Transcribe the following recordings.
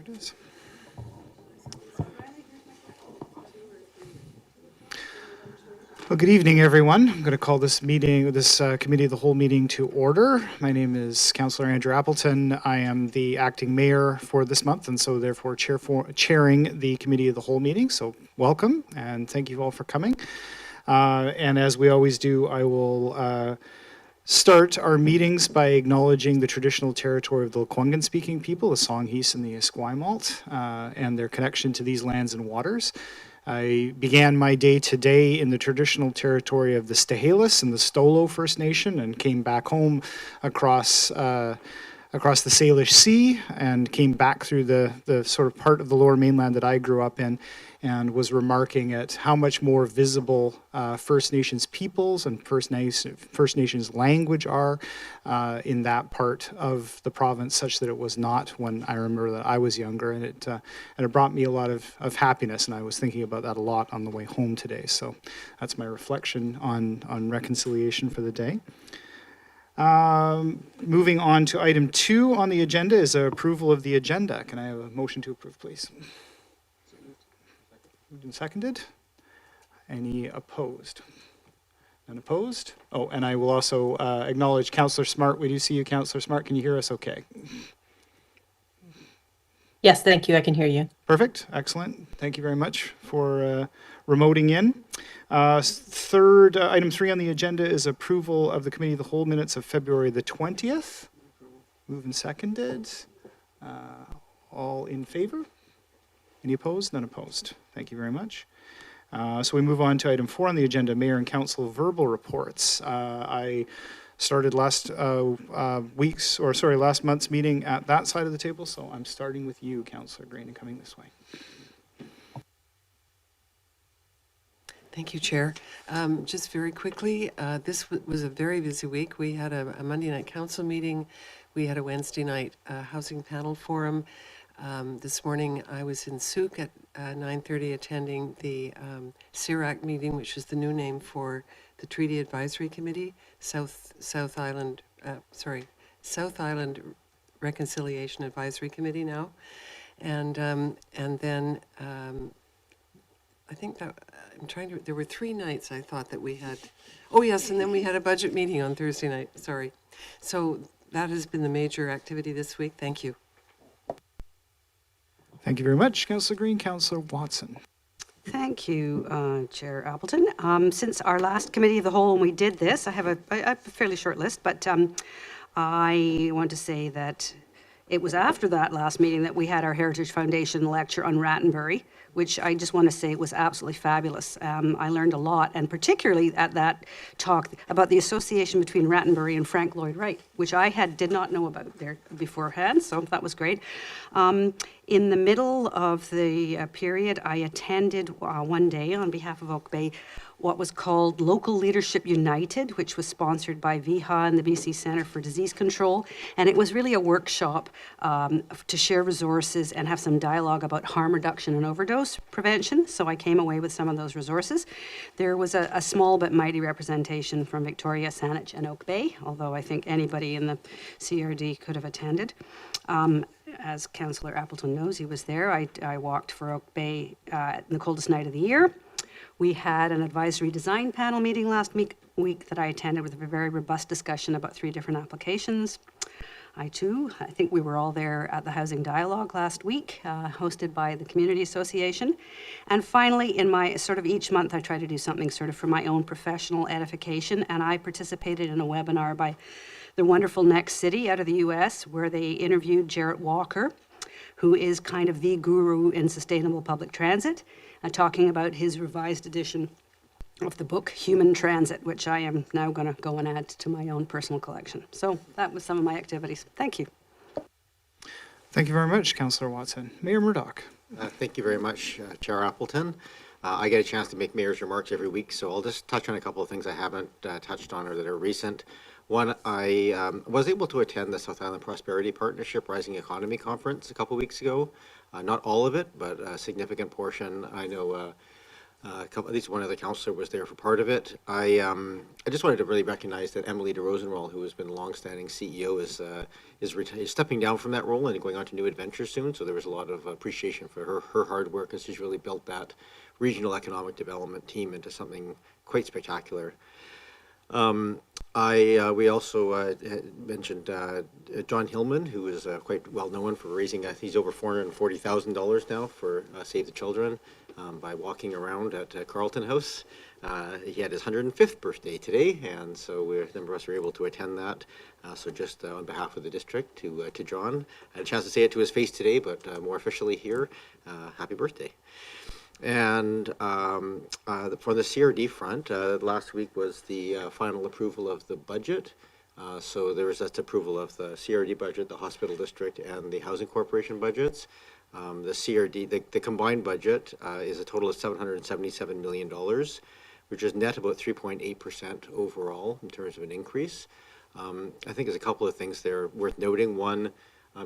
it is. Well, good evening, everyone. I'm going to call this meeting, Committee of the Whole meeting to order. My name is Councillor Andrew Appleton. I am the acting mayor for this month, and so therefore chairing the Committee of the Whole meeting. So welcome, and thank you all for coming. And as we always do, I will start our meetings by acknowledging the traditional territory of the Lekwungen-speaking people, the Songhees and the Esquimalt, and their connection to these lands and waters. I began my day today in the traditional territory of the Stahelis and the Stolo First Nation, and came back home across the Salish Sea, and came back through the sort of part of the Lower Mainland that I grew up in, and was remarking at how much more visible First Nations peoples and First Nations language are in that part of the province, such that it was not when I remember that I was younger, and it brought me a lot of happiness, and I was thinking about that a lot on the way home today. So that's my reflection on reconciliation for the day. Moving on to item 2 on the agenda is approval of the agenda. Can I have a motion to approve, please? Moved and seconded. Any opposed? None opposed? Oh, and I will also acknowledge Councillor Smart. We do see you, Councillor Smart. Can you hear us okay? Yes, thank you. I can hear you. Perfect. Excellent. Thank you very much for remoting in. Item 3 on the agenda is approval of the Committee of the Whole minutes of February the 20th. Moved and seconded. All in favor? Any opposed? None opposed.Ast very much. So we move on to item 4 on the agenda, Mayor and Council verbal reports. I started last month's meeting at that side of the table, so I'm starting with you, Councillor Green, and coming this way. Thank you, Chair. Just very quickly, this was a very busy week. We had a Monday night council meeting. We had a Wednesday night housing panel forum. This morning I was in Souk at 9:30 attending the CIRAC meeting, which is the new name for the Treaty Advisory Committee, South Island Reconciliation Advisory Committee now. And then I think that there were 3 nights I thought that we had. Oh yes, and then we had a budget meeting on Thursday night, sorry. So that has been the major activity this week. Thank you. Thank you very much, Councillor Green. Councillor Watson. Thank you, Chair Appleton. Since our last Committee of the Whole, and we did this, I have a fairly short list, but I want to say that it was after that last meeting that we had our Heritage Foundation lecture on Rattenbury, which I just want to say was absolutely fabulous. I learned a lot, and particularly at that talk about the association between Rattenbury and Frank Lloyd Wright, which I did not know about there beforehand, so that was great. In the middle of the period, I attended one day on behalf of Oak Bay what was called Local Leadership United, which was sponsored by VIHA and the BC Centre for Disease Control. And it was really a workshop to share resources and have some dialogue about harm reduction and overdose prevention. So I came away with some of those resources. There was a small but mighty representation from Victoria, Saanich and Oak Bay, although I think anybody in the CRD could have attended. As Councillor Appleton knows, he was there. I walked for Oak Bay in the coldest night of the year. We had an advisory design panel meeting last week that I attended with a very robust discussion about 3 different applications. I think we were all there at the Housing Dialogue last week, hosted by the Community Association. And finally, in my each month, I try to do something for my own professional edification, and I participated in a webinar by the wonderful Next City out of the US, where they interviewed Jarrett Walker, who is kind of the guru in sustainable public transit, talking about his revised edition of the book Human Transit, which I am now going to go and add to my own personal collection. So that was some of my activities. Thank you. Thank you very much, Councillor Watson. Mayor Murdoch. Thank you very much, Chair Appleton. I get a chance to make mayor's remarks every week, so I'll just touch on a couple of things I haven't touched on or that are recent. One, I was able to attend the South Island Prosperity Partnership Rising Economy Conference a couple of weeks ago. Not all of it, but a significant portion. I know At least one other councillor was there for part of it. I just wanted to really recognize that Emily de Rosenwald, who has been a longstanding CEO, is stepping down from that role and going on to new adventures soon. So there was a lot of appreciation for her hard work, as she's really built that regional economic development team into something quite spectacular. We also mentioned John Hillman, who is quite well known for raising, he's over $440,000 now for Save the Children by walking around at Carlton House. He had his 105th birthday today, and so a number of us were able to attend that. So just on behalf of the district to John, I had a chance to say it to his face today, but more officially here, happy birthday. And from the CRD front, last week was the final approval of the budget. So there was that approval of the CRD budget, the hospital district, and the housing corporation budgets. The CRD, the combined budget is a total of $777 million, which is net about 3.8% overall in terms of an increase. I think there's a couple of things there worth noting. One,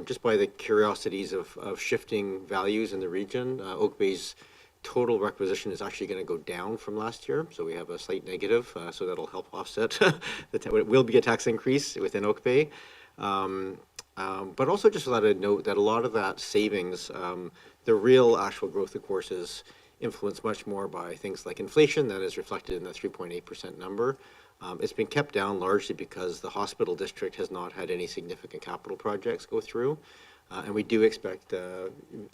just by the curiosities of shifting values in the region, Oak Bay's total requisition is actually going to go down from last year, so we have a slight negative, so that'll help offset. It will be a tax increase within Oak Bay, but also just let it note that a lot of that savings, the real actual growth, of course, is influenced much more by things like inflation that is reflected in the 3.8% number. It's been kept down largely because the hospital district has not had any significant capital projects go through. And we do expect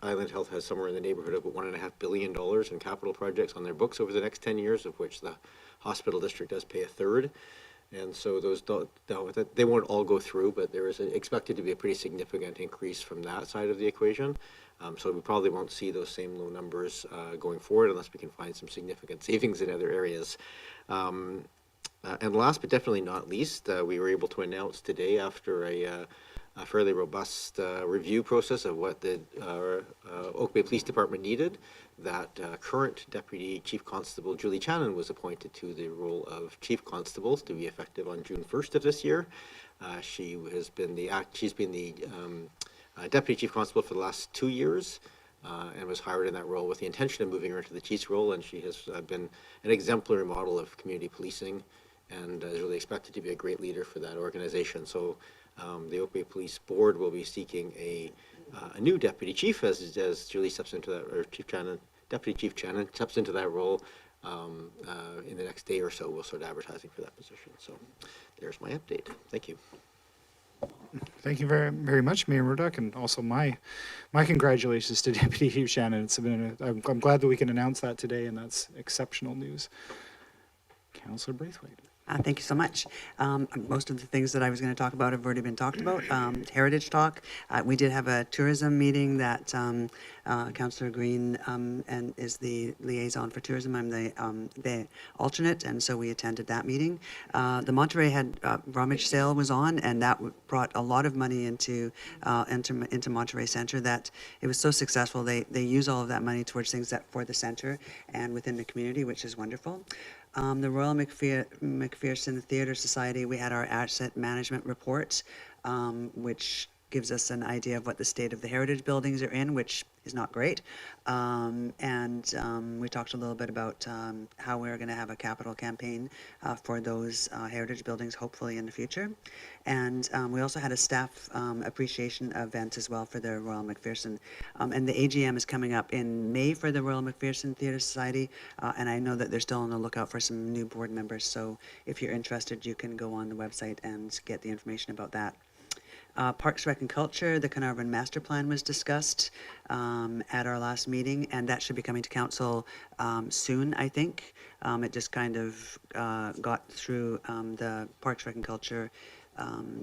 Island Health has somewhere in the neighborhood of $1.5 billion in capital projects on their books over the next 10 years, of which the hospital district does pay a third. And so they won't all go through, but there is expected to be a pretty significant increase from that side of the equation. So we probably won't see those same low numbers going forward unless we can find some significant savings in other areas. And last but definitely not least, we were able to announce today, after a fairly robust review process of what the Oak Bay Police Department needed, that current Deputy Chief Constable Julie Channon was appointed to the role of Chief Constable to be effective on June 1st of this year. She's been the Deputy Chief Constable for the last 2 years and was hired in that role with the intention of moving her into the Chief's role, and she has been an exemplary model of community policing and is really expected to be a great leader for that organization. So the Oak Bay Police Board will be seeking a new deputy chief as Julie steps into that, or Deputy Chief Channon steps into that role in the next day or so. We'll start advertising for that position. So there's my update. Thank you. Thank you very, very much, Mayor Murdoch, and also my congratulations to Deputy Chief Shannon. I'm glad that we can announce that today, and that's exceptional news. Councillor Braithwaite. Thank you so much. Most of the things that I was going to talk about have already been talked about. Heritage Talk. We did have a tourism meeting that Councillor Green and is the liaison for tourism. I'm the alternate, and so we attended that meeting. The Monterey had rummage sale was on, and that brought a lot of money into Monterey Centre. That it was so successful. They use all of that money towards things that for the centre and within the community, which is wonderful. The Royal Macpherson Theatre Society, we had our asset management report, which gives us an idea of what the state of the heritage buildings are in, which is not great. We talked a little bit about how we're going to have a capital campaign for those heritage buildings, hopefully in the future. And we also had a staff appreciation event as well for the Royal Macpherson. And the AGM is coming up in May for the Royal Macpherson Theatre Society. And I know that they're still on the lookout for some new board members. So if you're interested, you can go on the website and get the information about that. Parks, Rec and Culture, the Carnarvon Master Plan was discussed at our last meeting, and that should be coming to council soon, I think. It just kind of got through the Parks, Rec and Culture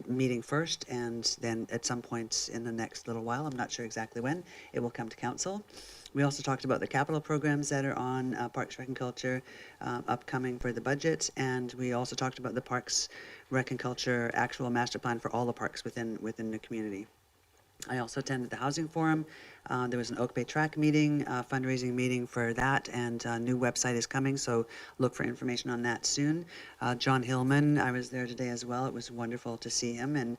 meeting first, and then at some point in the next little while, I'm not sure exactly when, it will come to council. We also talked about the capital programs that are on Parks, Rec and Culture upcoming for the budget, and we also talked about the Parks, Rec and Culture actual master plan for all the parks within the community. I also attended the Housing Forum. There was an Oak Bay Track meeting, fundraising meeting for that, and a new website is coming, so look for information on that soon. John Hillman, I was there today as well. It was wonderful to see him and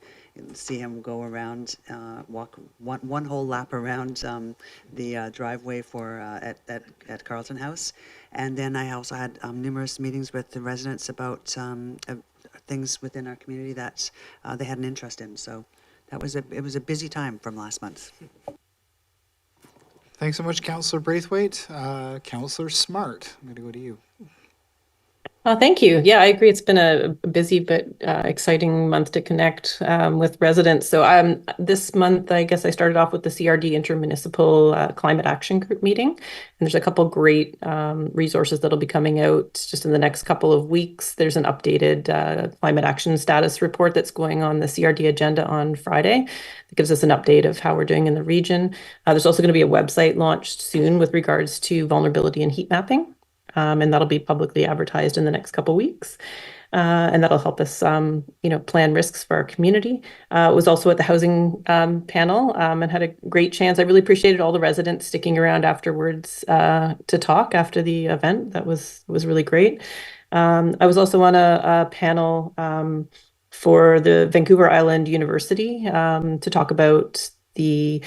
see him go around, walk one whole lap around the driveway for at Carlton House. And then I also had numerous meetings with the residents about things within our community that they had an interest in. So it was a busy time from last month. Thanks so much, Councillor Braithwaite. Councillor Smart, I'm going to go to you. Thank you. Yeah, I agree. It's been a busy but exciting month to connect with residents. So this month, I guess I started off with the CRD Intermunicipal Climate Action Group meeting. And there's a couple great resources that'll be coming out just in the next couple of weeks. There's an updated climate action status report that's going on the CRD agenda on Friday. That gives us an update of how we're doing in the region. There's also going to be a website launched soon with regards to vulnerability and heat mapping. And that'll be publicly advertised in the next couple of weeks. And that'll help us, plan risks for our community. Was also at the housing panel and had a great chance. I really appreciated all the residents sticking around afterwards to talk after the event. That was really great. I was also on a panel for the Vancouver Island University to talk about the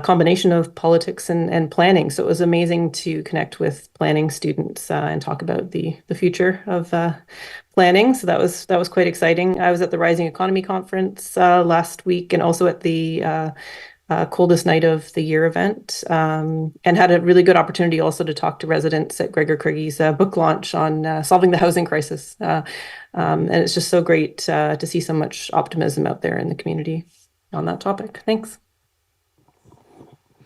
combination of politics and planning. So it was amazing to connect with planning students and talk about the future of planning. So that was quite exciting. I was at the Rising Economy Conference last week and also at the Coldest Night of the Year event and had a really good opportunity also to talk to residents at Gregor Craiggie's book launch on solving the housing crisis. And it's just so great to see so much optimism out there in the community on that topic. Thanks.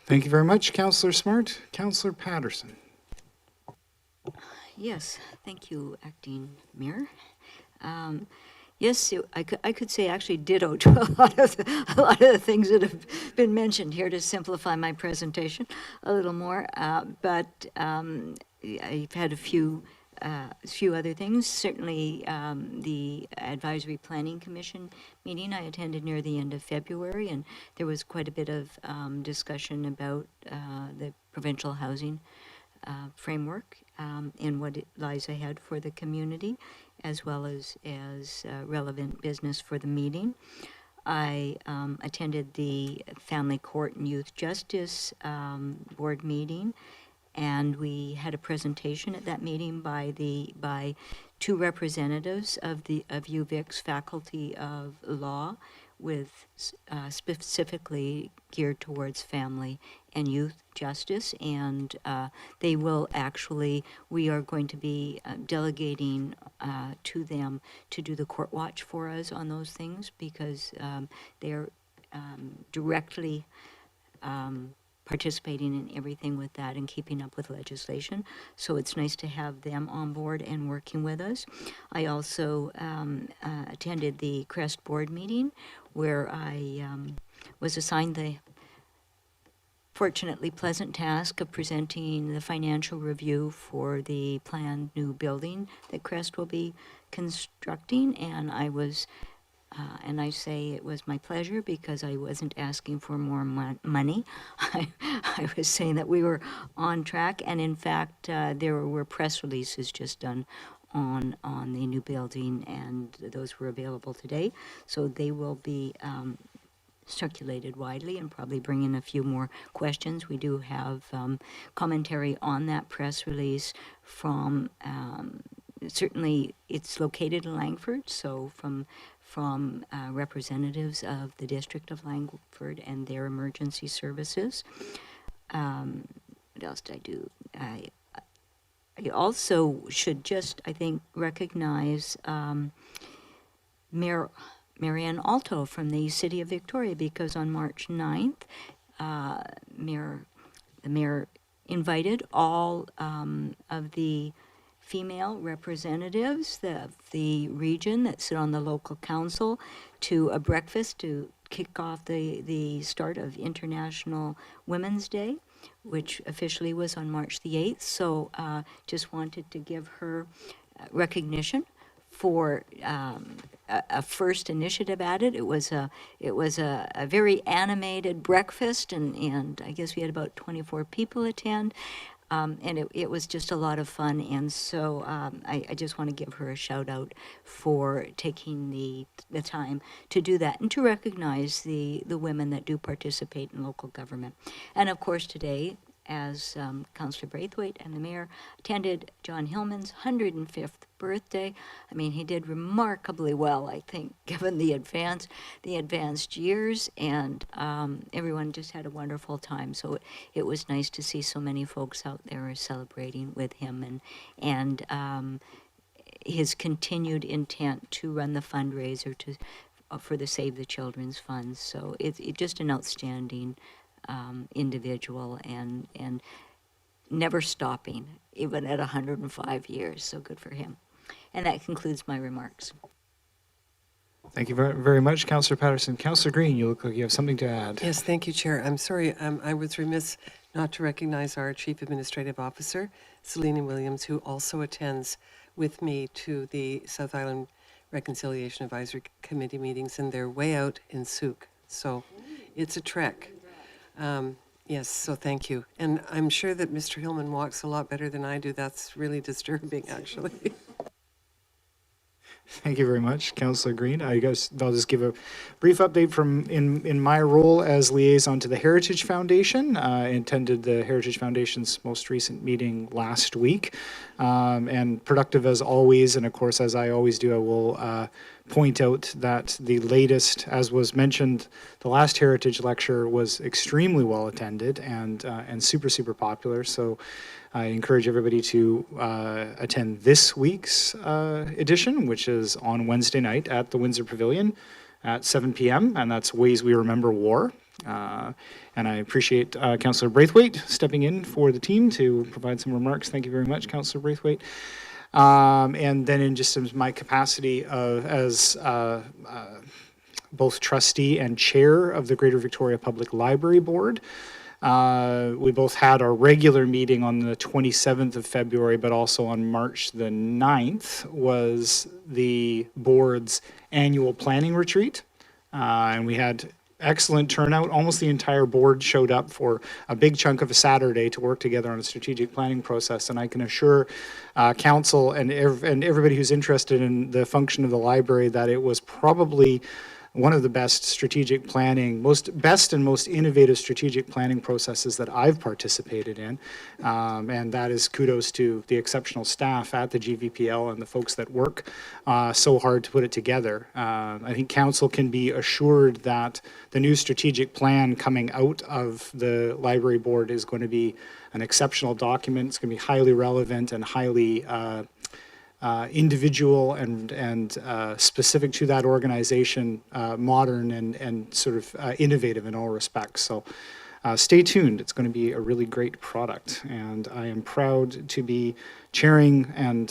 Thank you very much, Councillor Smart. Councillor Patterson. Yes, thank you, Acting Mayor. Yes, I could say actually ditto to a lot of the things that have been mentioned here to simplify my presentation a little more. But I've had a few other things. Certainly, the Advisory Planning Commission meeting I attended near the end of February, and there was quite a bit of discussion about the provincial housing framework and what it lies ahead for the community, as well as relevant business for the meeting. I attended the Family Court and Youth Justice Board meeting, and we had a presentation at that meeting by two representatives of UVic's Faculty of Law, with specifically geared towards family and youth justice. And we are going to be delegating to them to do the court watch for us on those things, because they're directly participating in everything with that and keeping up with legislation. So it's nice to have them on board and working with us. I also attended the CREST board meeting, where I was assigned the fortunately pleasant task of presenting the financial review for the planned new building that CREST will be constructing. And I say it was my pleasure, because I wasn't asking for more money. I was saying that we were on track, and in fact, there were press releases just done on the new building, and those were available today. So they will be circulated widely and probably bring in a few more questions. We do have commentary on that press release from, certainly it's located in Langford, so from representatives of the District of Langford and their emergency services. What else did I do? I also should just, I think, recognize Marianne Alto from the City of Victoria, because on March 9th, the mayor invited all of the female representatives of the region that sit on the local council to a breakfast to kick off the start of International Women's Day, which officially was on March the 8th. So just wanted to give her recognition for a first initiative at it. It was a very animated breakfast, and I guess we had about 24 people attend. And it was just a lot of fun, and so I just want to give her a shout out for taking the time to do that and to recognize the women that do participate in local government. And of course today, as Councillor Braithwaite and the Mayor attended John Hillman's 105th birthday. I mean, he did remarkably well, I think, given the advanced years, and everyone just had a wonderful time. So it was nice to see so many folks out there celebrating with him, and his continued intent to run the fundraiser for the Save the Children's Funds. So it's just an outstanding individual, and never stopping, even at 105 years. So good for him. And that concludes my remarks. Thank you very, very much, Councillor Patterson. Councillor Green, you look like you have something to add. Yes, thank you, Chair. I'm sorry, I was remiss not to recognize our Chief Administrative Officer, Selena Williams, who also attends with me to the South Island Reconciliation Advisory Committee meetings, and they're way out in Souk. So it's a trek. Yes, so thank you. And I'm sure that Mr. Hillman walks a lot better than I do. That's really disturbing, actually. Thank you very much, Councillor Green. I guess I'll just give a brief update from in my role as liaison to the Heritage Foundation. I attended the Heritage Foundation's most recent meeting last week, and productive as always. And of course, as I always do, I will point out that the latest, as was mentioned, the last Heritage lecture was extremely well attended and super popular. So I encourage everybody to attend this week's edition, which is on Wednesday night at the Windsor Pavilion at 7 p.m. And that's Ways We Remember War. And I appreciate Councillor Braithwaite stepping in for the team to provide some remarks. Thank you very much, Councillor Braithwaite. And then in just my capacity as both trustee and chair of the Greater Victoria Public Library Board, we both had our regular meeting on the 27th of February, but also on March the 9th was the board's annual planning retreat. And we had excellent turnout. Almost the entire board showed up for a big chunk of a Saturday to work together on a strategic planning process. And I can assure council and everybody who's interested in the function of the library that it was probably one of the best strategic planning, best and most innovative strategic planning processes that I've participated in. And that is kudos to the exceptional staff at the GVPL and the folks that work so hard to put it together. I think council can be assured that the new strategic plan coming out of the library board is going to be an exceptional document. It's going to be highly relevant and highly individual and specific to that organization, modern and sort of innovative in all respects. So stay tuned. It's going to be a really great product, and I am proud to be chairing and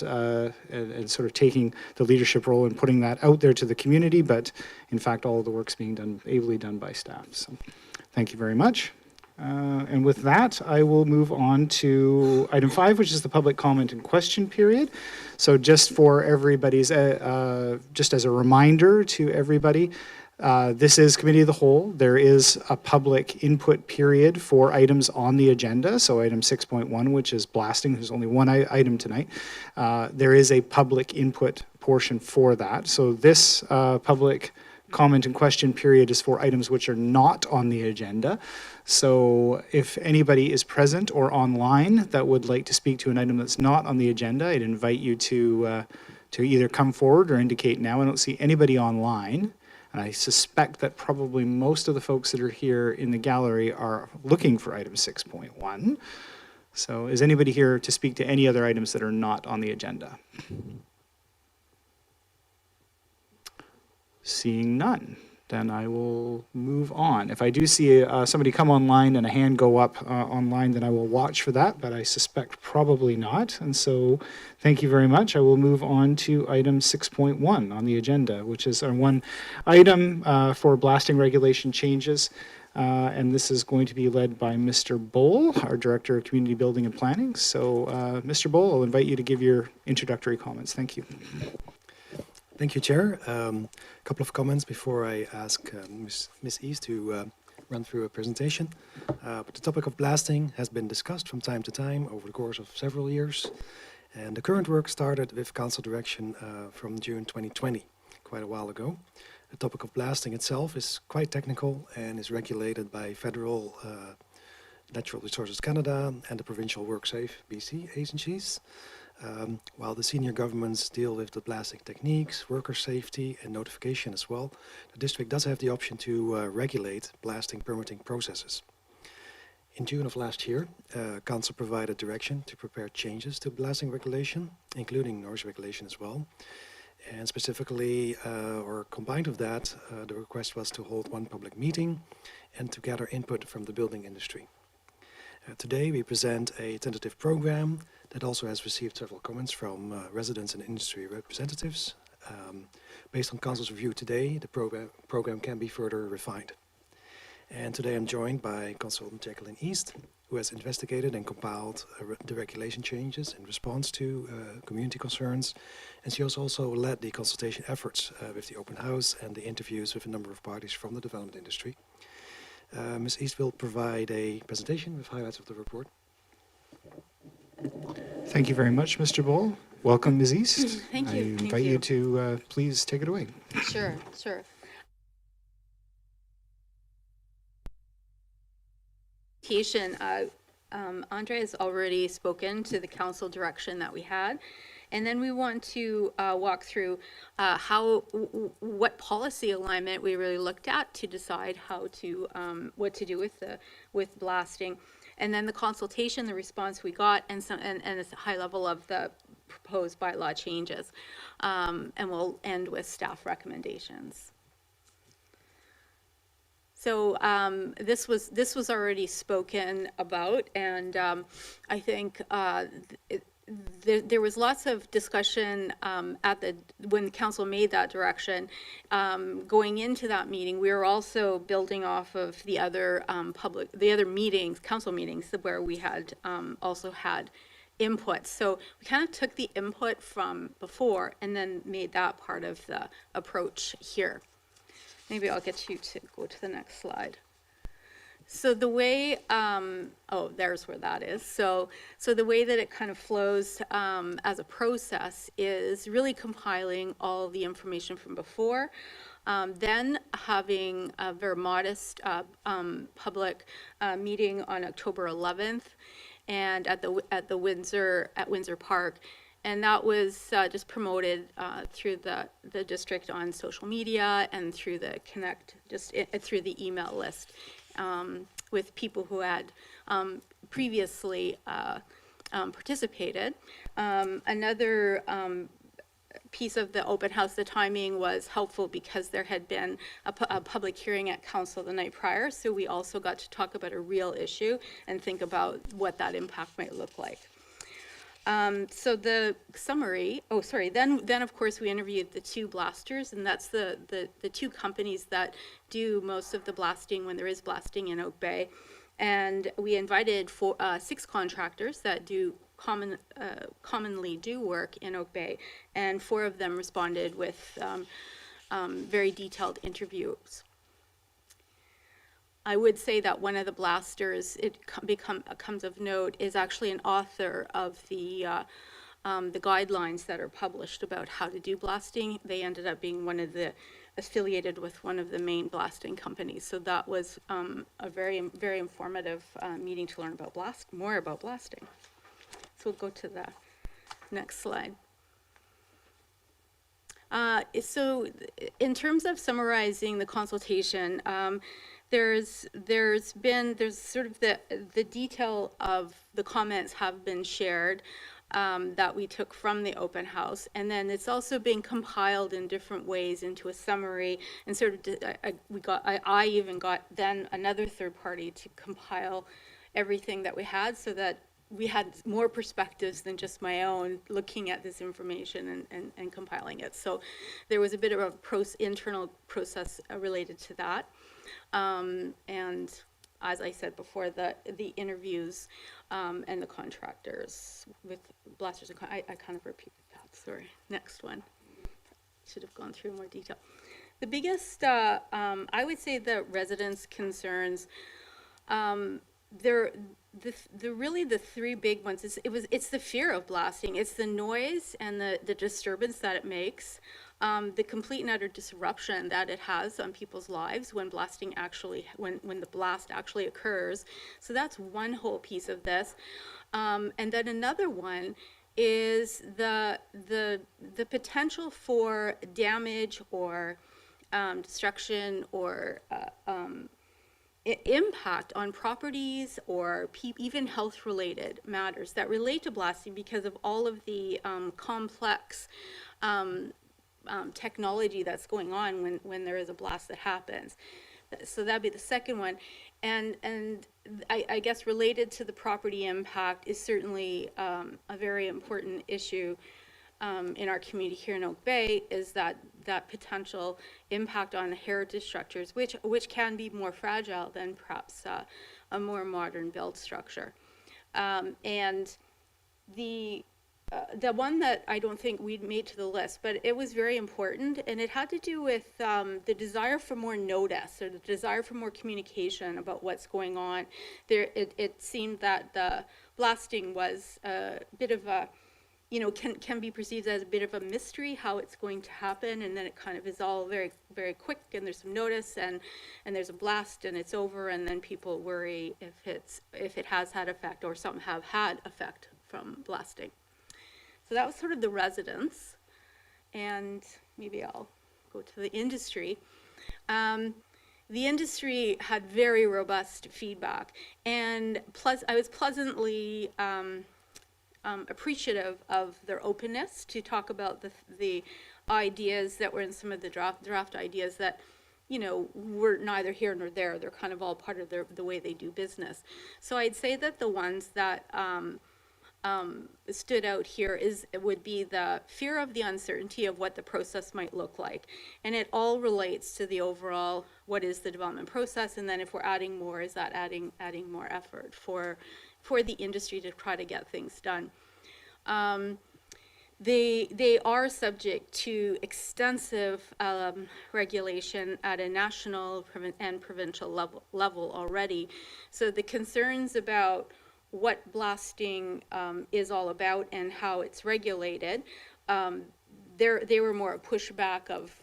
sort of taking the leadership role and putting that out there to the community. But in fact, all of the work's being done, ably done by staff. So thank you very much. And with that, I will move on to item 5, which is the public comment and question period. So just for everybody's, just as a reminder to everybody, this is Committee of the Whole. There is a public input period for items on the agenda. So item 6.1, which is blasting, there's only one item tonight. There is a public input portion for that. So this public comment and question period is for items which are not on the agenda. So if anybody is present or online that would like to speak to an item that's not on the agenda, I'd invite you to either come forward or indicate now. I don't see anybody online, and I suspect that probably most of the folks that are here in the gallery are looking for item 6.1. So is anybody here to speak to any other items that are not on the agenda? Seeing none, then I will move on. If I do see somebody come online and a hand go up online, then I will watch for that, but I suspect probably not. And so thank you very much. I will move on to item 6.1 on the agenda, which is our one item for blasting regulation changes. And this is going to be led by Mr. Bowl, our Director of Community Building and Planning. So Mr. Bowl, I'll invite you to give your introductory comments. Thank you. Thank you, Chair. A couple of comments before I ask Ms. East to run through a presentation. But the topic of blasting has been discussed from time to time over the course of several years. And the current work started with Council direction from June 2020, quite a while ago. The topic of blasting itself is quite technical and is regulated by federal Natural Resources Canada and the provincial WorkSafe BC agencies. While the senior governments deal with the blasting techniques, worker safety and notification as well, the district does have the option to regulate blasting permitting processes. In June of last year, Council provided direction to prepare changes to blasting regulation, including noise regulation as well. And specifically, or combined with that, the request was to hold one public meeting and to gather input from the building industry. Today we present a tentative program that also has received several comments from residents and industry representatives. Based on Council's review today, the program can be further refined. And today I'm joined by Consultant Jacqueline East, who has investigated and compiled the regulation changes in response to community concerns. And she has also led the consultation efforts with the open house and the interviews with a number of parties from the development industry. Ms. East will provide a presentation with highlights of the report. Thank you very much, Mr. Bull. Welcome, Ms. East. Thank you. I invite you to please take it away. Sure, sure. Andre has already spoken to the council direction that we had. And then we want to walk through what policy alignment we really looked at to decide how to what to do with blasting, and then the consultation, the response we got, and a high level of the proposed bylaw changes, and we'll end with staff recommendations. So this was already spoken about, and I think there was lots of discussion when the council made that direction. Going into that meeting, we were also building off of the other council meetings where we had also had input. So we kind of took the input from before and then made that part of the approach here. Maybe I'll get you to go to the next slide. So the way, there's where that is. So the way that it kind of flows as a process is really compiling all the information from before, then having a very modest public meeting on October 11th, and at Windsor Park. And that was just promoted through the district on social media and through the through the email list with people who had previously participated. Another piece of the open house, the timing was helpful because there had been a public hearing at council the night prior, so we also got to talk about a real issue and think about what that impact might look like. So the summary, then of course we interviewed the two blasters, and that's the two companies that do most of the blasting when there is blasting in Oak Bay. And we invited 6 contractors that do commonly do work in Oak Bay, and 4 of them responded with very detailed interviews. I would say that one of the blasters, comes of note, is actually an author of the guidelines that are published about how to do blasting. They ended up being affiliated with one of the main blasting companies. So that was a very, very informative meeting to learn about more about blasting. So we'll go to the next slide. So in terms of summarizing the consultation, there's sort of the detail of the comments have been shared that we took from the open house, and then it's also being compiled in different ways into a summary, and sort of I even got then another third party to compile everything that we had, so that we had more perspectives than just my own looking at this information and compiling it. So there was a bit of a internal process related to that. And as I said before, the interviews and the contractors with blasters, I kind of repeated that, sorry. Next one. should have gone through in more detail. The biggest, I would say the residents' concerns, really the three big ones is it's the fear of blasting, it's the noise and the disturbance that it makes, the complete and utter disruption that it has on people's lives when blasting actually when the blast actually occurs. So that's one whole piece of this, and then another one is the potential for damage or destruction or impact on properties or even health-related matters that relate to blasting because of all of the complex technology that's going on when there is a blast that happens. So that'd be the second one. And I guess related to the property impact is certainly a very important issue in our community here in Oak Bay, is that potential impact on heritage structures, which can be more fragile than perhaps a more modern built structure. And the one that I don't think we'd made to the list, but it was very important, and it had to do with the desire for more notice or the desire for more communication about what's going on. It seemed that the blasting was a bit of a, can be perceived as a bit of a mystery how it's going to happen, and then it kind of is all very, very quick, and there's some notice, and there's a blast, and it's over, and then people worry if it has had effect or some have had effect from blasting. So that was sort of the residents, and maybe I'll go to the industry. The industry had very robust feedback, and I was pleasantly appreciative of their openness to talk about the ideas that were in some of the draft ideas that, were neither here nor there. They're kind of all part of the way they do business. So I'd say that the ones that stood out here would be the fear of the uncertainty of what the process might look like. And it all relates to the overall, what is the development process? And then if we're adding more, is that adding more effort for the industry to try to get things done? They are subject to extensive regulation at a national and provincial level already. So the concerns about what blasting is all about and how it's regulated, they were more a pushback of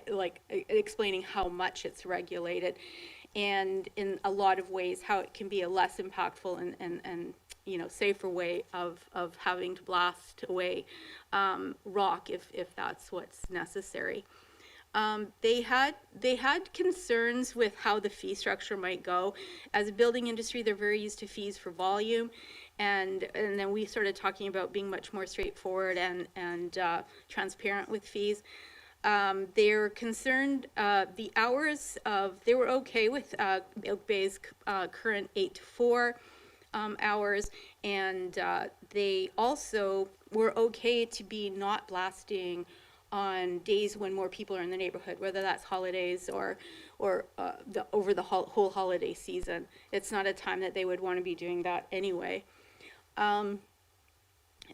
like explaining how much it's regulated, and in a lot of ways how it can be a less impactful and safer way of having to blast away rock if that's what's necessary. They had concerns with how the fee structure might go. As a building industry, they're very used to fees for volume, and then we started talking about being much more straightforward and transparent with fees. They're concerned the hours they were okay with Oak Bay's current 8 to 4 hours, and they also were okay to be not blasting on days when more people are in the neighborhood, whether that's holidays or over the whole holiday season. It's not a time that they would want to be doing that anyway.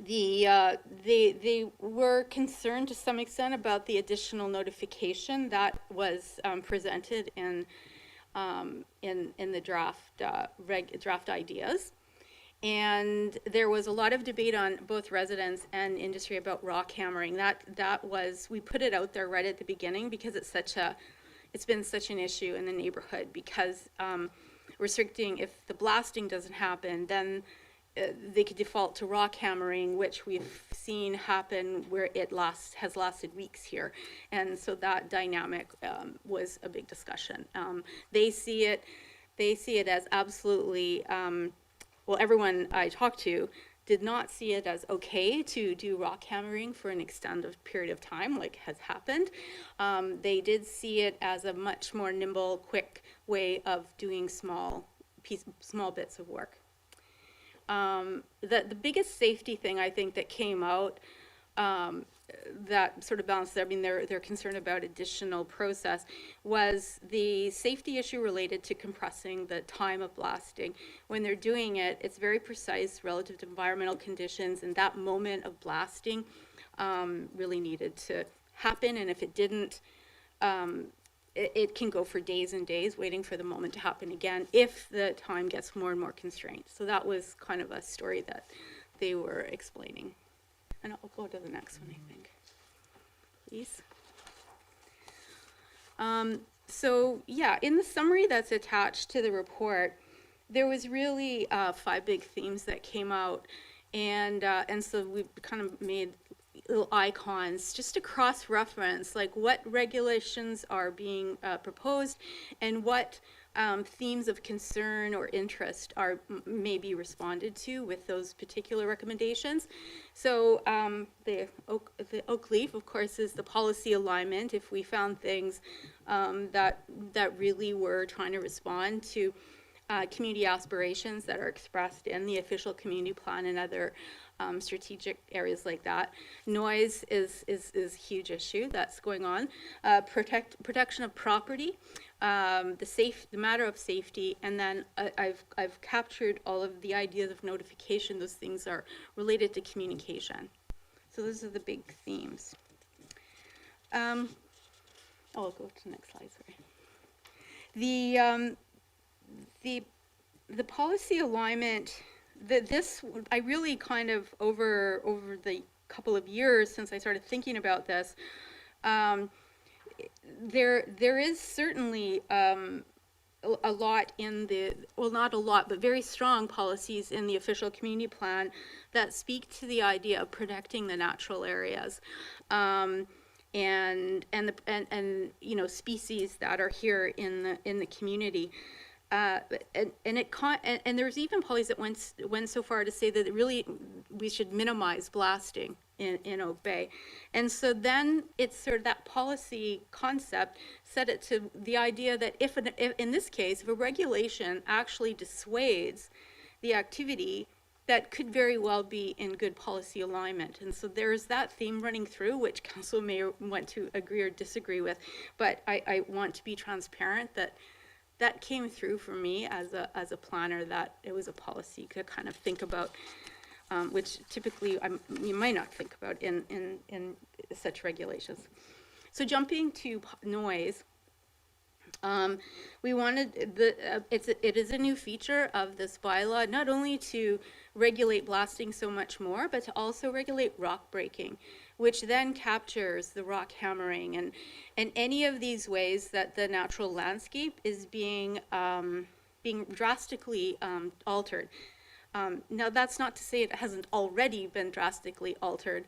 They were concerned to some extent about the additional notification that was presented in the draft ideas. And there was a lot of debate on both residents and industry about rock hammering. We put it out there right at the beginning because it's been such an issue in the neighborhood, because restricting, if the blasting doesn't happen, then they could default to rock hammering, which we've seen happen where it has lasted weeks here. And so that dynamic was a big discussion. They see it as absolutely, well, everyone I talked to did not see it as okay to do rock hammering for an extended period of time, like has happened. They did see it as a much more nimble, quick way of doing small bits of work. The biggest safety thing I think that came out that sort of balanced, they're concerned about additional process, was the safety issue related to compressing the time of blasting. When they're doing it, it's very precise relative to environmental conditions, and that moment of blasting really needed to happen, and if it didn't, it can go for days and days waiting for the moment to happen again if the time gets more and more constrained. So that was kind of a story that they were explaining. And I'll go to the next one, I think. Please. So yeah, in the summary that's attached to the report, there was really 5 big themes that came out, and so we kind of made little icons just to cross-reference, like what regulations are being proposed and what themes of concern or interest are maybe responded to with those particular recommendations. So the oak leaf, of course, is the policy alignment. If we found things that really were trying to respond to community aspirations that are expressed in the official community plan and other strategic areas like that. Noise is a huge issue that's going on. Protection of property, the matter of safety, and then I've captured all of the ideas of notification. Those things are related to communication. So those are the big themes. I'll go to the next slide. Sorry. The policy alignment. This I really kind of over the couple of years since I started thinking about this, there is certainly a lot in the, well, not a lot, but very strong policies in the official community plan that speak to the idea of protecting the natural areas, and you know, species that are here in the community. And there's even policies that went so far to say that really we should minimize blasting in Oak Bay. And so then it's sort of that policy concept set it to the idea that if in this case, if a regulation actually dissuades the activity, that could very well be in good policy alignment. And so there's that theme running through, which council may want to agree or disagree with, but I want to be transparent that came through for me as a planner, that it was a policy to kind of think about, which typically you might not think about in such regulations. So jumping to noise, we wanted it is a new feature of this bylaw, not only to regulate blasting so much more, but to also regulate rock breaking, which then captures the rock hammering and any of these ways that the natural landscape is being drastically altered. Now that's not to say it hasn't already been drastically altered,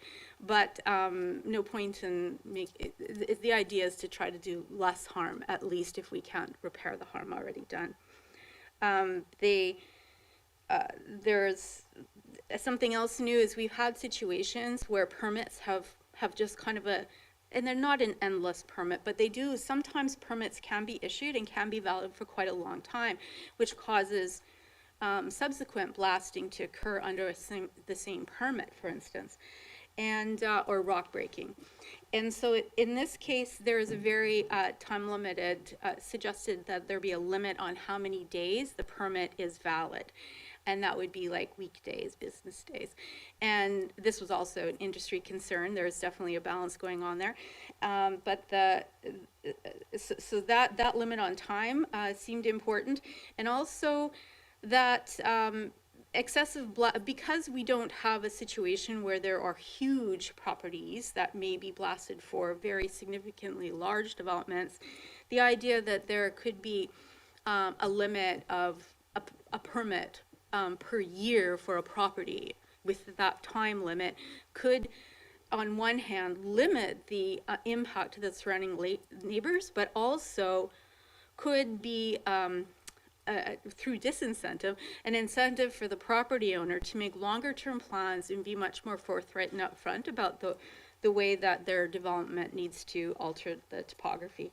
but no point in the idea is to try to do less harm, at least if we can't repair the harm already done. There's something else new is we've had situations where permits have just kind of and they're not an endless permit, but they do, sometimes permits can be issued and can be valid for quite a long time, which causes subsequent blasting to occur under the same permit, for instance, and or rock breaking. And so in this case, there is a very time limited, suggested that there be a limit on how many days the permit is valid. And that would be like weekdays, business days. And this was also an industry concern. There's definitely a balance going on there. But so that limit on time seemed important. And also that because we don't have a situation where there are huge properties that may be blasted for very significantly large developments, the idea that there could be a limit of a permit per year for a property with that time limit could, on one hand, limit the impact to the surrounding neighbors, but also could be, through disincentive, an incentive for the property owner to make longer term plans and be much more forthright and upfront about the way that their development needs to alter the topography.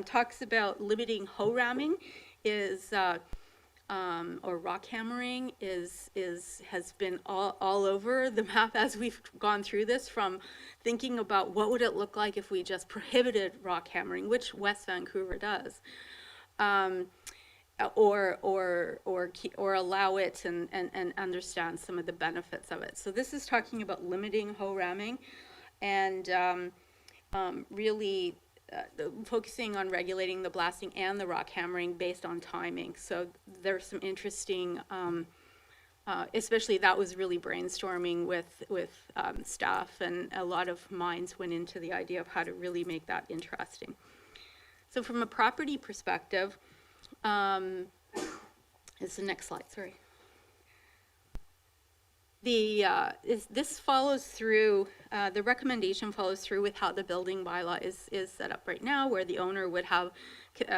Talks about limiting hoe ramming or rock hammering has been all over the map as we've gone through this, from thinking about what would it look like if we just prohibited rock hammering, which West Vancouver does, or allow it and understand some of the benefits of it. So this is talking about limiting hoe ramming, and really focusing on regulating the blasting and the rock hammering based on timing. So there's some interesting, especially that was really brainstorming with staff, and a lot of minds went into the idea of how to really make that interesting. So from a property perspective, is the next slide, sorry. This follows through, the recommendation follows through with how the building bylaw is set up right now, where the owner would have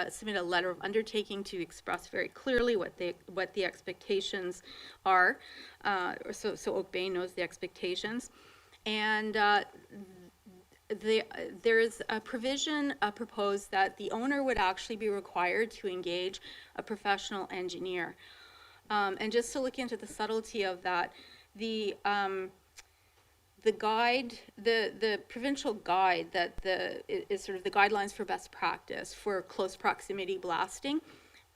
submit a letter of undertaking to express very clearly what the expectations are, so Oak Bay knows the expectations. And there's a provision proposed that the owner would actually be required to engage a professional engineer. And just to look into the subtlety of that, the guide, the provincial guide that is sort of the guidelines for best practice for close proximity blasting.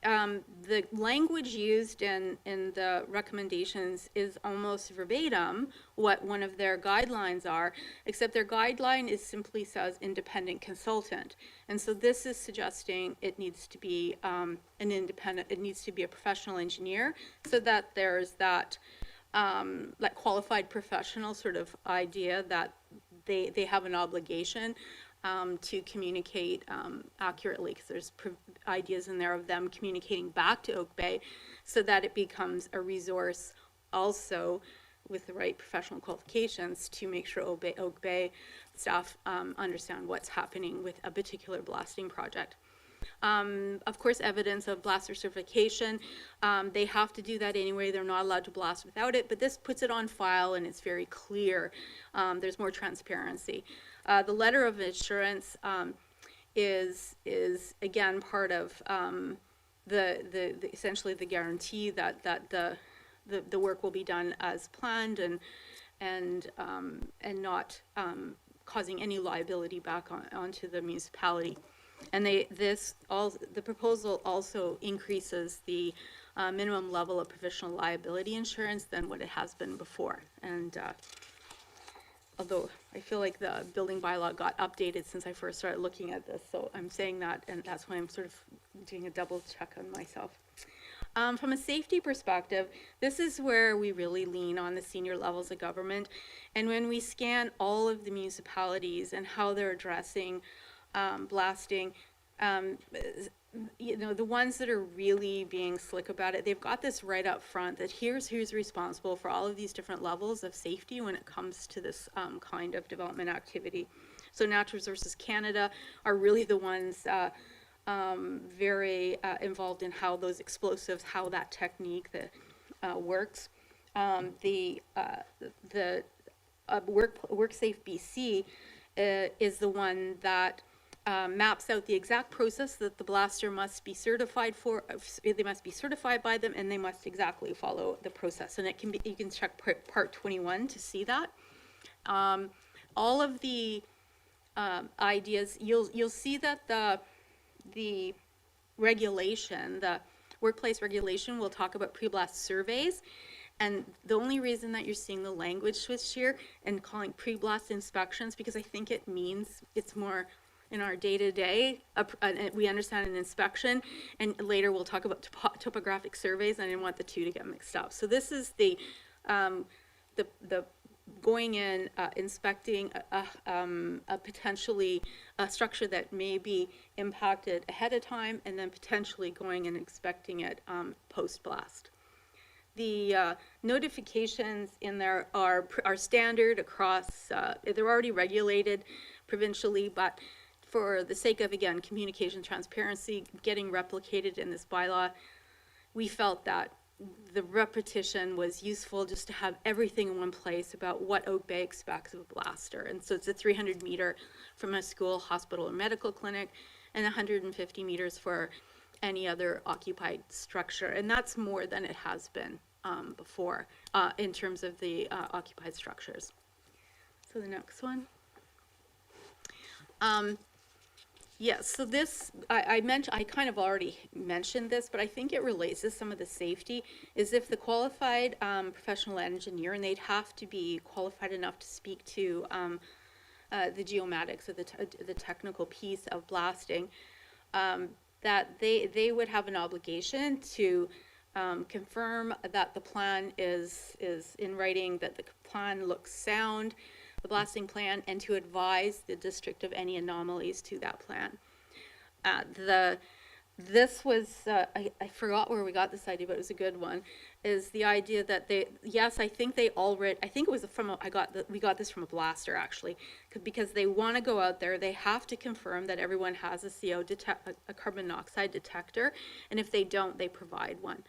The language used in the recommendations is almost verbatim what one of their guidelines are, except their guideline is simply says independent consultant. And so this is suggesting it needs to be an independent, it needs to be a professional engineer, so that there's that like qualified professional sort of idea that they have an obligation to communicate accurately, because there's ideas in there of them communicating back to Oak Bay so that it becomes a resource also with the right professional qualifications to make sure Oak Bay staff understand what's happening with a particular blasting project. Of course, evidence of blaster certification, they have to do that anyway. They're not allowed to blast without it, but this puts it on file and it's very clear. There's more transparency. The letter of assurance is again part of essentially the guarantee that the work will be done as planned and not causing any liability back onto the municipality. And the proposal also increases the minimum level of professional liability insurance than what it has been before. And although I feel like the building bylaw got updated since I first started looking at this, so I'm saying that, and that's why I'm sort of doing a double check on myself. From a safety perspective, this is where we really lean on the senior levels of government. And when we scan all of the municipalities and how they're addressing blasting, you know, the ones that are really being slick about it, they've got this right up front that here's who's responsible for all of these different levels of safety when it comes to this kind of development activity. So Natural Resources Canada are really the ones very involved in how those explosives, how that technique that works. WorkSafe BC is the one that maps out the exact process that the blaster must be certified for. They must be certified by them, and they must exactly follow the process. And it can be, you can check part 21 to see that. All of the ideas, you'll see that the regulation, the workplace regulation, will talk about pre-blast surveys. And the only reason that you're seeing the language switch here and calling pre-blast inspections, because I think it means it's more in our day-to-day, we understand an inspection, and later we'll talk about topographic surveys, and I didn't want the two to get mixed up. So this is the going in, inspecting a potentially a structure that may be impacted ahead of time, and then potentially going and inspecting it post-blast. The notifications in there are standard across, they're already regulated provincially, but for the sake of, again, communication transparency, getting replicated in this bylaw, we felt that the repetition was useful just to have everything in one place about what Oak Bay expects of a blaster. And so it's a 300 meter from a school, hospital, or medical clinic, and 150 meters for any other occupied structure. And that's more than it has been before in terms of the occupied structures. So the next one. Yes, so this, I kind of already mentioned this, but I think it relates to some of the safety, is if the qualified professional engineer, and they'd have to be qualified enough to speak to the geomatics or the technical piece of blasting, that they would have an obligation to confirm that the plan is in writing, that the plan looks sound, the blasting plan, and to advise the district of any anomalies to that plan. This was, I forgot where we got this idea, but it was a good one, is the idea that I think it was we got this from a blaster actually, because they want to go out there, they have to confirm that everyone has a carbon monoxide detector, and if they don't, they provide one.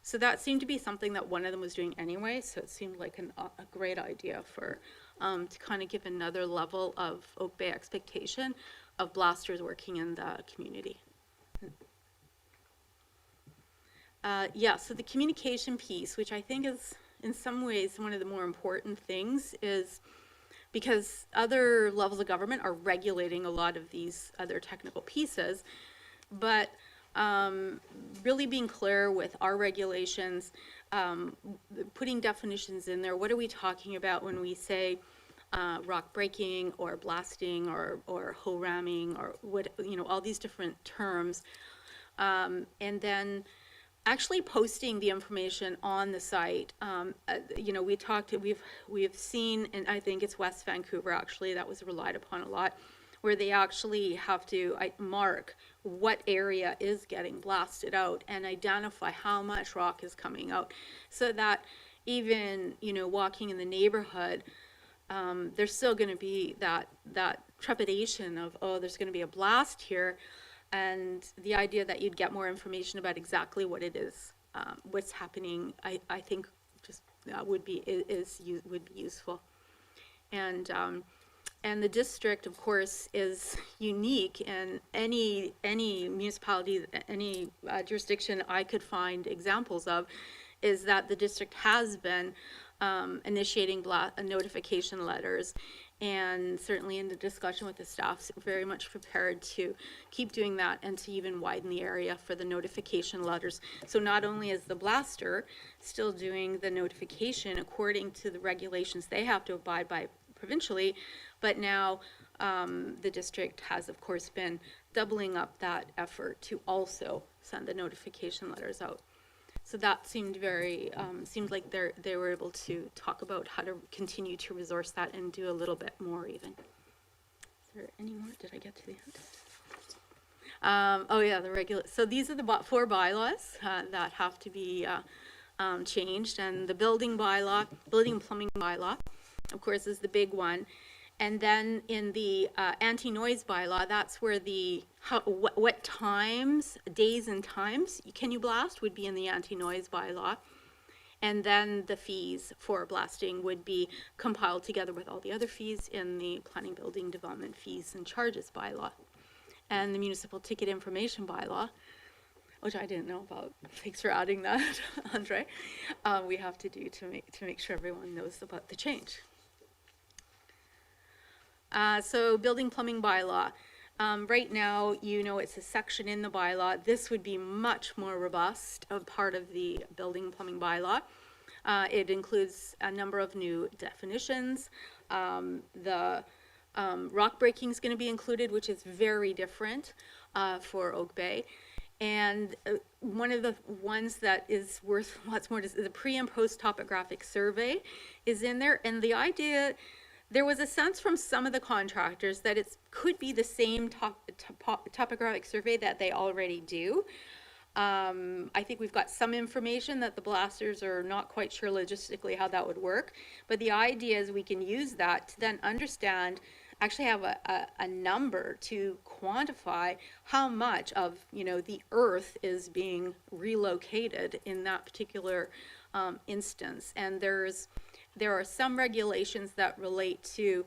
So that seemed to be something that one of them was doing anyway, so it seemed like a great idea for, to kind of give another level of Oak Bay expectation of blasters working in the community. So the communication piece, which I think is in some ways one of the more important things, is because other levels of government are regulating a lot of these other technical pieces, but really being clear with our regulations, putting definitions in there. What are we talking about when we say rock breaking or blasting or hoe ramming or what, all these different terms, and then actually posting the information on the site. We've seen, and I think it's West Vancouver actually, that was relied upon a lot, where they actually have to mark what area is getting blasted out and identify how much rock is coming out, so that even, walking in the neighborhood, there's still going to be that trepidation of, oh, there's going to be a blast here. And the idea that you'd get more information about exactly what it is, what's happening, I think just would be useful. And the district, of course, is unique, and any municipality, any jurisdiction I could find examples of, is that the district has been initiating notification letters. And certainly in the discussion with the staff, very much prepared to keep doing that and to even widen the area for the notification letters. So not only is the blaster still doing the notification according to the regulations they have to abide by provincially, but now the district has, of course, been doubling up that effort to also send the notification letters out. So that seemed seemed like they were able to talk about how to continue to resource that and do a little bit more even. Is there any more? Did I get to the end? So these are the 4 bylaws that have to be changed, and the building and plumbing bylaw, of course, is the big one. And then in the anti-noise bylaw, that's where what times, days and times can you blast would be in the anti-noise bylaw. And then the fees for blasting would be compiled together with all the other fees in the planning, building, development fees and charges bylaw. And the municipal ticket information bylaw, which I didn't know about. Thanks for adding that, Andre. We have to do to make sure everyone knows about the change. So building plumbing bylaw. Right now, it's a section in the bylaw. This would be much more robust of part of the building plumbing bylaw. It includes a number of new definitions. The rock breaking is going to be included, which is very different for Oak Bay. And one of the ones that is worth lots more is the pre and post topographic survey is in there. And the idea, there was a sense from some of the contractors that it could be the same topographic survey that they already do. I think we've got some information that the blasters are not quite sure logistically how that would work. But the idea is we can use that to then understand, actually have a number to quantify how much of the earth is being relocated in that particular instance. And there are some regulations that relate to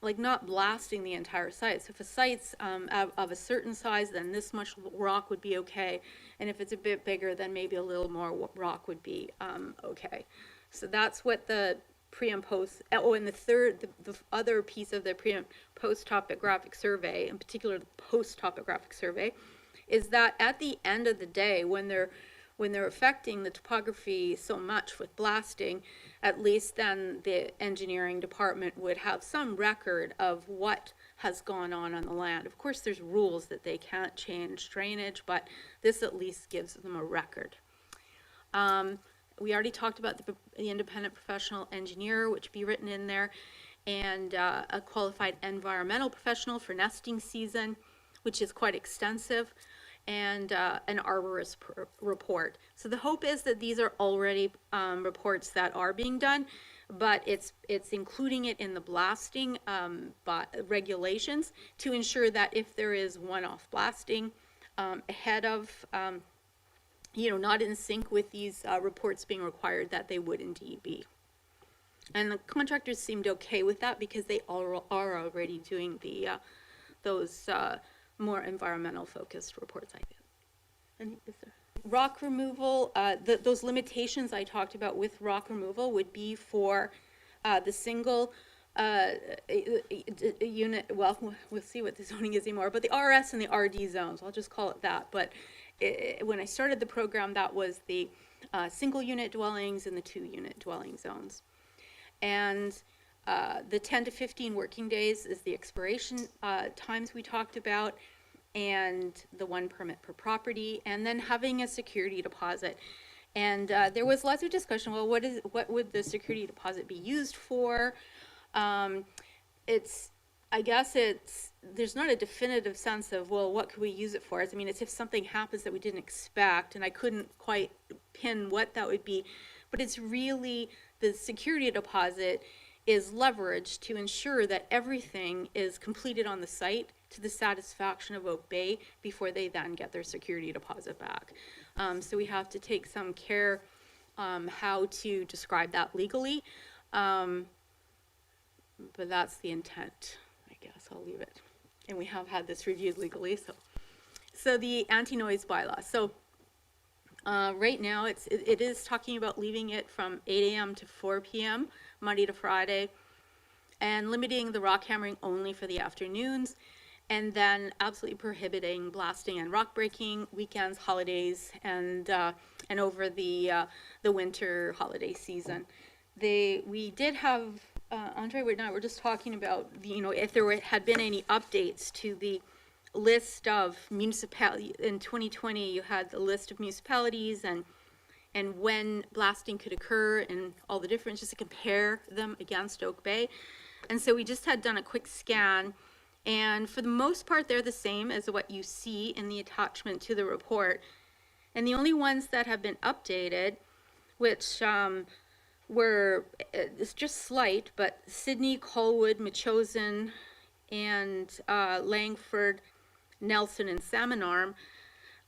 like not blasting the entire site. So if a site's of a certain size, then this much rock would be okay. And if it's a bit bigger, then maybe a little more rock would be okay. So that's what the pre and post, and the other piece of the pre and post topographic survey, in particular the post topographic survey, is that at the end of the day, when they're when they're affecting the topography so much with blasting, at least then the engineering department would have some record of what has gone on the land. Of course, there's rules that they can't change drainage, but this at least gives them a record. We already talked about the independent professional engineer, which be written in there, and a qualified environmental professional for nesting season, which is quite extensive, and an arborist report. So the hope is that these are already reports that are being done, but it's including it in the blasting regulations to ensure that if there is one-off blasting ahead of, not in sync with these reports being required, that they would indeed be. And the contractors seemed okay with that because they are already doing those more environmental focused reports, I think. And is there rock removal? Those limitations I talked about with rock removal would be for the single unit. Well, we'll see what the zoning is anymore, but the RS and the RD zones. I'll just call it that. But when I started the program, that was the single unit dwellings and the 2-unit dwelling zones. And the 10 to 15 working days is the expiration times we talked about, and the 1 permit per property, and then having a security deposit. And there was lots of discussion, well, what would the security deposit be used for? I guess there's not a definitive sense of, well, what could we use it for? I mean, it's if something happens that we didn't expect, and I couldn't quite pin what that would be, but it's really the security deposit is leveraged to ensure that everything is completed on the site to the satisfaction of Oak Bay before they then get their security deposit back. So we have to take some care how to describe that legally, but that's the intent. I guess I'll leave it. And we have had this reviewed legally. So the anti-noise bylaw. So right now it is talking about leaving it from 8 a.m. to 4 p.m. Monday to Friday, and limiting the rock hammering only for the afternoons, and then absolutely prohibiting blasting and rock breaking weekends, holidays, and over the winter holiday season. We did have Andre and I were just talking about if there had been any updates to the list of municipalities. In 2020 you had the list of municipalities and when blasting could occur and all the difference, just to compare them against Oak Bay. And so we just had done a quick scan, and for the most part they're the same as what you see in the attachment to the report. And the only ones that have been updated, which it's just slight, but Sydney, Colwood, Machosen, and Langford, Nelson, and Salmon Arm,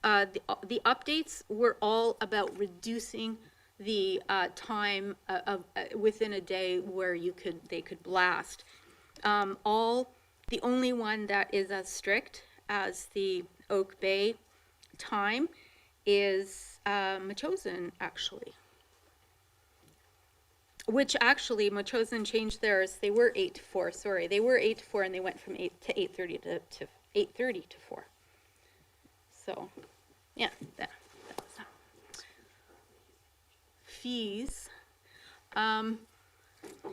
the updates were all about reducing the time of within a day where they could blast. The only one that is as strict as the Oak Bay time is Machosen, actually. Which actually, Machosen changed theirs. They were 8 to 4. Sorry, they were 8 to 4, and they went from 8 to 8:30 to 8:30 to 4. So, yeah, that was that. Fees.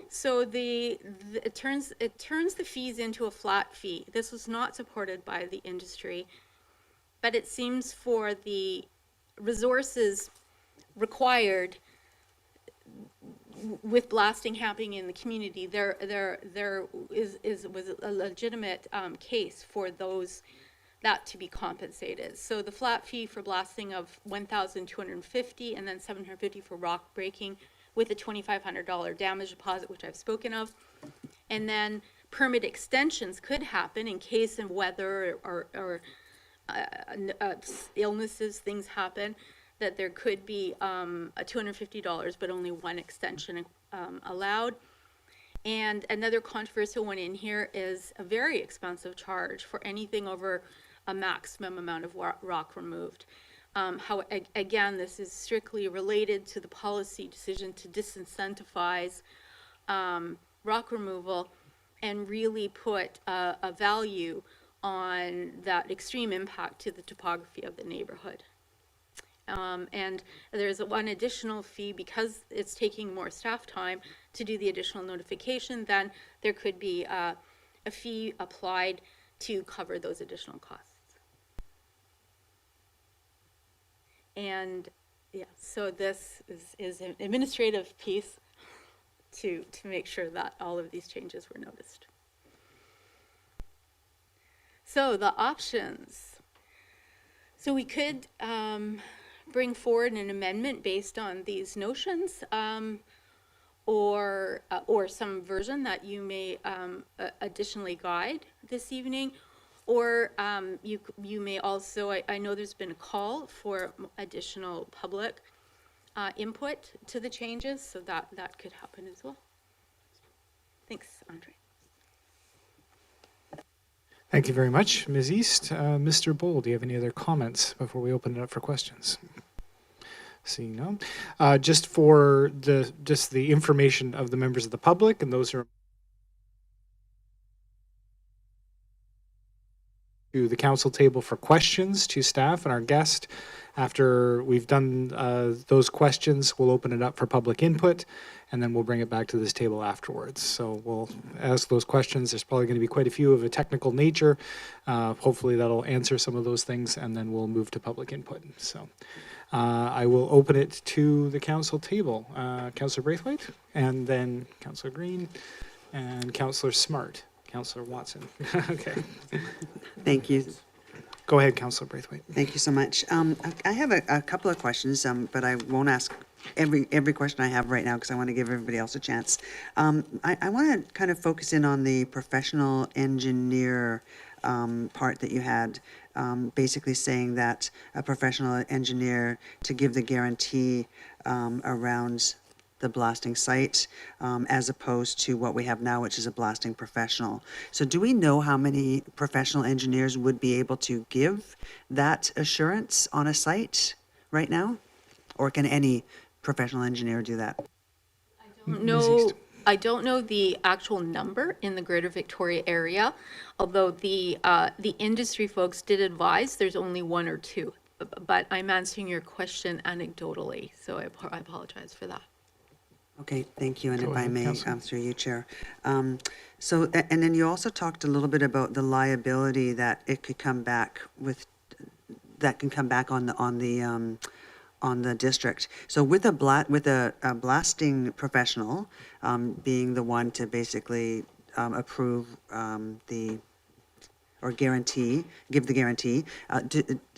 So it turns the fees into a flat fee. This was not supported by the industry, but it seems for the resources required with blasting happening in the community, there was a legitimate case for that to be compensated. So the flat fee for blasting of $1,250 and then $750 for rock breaking with a $2,500 damage deposit, which I've spoken of. And then permit extensions could happen in case of weather or illnesses, things happen, that there could be a $250, but only one extension allowed. And another controversial one in here is a very expensive charge for anything over a maximum amount of rock removed. Again, this is strictly related to the policy decision to disincentivize rock removal and really put a value on that extreme impact to the topography of the neighborhood. And there's one additional fee because it's taking more staff time to do the additional notification. Then there could be a fee applied to cover those additional costs. And yeah, so this is an administrative piece to make sure that all of these changes were noticed. So the options. So we could bring forward an amendment based on these notions, or some version that you may additionally guide this evening, or you may also, I know there's been a call for additional public input to the changes, so that could happen as well. Thanks, Andre. Thank you very much, Ms. East. Mr. Bowl, do you have any other comments before we open it up for questions? Seeing none. Just for the information of the members of the public and those who are to the council table for questions to staff and our guest. After we've done those questions, we'll open it up for public input, and then we'll bring it back to this table afterwards. So we'll ask those questions. There's probably going to be quite a few of a technical nature. Hopefully that'll answer some of those things, and then we'll move to public input. So I will open it to the council table. Councillor Braithwaite, and then Councillor Green, and Councillor Smart. Councillor Watson. Okay. Thank you. Go ahead, Councillor Braithwaite. Thank you so much. I have a couple of questions, but I won't ask every question I have right now because I want to give everybody else a chance. I want to kind of focus in on the professional engineer part that you had, basically saying that a professional engineer to give the guarantee around the blasting site, as opposed to what we have now, which is a blasting professional. So do we know how many professional engineers would be able to give that assurance on a site right now? Or can any professional engineer do that? I don't know the actual number in the Greater Victoria area, although the industry folks did advise there's only one or two. But I'm answering your question anecdotally, so I apologize for that. Okay, thank you. And Go if I ahead, may, Councillor. through you, Chair. So, and then you also talked a little bit about the liability that it could come back with, that can come back on the district. So with a blasting professional being the one to basically approve or guarantee, give the guarantee,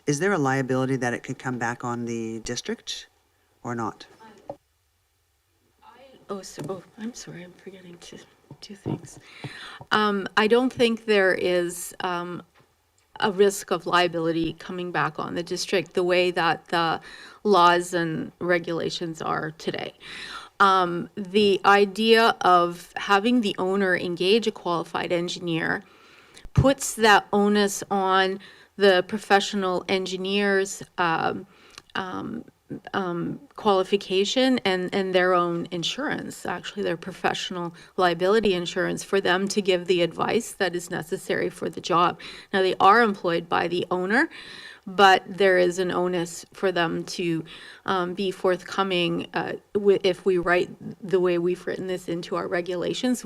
is there a liability that it could come back on the district or not? I'm sorry, I'm forgetting to do things. I don't think there is a risk of liability coming back on the district the way that the laws and regulations are today. The idea of having the owner engage a qualified engineer puts that onus on the professional engineer's qualification and their own insurance, actually their professional liability insurance, for them to give the advice that is necessary for the job. Now, they are employed by the owner, but there is an onus for them to be forthcoming if we write the way we've written this into our regulations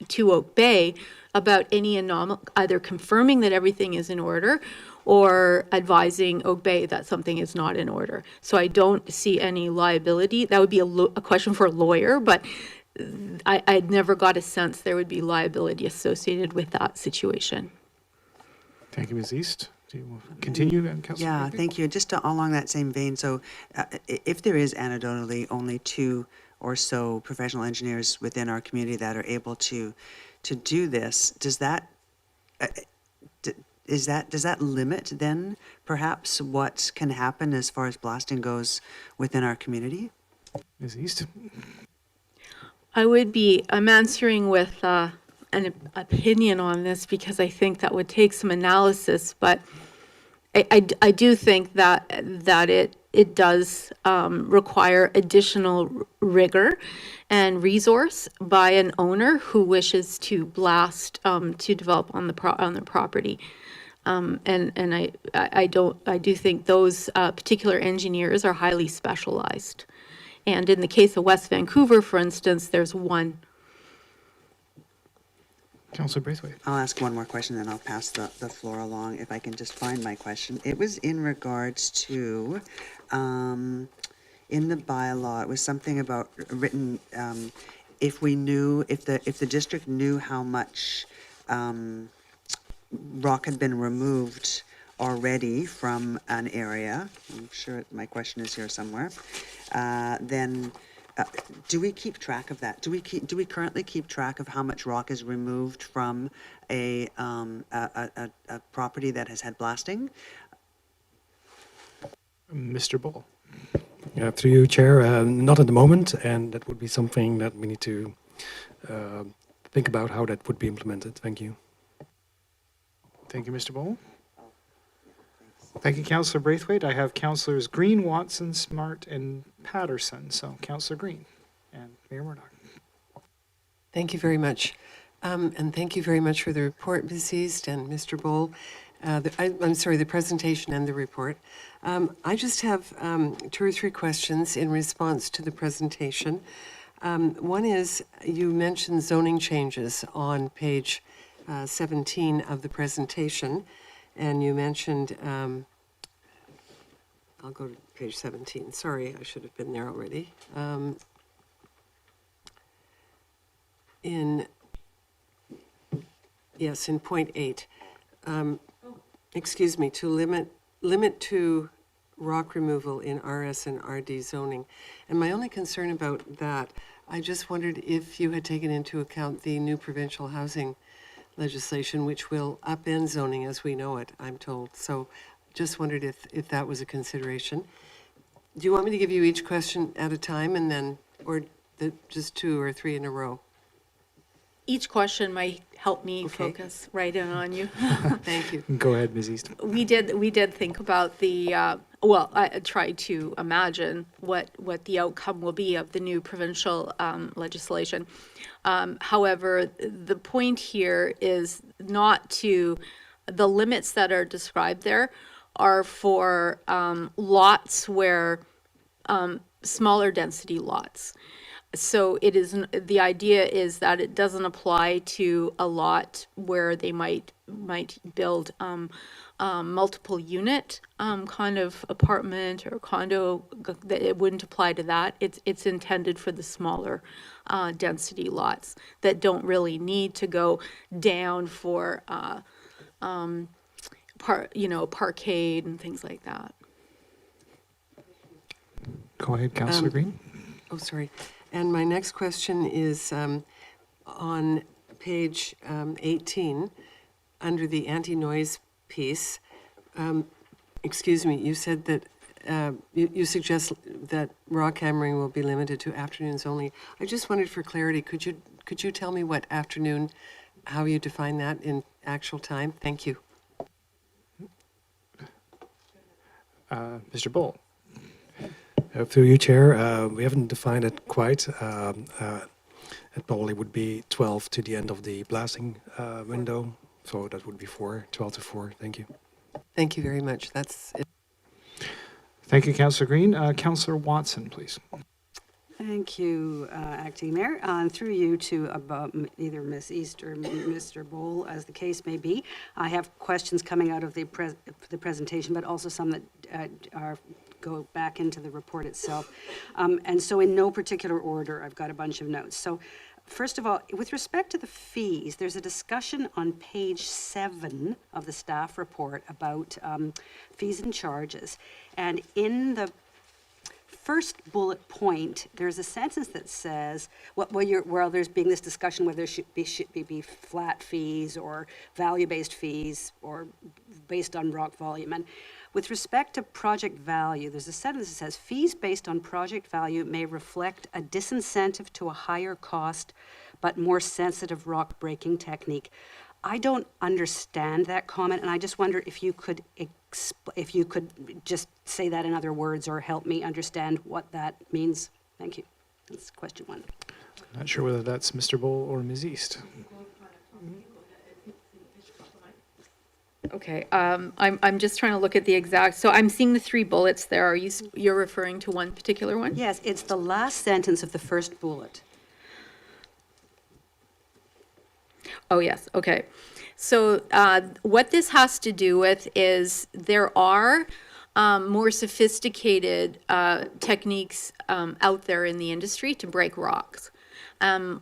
to Oak Bay about any anomaly, either confirming that everything is in order or advising Oak Bay that something is not in order. So I don't see any liability. That would be a question for a lawyer, but I'd never got a sense there would be liability associated with that situation. Thank you, Ms. East. Do you want to continue, Councillor? Yeah, Braithwaite? thank you. Just along that same vein, so if there is anecdotally only 2 or so professional engineers within our community that are able to do this, does that limit then perhaps what can happen as far as blasting goes within our community? Ms. East? I'm answering with an opinion on this because I think that would take some analysis, but I do think that it does require additional rigor and resource by an owner who wishes to blast to develop on the property. And I do think those particular engineers are highly specialized. And in the case of West Vancouver, for instance, there's one. Councillor Braithwaite. I'll ask one more question, then I'll pass the floor along if I can just find my question. It was in regards to, in the bylaw, it was something about written, if the district knew how much rock had been removed already from an area, I'm sure my question is here somewhere, then do we keep track of that? Do we currently keep track of how much rock is removed from a property that has had blasting? Mr. Bull. Through you, Chair, not at the moment, and that would be something that we need to think about how that would be implemented. Thank you. Thank you, Mr. Bull. Thank you, Councillor Braithwaite. I have Councillors Green, Watson, Smart, and Patterson. So, Councillor Green and Mayor Murdoch. Thank you very much. And thank you very much for the report, Ms. East and Mr. Bowl. I'm sorry, the presentation and the report. I just have 2 or 3 questions in response to the presentation. One is, you mentioned zoning changes on page 17 of the presentation, and you mentioned, I'll go to page 17. Sorry, I should have been there already. In point 8, excuse me, to limit to rock removal in RS and RD zoning. And my only concern about that, I just wondered if you had taken into account the new provincial housing legislation, which will upend zoning as we know it, I'm told. So just wondered if that was a consideration. Do you want me to give you each question at a time and then, or just 2 or 3 in a row? Each question might help me Okay. focus right in on you. Thank you. Go ahead, Ms. East. We did think about the, well, I tried to imagine what the outcome will be of the new provincial legislation. However, the point here is not to, the limits that are described there are for lots where, smaller density lots. So it is, the idea is that it doesn't apply to a lot where they might build multiple unit kind of apartment or condo. That it wouldn't apply to that. It's intended for the smaller density lots that don't really need to go down for parkade and things like that. Go ahead, Councillor Green. Oh, sorry. And my next question is on page 18, under the anti-noise piece. Excuse me, you said that you suggest that rock hammering will be limited to afternoons only. I just wondered for clarity, could you tell me what afternoon, how you define that in actual time? Thank you. Mr. Bull. Through you, Chair, we haven't defined it quite. It probably would be 12 to the end of the blasting window. So that would be 12 to 4. Thank you. Thank you very much. That's it. Thank you, Councillor Green. Councillor Watson, please. Thank you, Acting Mayor. Through you to about either Ms. East or Mr. Bowl, as the case may be. I have questions coming out of the presentation, but also some that go back into the report itself. And so in no particular order, I've got a bunch of notes. So first of all, with respect to the fees, there's a discussion on page 7 of the staff report about fees and charges. And in the first bullet point, there's a sentence that says, well, there's being this discussion whether there should be flat fees or value-based fees or based on rock volume. And with respect to project value, there's a sentence that says, fees based on project value may reflect a disincentive to a higher cost but more sensitive rock breaking technique. I don't understand that comment, and I just wonder if you could just say that in other words or help me understand what that means. Thank you. That's question 1. Not sure whether that's Mr. Bull or Ms. East. Okay, I'm just trying to look at the exact, so I'm seeing the 3 bullets there. Are you, you're referring to one particular one? Yes, it's the last sentence of the first bullet. Oh, yes, okay. So what this has to do with is there are more sophisticated techniques out there in the industry to break rocks.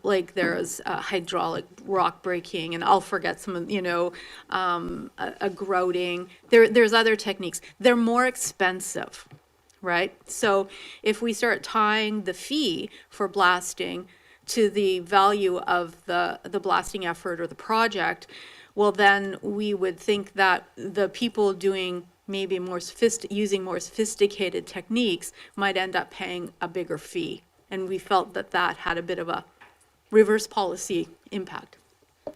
Like there's hydraulic rock breaking, and I'll forget some of, a grouting. There's other techniques. They're more expensive, right? So if we start tying the fee for blasting to the value of the blasting effort or the project, well, then we would think that the people doing maybe using more sophisticated techniques might end up paying a bigger fee. And we felt that that had a bit of a reverse policy impact. Does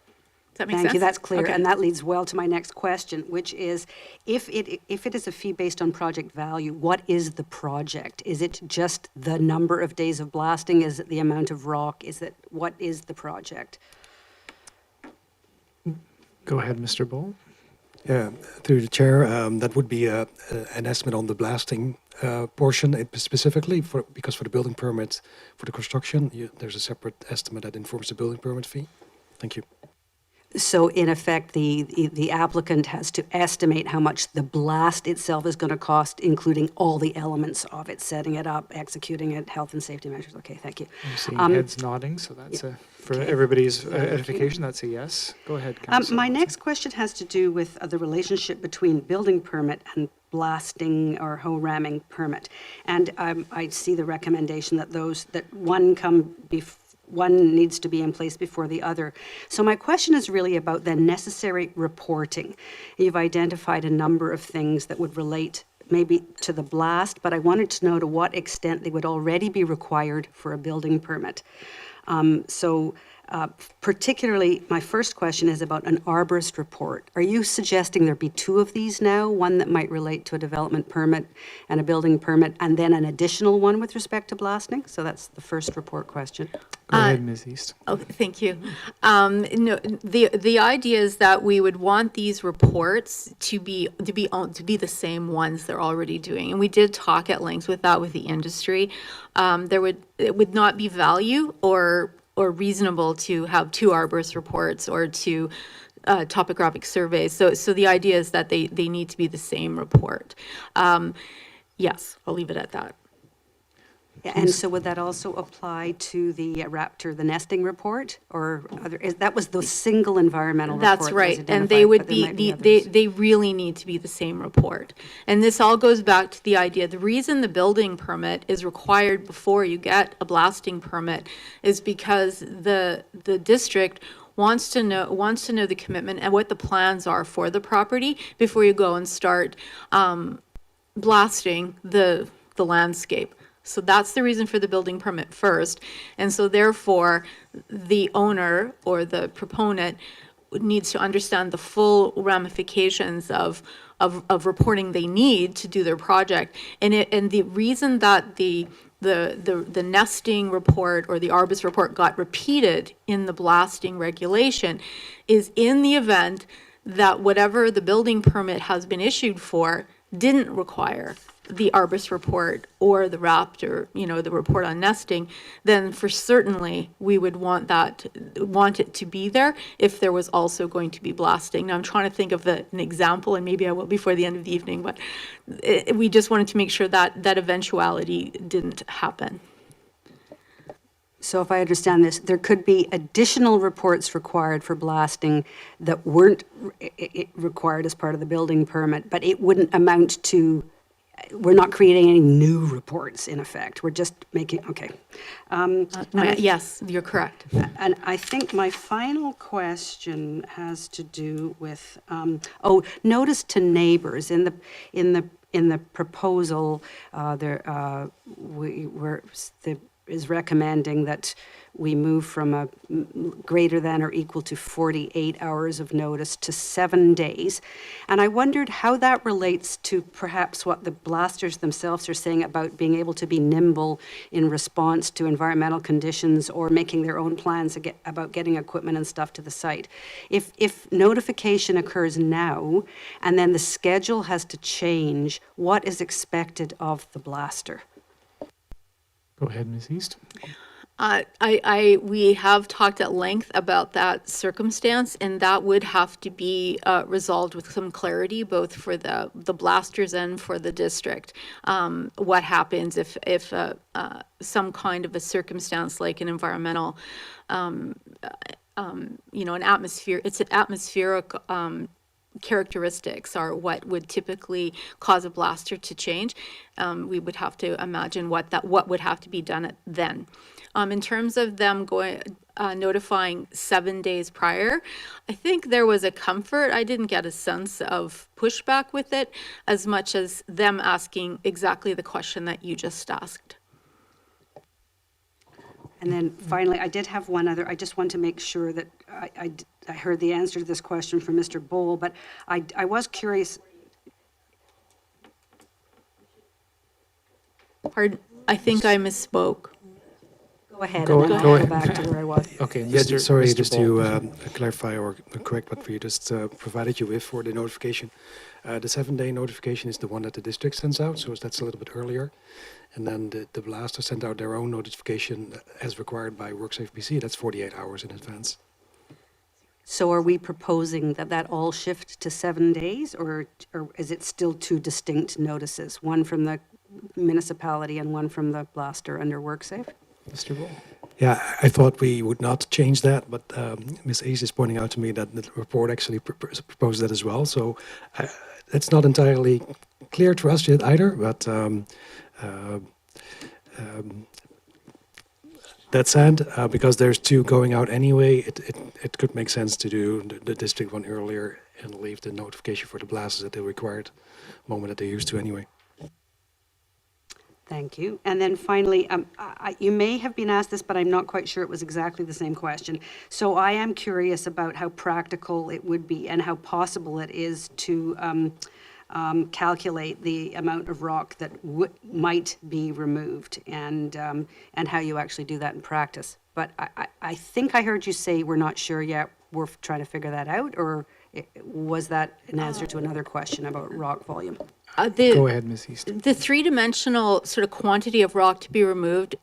that make sense? Thank you, that's clear. Okay. And that leads well to my next question, which is, if it is a fee based on project value, what is the project? Is it just the number of days of blasting? Is it the amount of rock? What is the project? Go ahead, Mr. Bull. Yeah, through the chair, that would be an estimate on the blasting portion specifically, because for the building permit, for the construction, there's a separate estimate that informs the building permit fee. Thank you. So in effect, the applicant has to estimate how much the blast itself is going to cost, including all the elements of it, setting it up, executing it, health and safety measures. Okay, thank you. I'm seeing heads nodding, so that's for everybody's edification, that's a yes. Go ahead, Councillor My Watson. next question has to do with the relationship between building permit and blasting or hoe ramming permit. And I see the recommendation that one needs to be in place before the other. So my question is really about the necessary reporting. You've identified a number of things that would relate maybe to the blast, but I wanted to know to what extent they would already be required for a building permit. Particularly, my first question is about an arborist report. Are you suggesting there be 2 of these now, one that might relate to a development permit and a building permit, and then an additional one with respect to blasting? So that's the first report question. Go ahead, Ms. East. Oh, thank you. No, the idea is that we would want these reports to be the same ones they're already doing, and we did talk at length with the industry. It would not be value or reasonable to have 2 arborist reports or 2 topographic surveys. So the idea is that they need to be the same report. Yes, I'll leave it at that. And so would that also apply to the raptor, the nesting report, or that was the single environmental report? That's right, and they would they really need to be the same report. And this all goes back to the idea, the reason the building permit is required before you get a blasting permit is because the district wants to know the commitment and what the plans are for the property before you go and start blasting the landscape. So that's the reason for the building permit first. And so therefore, the owner or the proponent needs to understand the full ramifications of reporting they need to do their project. And the reason that the nesting report or the arborist report got repeated in the blasting regulation is in the event that whatever the building permit has been issued for didn't require the arborist report or the raptor, the report on nesting, then for certainly we would want it to be there if there was also going to be blasting. Now I'm trying to think of an example, and maybe I will before the end of the evening, but we just wanted to make sure that that eventuality didn't happen. So if I understand this, there could be additional reports required for blasting that weren't required as part of the building permit, but it wouldn't amount to, we're not creating any new reports in effect. We're just making, okay. Yes, you're correct. And I think my final question has to do with, notice to neighbors. In the proposal, the is recommending that we move from a greater than or equal to 48 hours of notice to 7 days. And I wondered how that relates to perhaps what the blasters themselves are saying about being able to be nimble in response to environmental conditions or making their own plans about getting equipment and stuff to the site. If notification occurs now and then the schedule has to change, what is expected of the blaster? Go ahead, Ms. East. We have talked at length about that circumstance, and that would have to be resolved with some clarity, both for the blasters and for the district. What happens if some kind of a circumstance like an environmental, an atmosphere, it's an atmospheric characteristics are what would typically cause a blaster to change. We would have to imagine what would have to be done then. In terms of them notifying 7 days prior, I think there was a comfort. I didn't get a sense of pushback with it as much as them asking exactly the question that you just asked. And then finally, I did have one other. I just want to make sure that I heard the answer to this question from Mr. Bowl, but I was curious. Pardon, I think I misspoke. Go ahead, Go and then go I'll go ahead. back to where I was. Okay, Yeah, Mr. sorry, Mr. just Ball. to clarify or correct what we just provided you with for the notification. The 7-day notification is the one that the district sends out, so that's a little bit earlier. And then the blaster sent out their own notification as required by WorkSafe BC. That's 48 hours in advance. So are we proposing that all shift to 7 days, or is it still two distinct notices? One from the municipality and one from the blaster under WorkSafe? Mr. Ball. Yeah, I thought we would not change that, but Ms. Ace is pointing out to me that the report actually proposed that as well. So it's not entirely clear to us yet either, but that said, because there's two going out anyway, it could make sense to do the district one earlier and leave the notification for the blasters at the required moment that they used to anyway. Thank you. And then finally, you may have been asked this, but I'm not quite sure it was exactly the same question. So I am curious about how practical it would be and how possible it is to calculate the amount of rock that might be removed and how you actually do that in practice. But I think I heard you say we're not sure yet. We're trying to figure that out, or was that an answer to another question about rock volume? Go ahead, Ms. East. The three-dimensional sort of quantity of rock to be removed,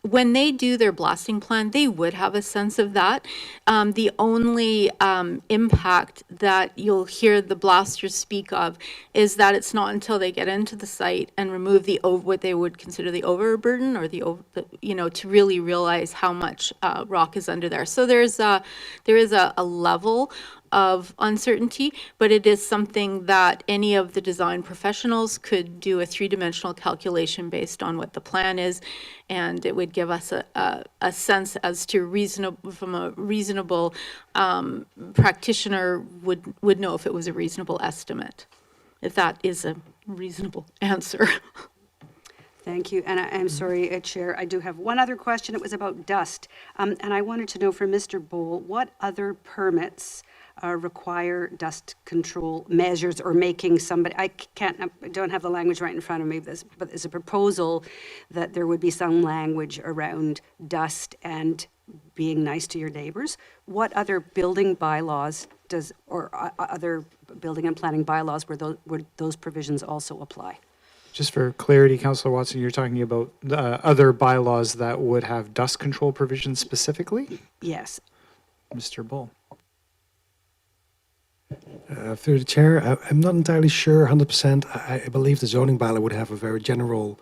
when they do their blasting plan, they would have a sense of that. The only impact that you'll hear the blasters speak of is that it's not until they get into the site and remove what they would consider the overburden or to really realize how much rock is under there. So there is a level of uncertainty, but it is something that any of the design professionals could do a three-dimensional calculation based on what the plan is, and it would give us a sense as to from a reasonable practitioner would know if it was a reasonable estimate, if that is a reasonable answer. Thank you. And I'm sorry, Chair, I do have one other question. It was about dust. And I wanted to know from Mr. Bowl, what other permits require dust control measures or making somebody, I don't have the language right in front of me, but there's a proposal that there would be some language around dust and being nice to your neighbors. What other building bylaws or other building and planning bylaws would those provisions also apply? Just for clarity, Councillor Watson, you're talking about other bylaws that would have dust control provisions specifically? Yes. Mr. Bull. Through the chair, I'm not entirely sure 100%. I believe the zoning bylaw would have a very general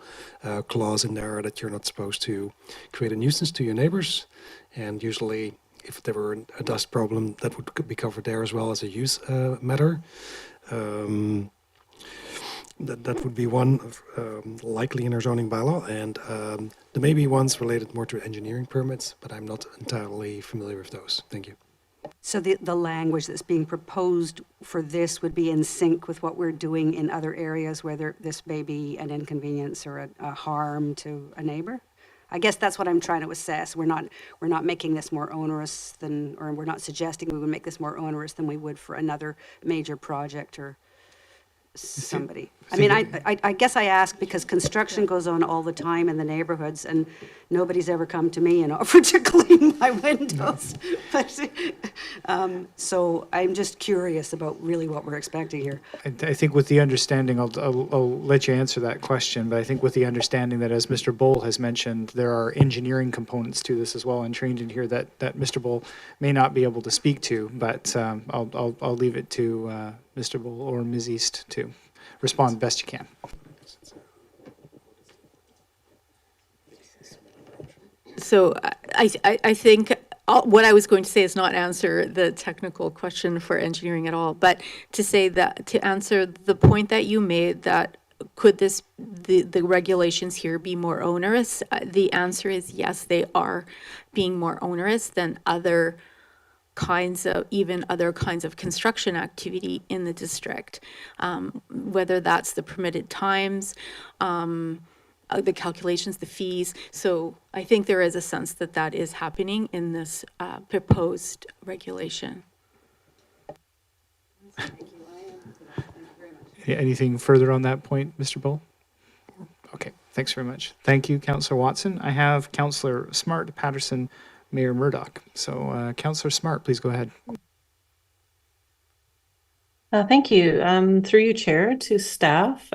clause in there that you're not supposed to create a nuisance to your neighbors. And usually, if there were a dust problem, that would be covered there as well as a use matter. That would be one likely in our zoning bylaw. And there may be ones related more to engineering permits, but I'm not entirely familiar with those. Thank you. So the language that's being proposed for this would be in sync with what we're doing in other areas where this may be an inconvenience or a harm to a neighbor? I guess that's what I'm trying to assess. We're not making this more onerous than, or we're not suggesting we would make this more onerous than we would for another major project or somebody. I mean, I guess I ask because construction goes on all the time in the neighborhoods, and nobody's ever come to me and offered to clean my windows. But, so I'm just curious about really what we're expecting here. I think with the understanding, I'll let you answer that question, but I think with the understanding that, as Mr. Bull has mentioned, there are engineering components to this as well, and trained in here that Mr. Bull may not be able to speak to, but I'll leave it to Mr. Bull or Ms. East to respond best you can. So I think what I was going to say is not answer the technical question for engineering at all, but to say that, to answer the point that you made, that could the regulations here be more onerous? The answer is yes, they are being more onerous than other kinds of construction activity in the district, whether that's the permitted times, the calculations, the fees. So I think there is a sense that that is happening in this proposed regulation. Anything further on that point, Mr. Bull? Okay, thanks very much. Thank you, Councillor Watson. I have Councillor Smart, Patterson, Mayor Murdoch. So Councillor Smart, please go ahead. Thank you. Through you, Chair, to staff.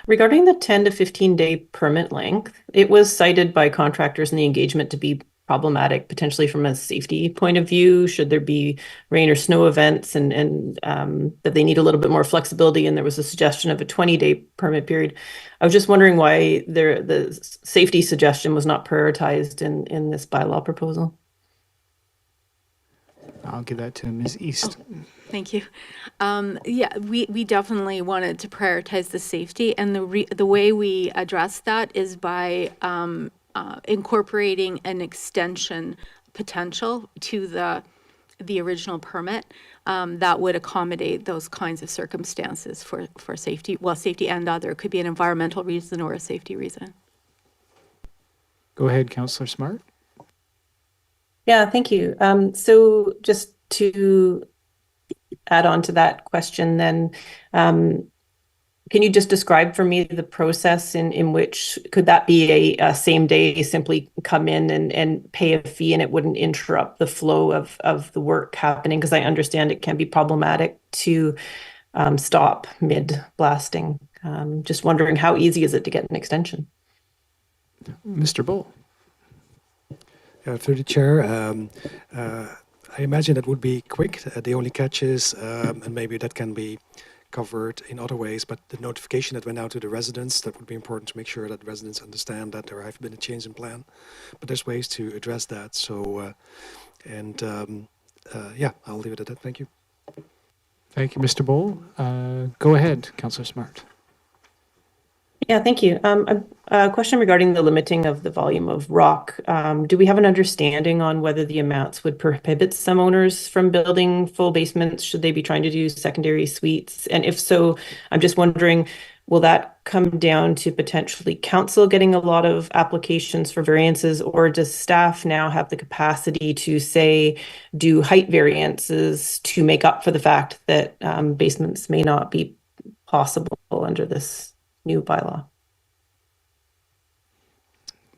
Regarding the 10 to 15 day permit length, it was cited by contractors in the engagement to be problematic, potentially from a safety point of view, should there be rain or snow events, and that they need a little bit more flexibility. And there was a suggestion of a 20-day permit period. I was just wondering why the safety suggestion was not prioritized in this bylaw proposal. I'll give that to Ms. East. Oh, thank you. Yeah, we definitely wanted to prioritize the safety, and the way we address that is by incorporating an extension potential to the original permit that would accommodate those kinds of circumstances for safety. Well, safety and other. It could be an environmental reason or a safety reason. Go ahead, Councillor Smart. Yeah, thank you. So just to add on to that question then, can you just describe for me the process in which, could that be a same day, simply come in and pay a fee and it wouldn't interrupt the flow of the work happening? Because I understand it can be problematic to stop mid-blasting. Just wondering, how easy is it to get an extension? Mr. Bull. Through the chair, I imagine it would be quick. The only catch is, and maybe that can be covered in other ways, but the notification that went out to the residents, that would be important to make sure that residents understand that there have been a change in plan. But there's ways to address that. So, yeah, I'll leave it at that. Thank you. Thank you, Mr. Bull. Go ahead, Councillor Smart. Yeah, thank you. A question regarding the limiting of the volume of rock. Do we have an understanding on whether the amounts would prohibit some owners from building full basements? Should they be trying to do secondary suites? And if so, I'm just wondering, will that come down to potentially council getting a lot of applications for variances, or does staff now have the capacity to, say, do height variances to make up for the fact that basements may not be possible under this new bylaw?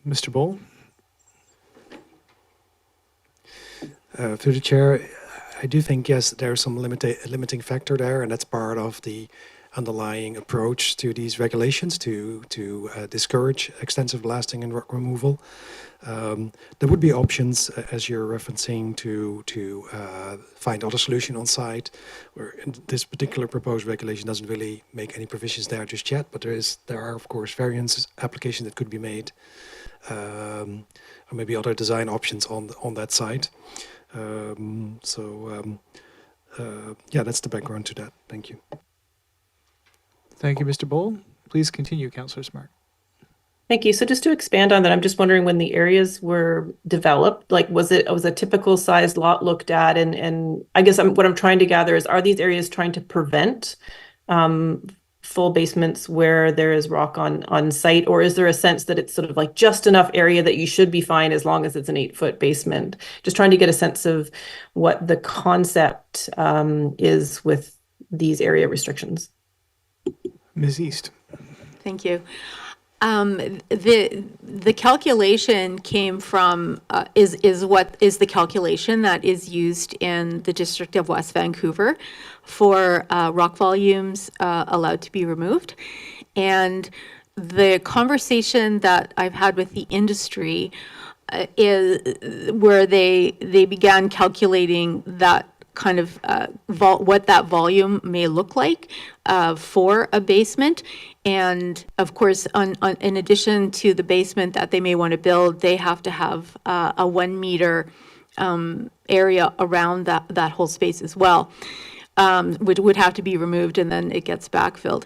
Mr. Bull. Through the chair, I do think, yes, there's some limiting factor there, and that's part of the underlying approach to these regulations to discourage extensive blasting and rock removal. There would be options, as you're referencing, to find other solution on site. Where this particular proposed regulation doesn't really make any provisions there just yet, but there are of course variance applications that could be made, or maybe other design options on that site. Yeah, that's the background to that. Thank you. Thank you, Mr. Bull. Please continue, Councillor Smart. Thank you. So just to expand on that, I'm just wondering, when the areas were developed, like was a typical sized lot looked at? And I guess what I'm trying to gather is, are these areas trying to prevent full basements where there is rock on site, or is there a sense that it's sort of like just enough area that you should be fine as long as it's an 8-foot basement? Just trying to get a sense of what the concept is with these area restrictions. Ms. East. Thank you. The calculation came from is the calculation that is used in the District of West Vancouver for rock volumes allowed to be removed, and the conversation that I've had with the industry is where they began calculating that kind of what that volume may look like for a basement. And of course, in addition to the basement that they may want to build, they have to have a 1 meter area around that whole space as well, which would have to be removed, and then it gets backfilled.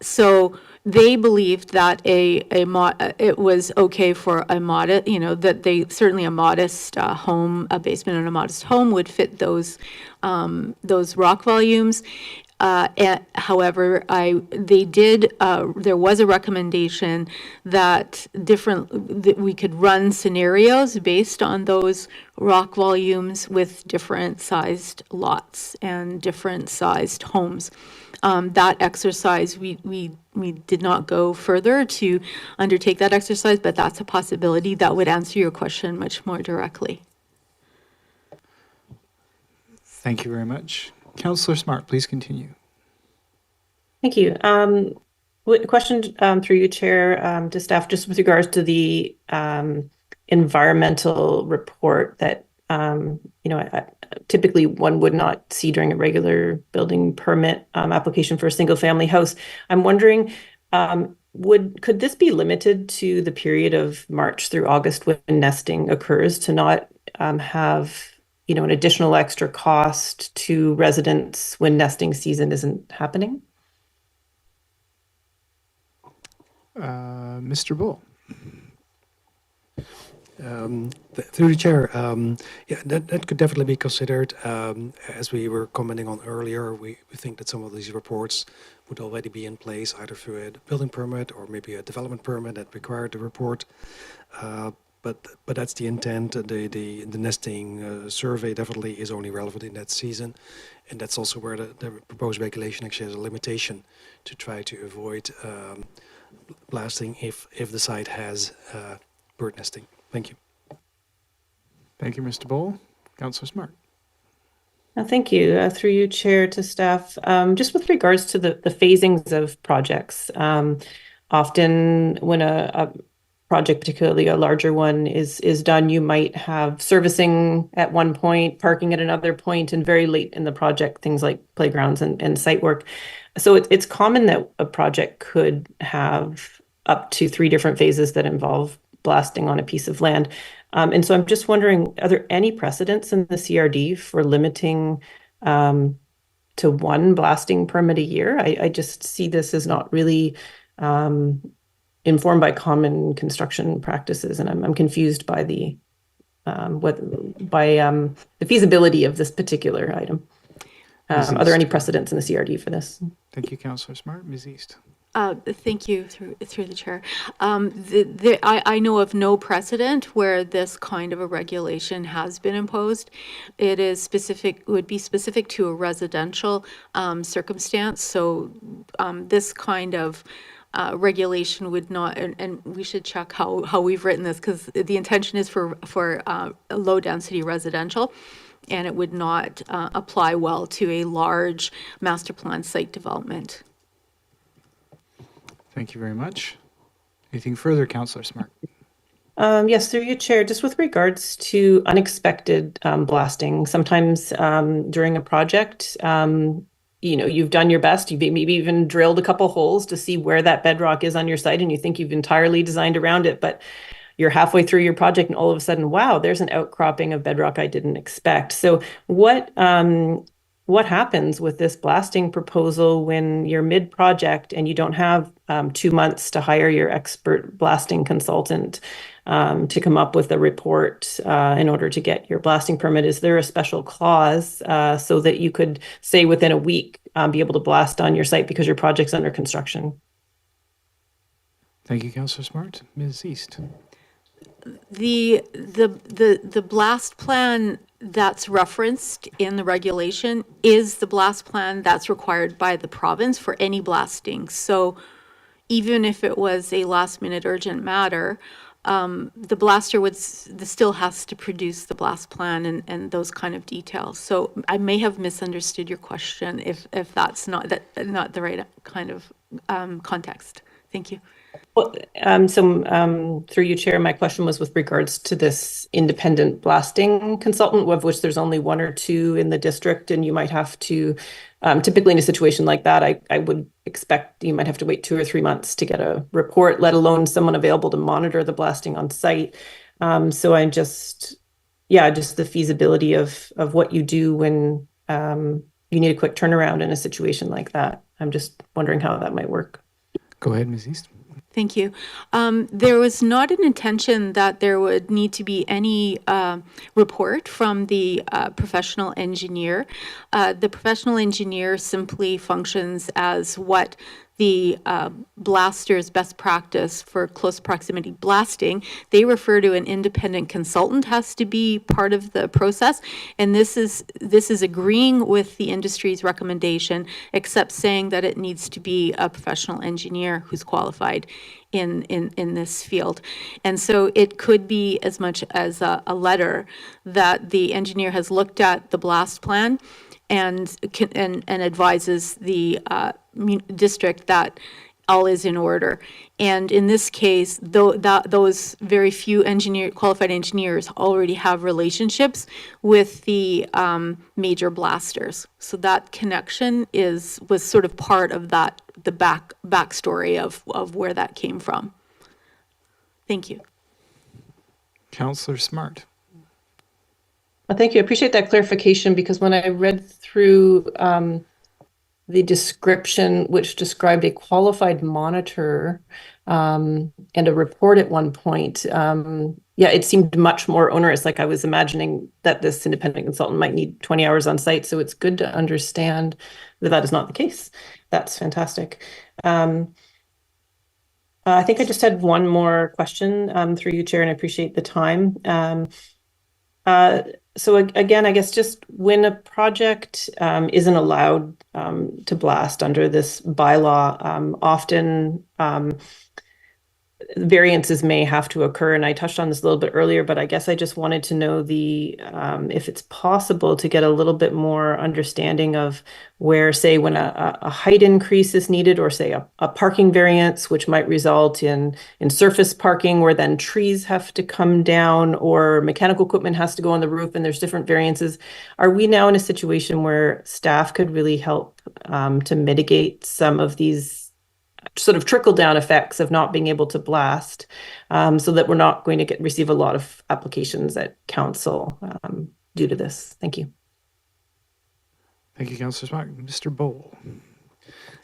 So they believed that it was okay for a modest, that they certainly a modest home, a basement and a modest home would fit those rock volumes. However, there was a recommendation that we could run scenarios based on those rock volumes with different sized lots and different sized homes. That exercise, we did not go further to undertake that exercise, but that's a possibility that would answer your question much more directly. Thank you very much. Councillor Smart, please continue. Thank you. Question through you, Chair, to staff, just with regards to the environmental report that typically one would not see during a regular building permit application for a single family house. I'm wondering, could this be limited to the period of March through August when nesting occurs, to not have an additional extra cost to residents when nesting season isn't happening? Mr. Bull. Through the chair, yeah, that could definitely be considered. As we were commenting on earlier, we think that some of these reports would already be in place, either through a building permit or maybe a development permit that required the report. But that's the intent. The nesting survey definitely is only relevant in that season, and that's also where the proposed regulation actually has a limitation to try to avoid blasting if the site has bird nesting. Thank you. Thank you, Mr. Bull. Councillor Smart. Thank you. Through you, Chair, to staff. Just with regards to the phasings of projects, often when a project, particularly a larger one, is done, you might have servicing at one point, parking at another point, and very late in the project, things like playgrounds and site work. So it's common that a project could have up to 3 different phases that involve blasting on a piece of land. And so I'm just wondering, are there any precedents in the CRD for limiting to 1 blasting permit a year? I just see this as not really informed by common construction practices, and I'm confused by the feasibility of this particular item. Are there any precedents in the CRD for this? Thank you, Councillor Smart. Ms. East. Thank you, through the chair. I know of no precedent where this kind of a regulation has been imposed. It is would be specific to a residential circumstance. So this kind of regulation would not, and we should check how we've written this, because the intention is for low density residential, and it would not apply well to a large master plan site development. Thank you very much. Anything further, Councillor Smart? Yes, through you, Chair, just with regards to unexpected blasting, sometimes during a project, you've done your best, you maybe even drilled a couple holes to see where that bedrock is on your site, and you think you've entirely designed around it, but you're halfway through your project and all of a sudden, wow, there's an outcropping of bedrock I didn't expect. So what happens with this blasting proposal when you're mid-project and you don't have 2 months to hire your expert blasting consultant? to come up with a report in order to get your blasting permit. Is there a special clause so that you could say within a week be able to blast on your site because your project's under construction? Thank you, Councillor Smart. Ms. East. The blast plan that's referenced in the regulation is the blast plan that's required by the province for any blasting. So even if it was a last minute urgent matter, the blaster still has to produce the blast plan and those kind of details. So I may have misunderstood your question if that's not the right kind of context. Thank you. Well, through you, Chair, my question was with regards to this independent blasting consultant, of which there's only one or two in the district, and you might have to, typically in a situation like that, I would expect you might have to wait 2 or 3 months to get a report, let alone someone available to monitor the blasting on site. So I'm just the feasibility of what you do when you need a quick turnaround in a situation like that. I'm just wondering how that might work. Go ahead, Ms. East. Thank you. There was not an intention that there would need to be any report from the professional engineer. The professional engineer simply functions as what the blaster's best practice for close proximity blasting. They refer to an independent consultant has to be part of the process, and this is agreeing with the industry's recommendation, except saying that it needs to be a professional engineer who's qualified in this field. And so it could be as much as a letter that the engineer has looked at the blast plan and advises the district that all is in order. And in this case, those very few qualified engineers already have relationships with the major blasters. So that connection was sort of part of the backstory of where that came from. Thank you. Councillor Smart. Well, thank you. I appreciate that clarification, because when I read through the description, which described a qualified monitor and a report at one point, it seemed much more onerous. Like I was imagining that this independent consultant might need 20 hours on site. So it's good to understand that that is not the case. That's fantastic. I think I just had one more question through you, Chair, and I appreciate the time. So again, I guess just when a project isn't allowed to blast under this bylaw, often variances may have to occur. And I touched on this a little bit earlier, but I guess I just wanted to know if it's possible to get a little bit more understanding of where, say, when a height increase is needed, or say a parking variance, which might result in surface parking where then trees have to come down or mechanical equipment has to go on the roof and there's different variances. Are we now in a situation where staff could really help to mitigate some of these sort of trickle-down effects of not being able to blast, so that we're not going to receive a lot of applications at council due to this? Thank you. Thank you, Councillor Smart. Mr. Bowl.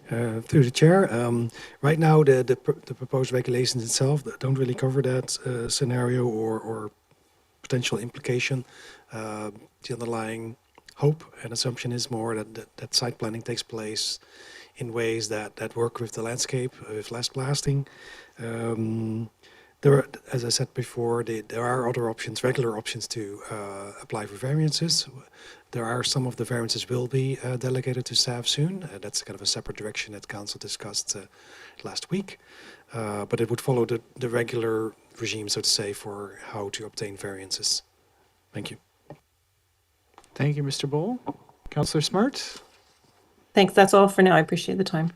Through the chair, right now the proposed regulations itself don't really cover that scenario or potential implication. The underlying hope and assumption is more that site planning takes place in ways that work with the landscape, with less blasting. There are, as I said before, there are other options, regular options to apply for variances. There are some of the variances will be delegated to staff soon. That's kind of a separate direction that council discussed last week. But it would follow the regular regime, so to say, for how to obtain variances. Thank you. Thank you, Mr. Bowl. Councillor Smart. Thanks. That's all for now. I appreciate the time.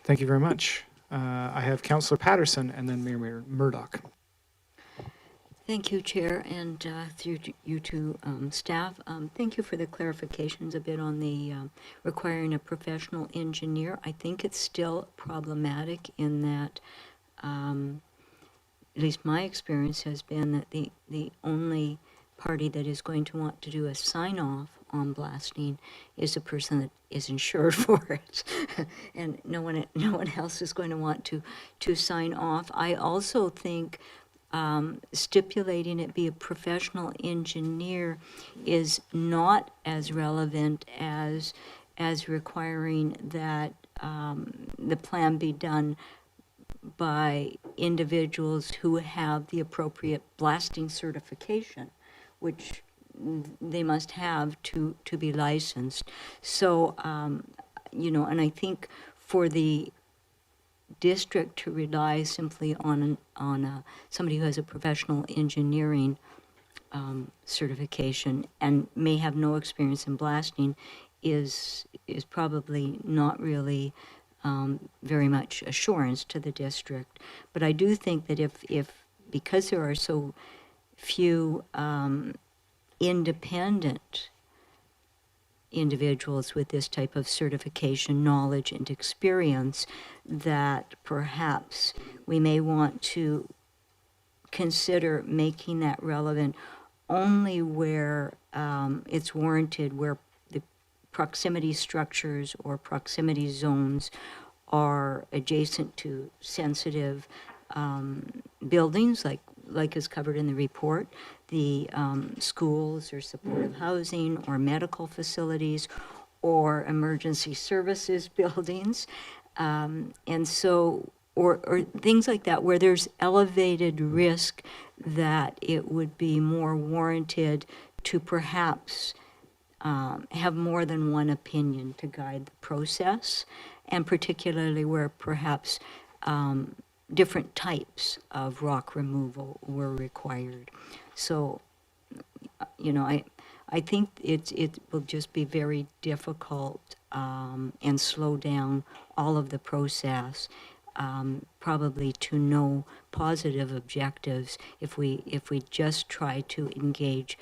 Thank you very much. I have Councillor Patterson and then Mayor Murdoch. Thank you, Chair, and through you to staff. Thank you for the clarifications a bit on the requiring a professional engineer. I think it's still problematic in that, at least my experience has been that the only party that is going to want to do a sign-off on blasting is the person that is insured for it, and no one else is going to want to sign off. I also think stipulating it be a professional engineer is not as relevant as requiring that the plan be done by individuals who have the appropriate blasting certification, which they must have to be licensed. So, and I think for the district to rely simply on somebody who has a professional engineering certification and may have no experience in blasting is probably not really very much assurance to the district. But I do think that if because there are so few independent individuals with this type of certification, knowledge, and experience, that perhaps we may want to consider making that relevant only where it's warranted, where the proximity structures or proximity zones are adjacent to sensitive buildings, like is covered in the report, the schools or supportive housing or medical facilities or emergency services buildings. And so, or things like that, where there's elevated risk that it would be more warranted to perhaps have more than one opinion to guide the process, and particularly where perhaps different types of rock removal were required. So, I think it will just be very difficult and slow down all of the process, probably to no positive objectives if we just try to engage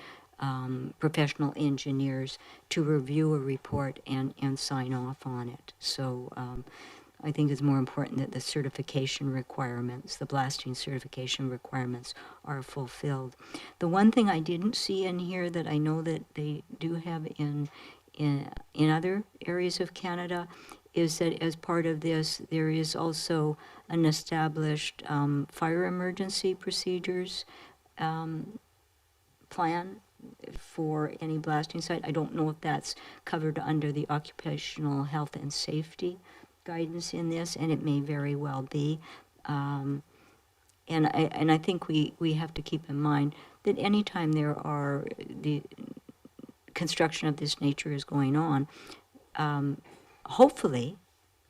professional engineers to review a report and sign off on it. So I think it's more important that the certification requirements, the blasting certification requirements, are fulfilled. The one thing I didn't see in here that I know that they do have in other areas of Canada is that as part of this, there is also an established fire emergency procedures plan for any blasting site. I don't know if that's covered under the occupational health and safety guidance in this, and it may very well be. And I think we have to keep in mind that anytime there are the construction of this nature is going on, hopefully,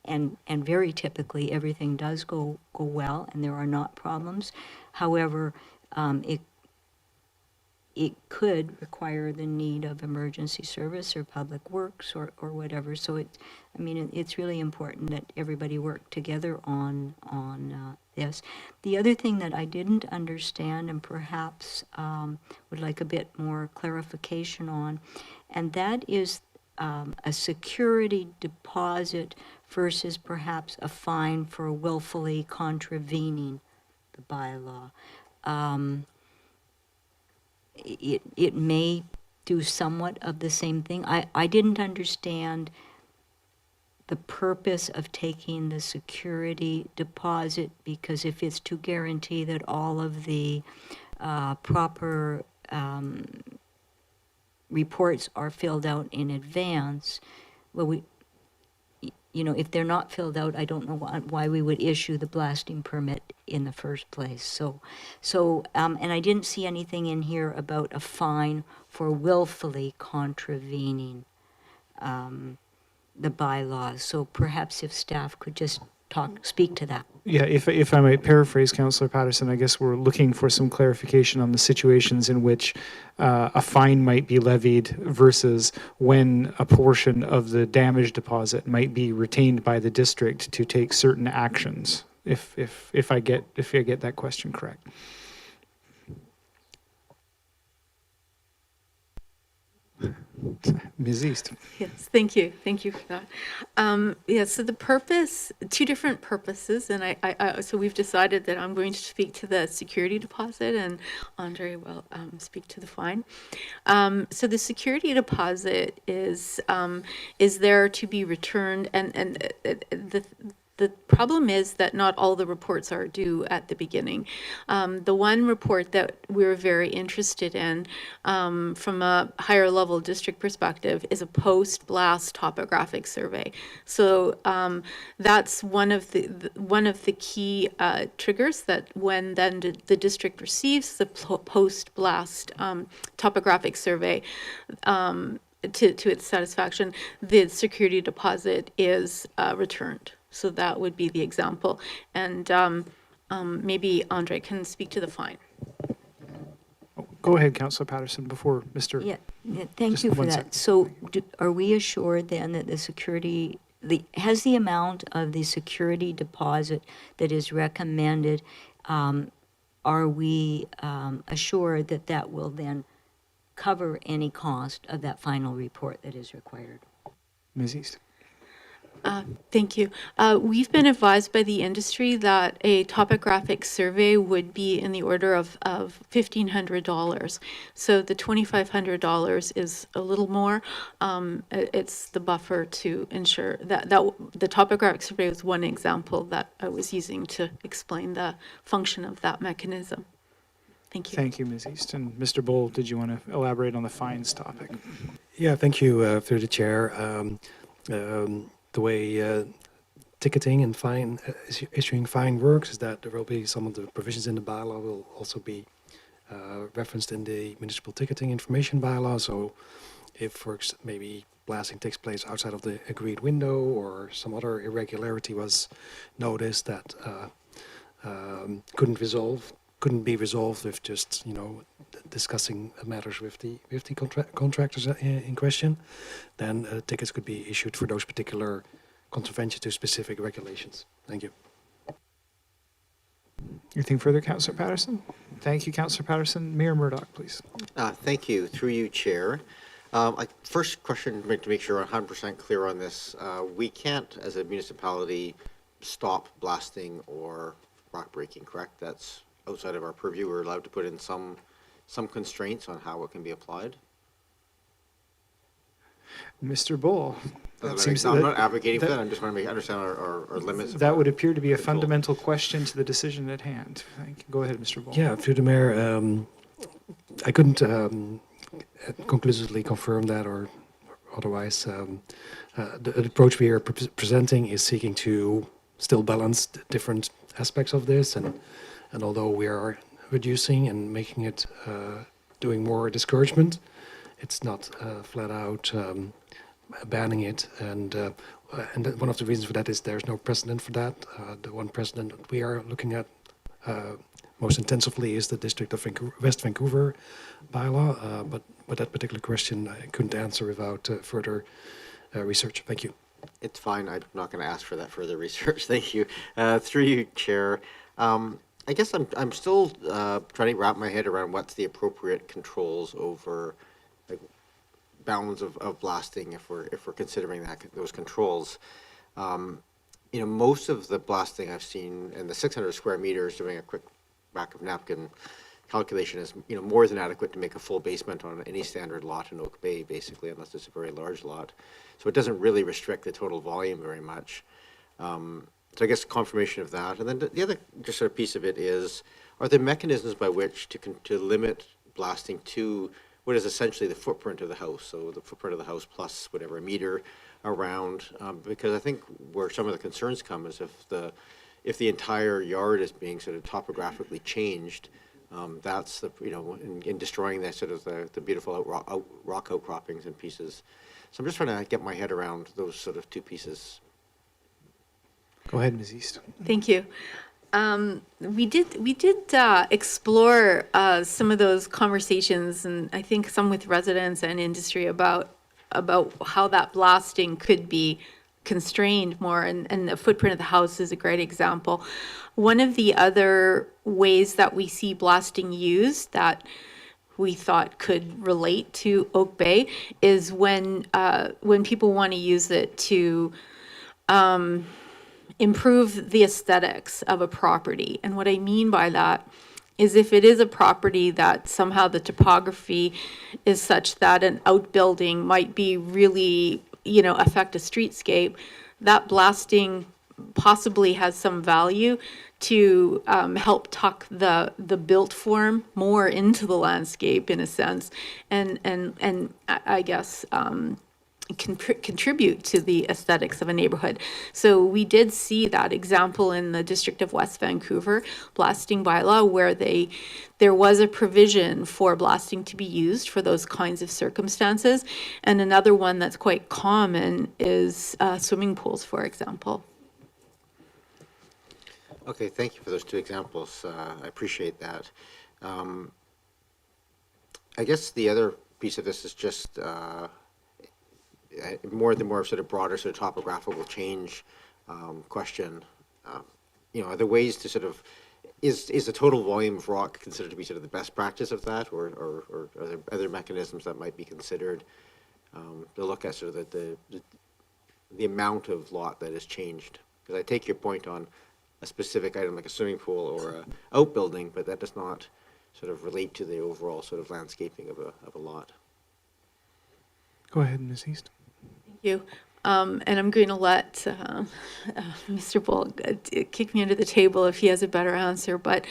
and very typically, everything does go well, and there are not problems. However, it could require the need of emergency service or public works or whatever. So it's really important that everybody work together on this. The other thing that I didn't understand and perhaps would like a bit more clarification on, and that is a security deposit versus perhaps a fine for willfully contravening the bylaw. It may do somewhat of the same thing. I didn't understand the purpose of taking the security deposit, because if it's to guarantee that all of the proper reports are filled out in advance, well, if they're not filled out, I don't know why we would issue the blasting permit in the first place. So, and I didn't see anything in here about a fine for willfully contravening the bylaws. So perhaps if staff could just speak to that. Yeah, if I might paraphrase Councillor Patterson, I guess we're looking for some clarification on the situations in which a fine might be levied versus when a portion of the damage deposit might be retained by the district to take certain actions. If I get that question correct. Ms. East. Yes, thank you for that. So the purpose, two different purposes, and so we've decided that I'm going to speak to the security deposit, and Andre will speak to the fine. So the security deposit is there to be returned, and The problem is that not all the reports are due at the beginning. The one report that we're very interested in from a higher level district perspective is a post-blast topographic survey. So that's one of the key triggers that when then the district receives the post-blast topographic survey to its satisfaction, the security deposit is returned. So that would be the example. And maybe Andre can speak to the fine. Go ahead, Councillor Patterson, before Mr. Yeah, thank Just you for one that. sec. So are we assured then that the security, has the amount of the security deposit that is recommended, are we assured that that will then cover any cost of that final report that is required? Ms. East. Thank you. We've been advised by the industry that a topographic survey would be in the order of $1,500. So the $2,500 is a little more. It's the buffer to ensure that the topographic survey was one example that I was using to explain the function of that mechanism. Thank you. Thank you, Ms. East. And Mr. Bull, did you want to elaborate on the fines topic? Yeah, thank you, through the chair. The way ticketing and issuing fine works is that there will be some of the provisions in the bylaw will also be referenced in the municipal ticketing information bylaw. So if maybe blasting takes place outside of the agreed window or some other irregularity was noticed that couldn't be resolved with just, discussing matters with the contractors in question, then tickets could be issued for those particular contraventions to specific regulations. Thank you. Anything further, Councillor Patterson? Thank you, Councillor Patterson. Mayor Murdoch, please. Thank you. Through you, Chair. First question, to make sure I'm 100% clear on this. We can't, as a municipality, stop blasting or rock breaking, correct? That's outside of our purview. We're allowed to put in some constraints on how it can be applied. Mr. Bull. I'm not advocating for that. I'm just want to understand our limits. That would appear to be a fundamental question to the decision at hand. Go ahead, Mr. Bull. Yeah, through the mayor, I couldn't conclusively confirm that or otherwise. The approach we are presenting is seeking to still balance different aspects of this, and although we are reducing and making it doing more discouragement, it's not flat out banning it, and one of the reasons for that is there's no precedent for that. The one precedent we are looking at most intensively is the District of West Vancouver bylaw, but that particular question I couldn't answer without further research. Thank you. It's fine. I'm not going to ask for that further research. Thank you. Through you, Chair. I guess I'm still trying to wrap my head around what's the appropriate controls over bounds of blasting if we're considering those controls. Most of the blasting I've seen in the 600 square meters, doing a quick back of napkin calculation, is more than adequate to make a full basement on any standard lot in Oak Bay, basically, unless it's a very large lot. So it doesn't really restrict the total volume very much. So I guess confirmation of that. And then the other just sort of piece of it is, are there mechanisms by which to limit blasting to what is essentially the footprint of the house? So the footprint of the house plus whatever, a meter around, because I think where some of the concerns come is if the entire yard is being sort of topographically changed, that's the, in destroying the sort of the beautiful rock outcroppings and pieces. So I'm just trying to get my head around those sort of two pieces. Go ahead, Ms. East. Thank you. We did explore some of those conversations, and I think some with residents and industry about how that blasting could be constrained more, and the footprint of the house is a great example. One of the other ways that we see blasting used that we thought could relate to Oak Bay is when people want to use it to improve the aesthetics of a property. And what I mean by that is if it is a property that somehow the topography is such that an outbuilding might be really, affect a streetscape, that blasting possibly has some value to help tuck the built form more into the landscape in a sense, and I guess contribute to the aesthetics of a neighborhood. So we did see that example in the District of West Vancouver blasting bylaw, where there was a provision for blasting to be used for those kinds of circumstances. And another one that's quite common is swimming pools, for example. Okay, thank you for those two examples. I appreciate that. I guess the other piece of this is just more sort of broader sort of topographical change question. Are there ways to sort of, is the total volume of rock considered to be sort of the best practice of that, or are there other mechanisms that might be considered to look at sort of the amount of lot that has changed? Because I take your point on a specific item like a swimming pool or a outbuilding, but that does not sort of relate to the overall sort of landscaping of a lot. Go ahead, Ms. East. Thank you. And I'm going to let Mr. Bull kick me under the table if he has a better answer. But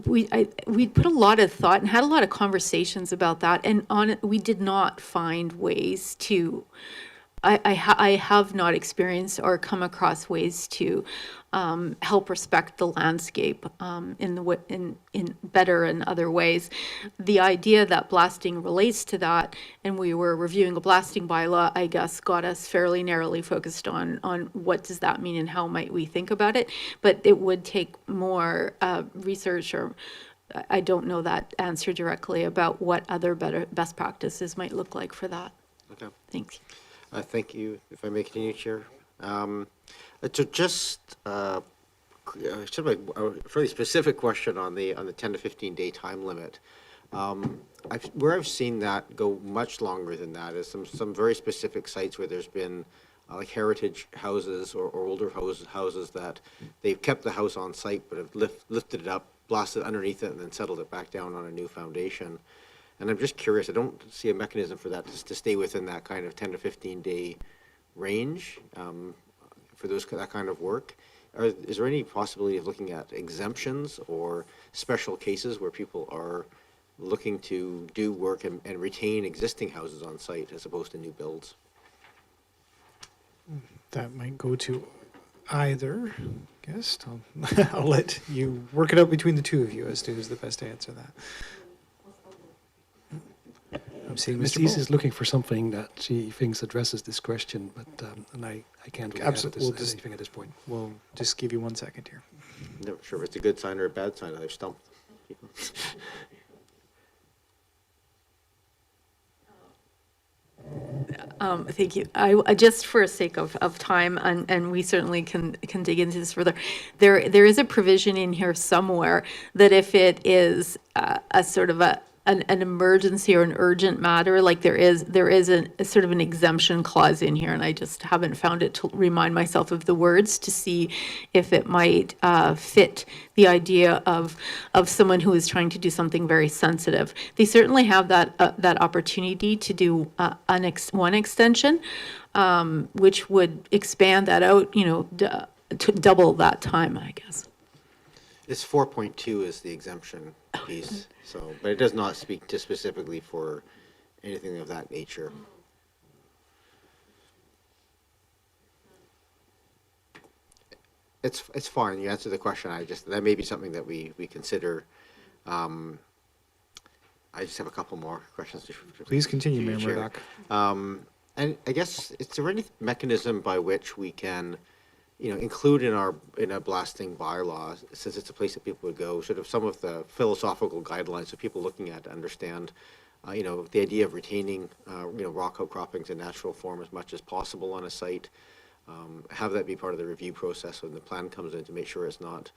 we put a lot of thought and had a lot of conversations about that. And on it, we did not find ways to, I have not experienced or come across ways to help respect the landscape in better and other ways. The idea that blasting relates to that, and we were reviewing a blasting bylaw, I guess, got us fairly narrowly focused on what does that mean and how might we think about it. But it would take more research, or I don't know that answer directly about what other best practices might look like for that. Okay. Thanks. Thank you. If I may continue, Chair. To just sort of a fairly specific question on the 10 to 15 day time limit. Where I've seen that go much longer than that is some very specific sites where there's been like heritage houses or older houses that they've kept the house on site but have lifted it up, blasted underneath it, and then settled it back down on a new foundation. And I'm just curious, I don't see a mechanism for that to stay within that kind of 10 to 15 day range for that kind of work. Is there any possibility of looking at exemptions or special cases where people are looking to do work and retain existing houses on site as opposed to new builds? That might go to either guest. I'll let you work it out between the two of you as to who's the best to answer that. I'm seeing Ms. Mr. East Bull. is looking for something that she thinks addresses this question, but and I can't really add anything at this point. We'll just give you 1 second here. Never sure if it's a good sign or a bad sign. I've stumped people. Thank you. I just for sake of time, and we certainly can dig into this further. There is a provision in here somewhere that if it is a sort of an emergency or an urgent matter, like there is a sort of an exemption clause in here, and I just haven't found it to remind myself of the words to see if it might fit the idea of someone who is trying to do something very sensitive. They certainly have that opportunity to do one extension, which would expand that out, to double that time, I guess. It's 4.2 is the exemption piece, but it does not speak to specifically for anything of that nature. It's fine. You answered the question. That may be something that we consider. I just have a couple more questions. Please continue, to Mayor Chair. Murdoch. And I guess, is there any mechanism by which we can include in a blasting bylaw, since it's a place that people would go, sort of some of the philosophical guidelines of people looking at to understand, the idea of retaining, rock outcroppings in natural form as much as possible on a site, have that be part of the review process when the plan comes in to make sure it's not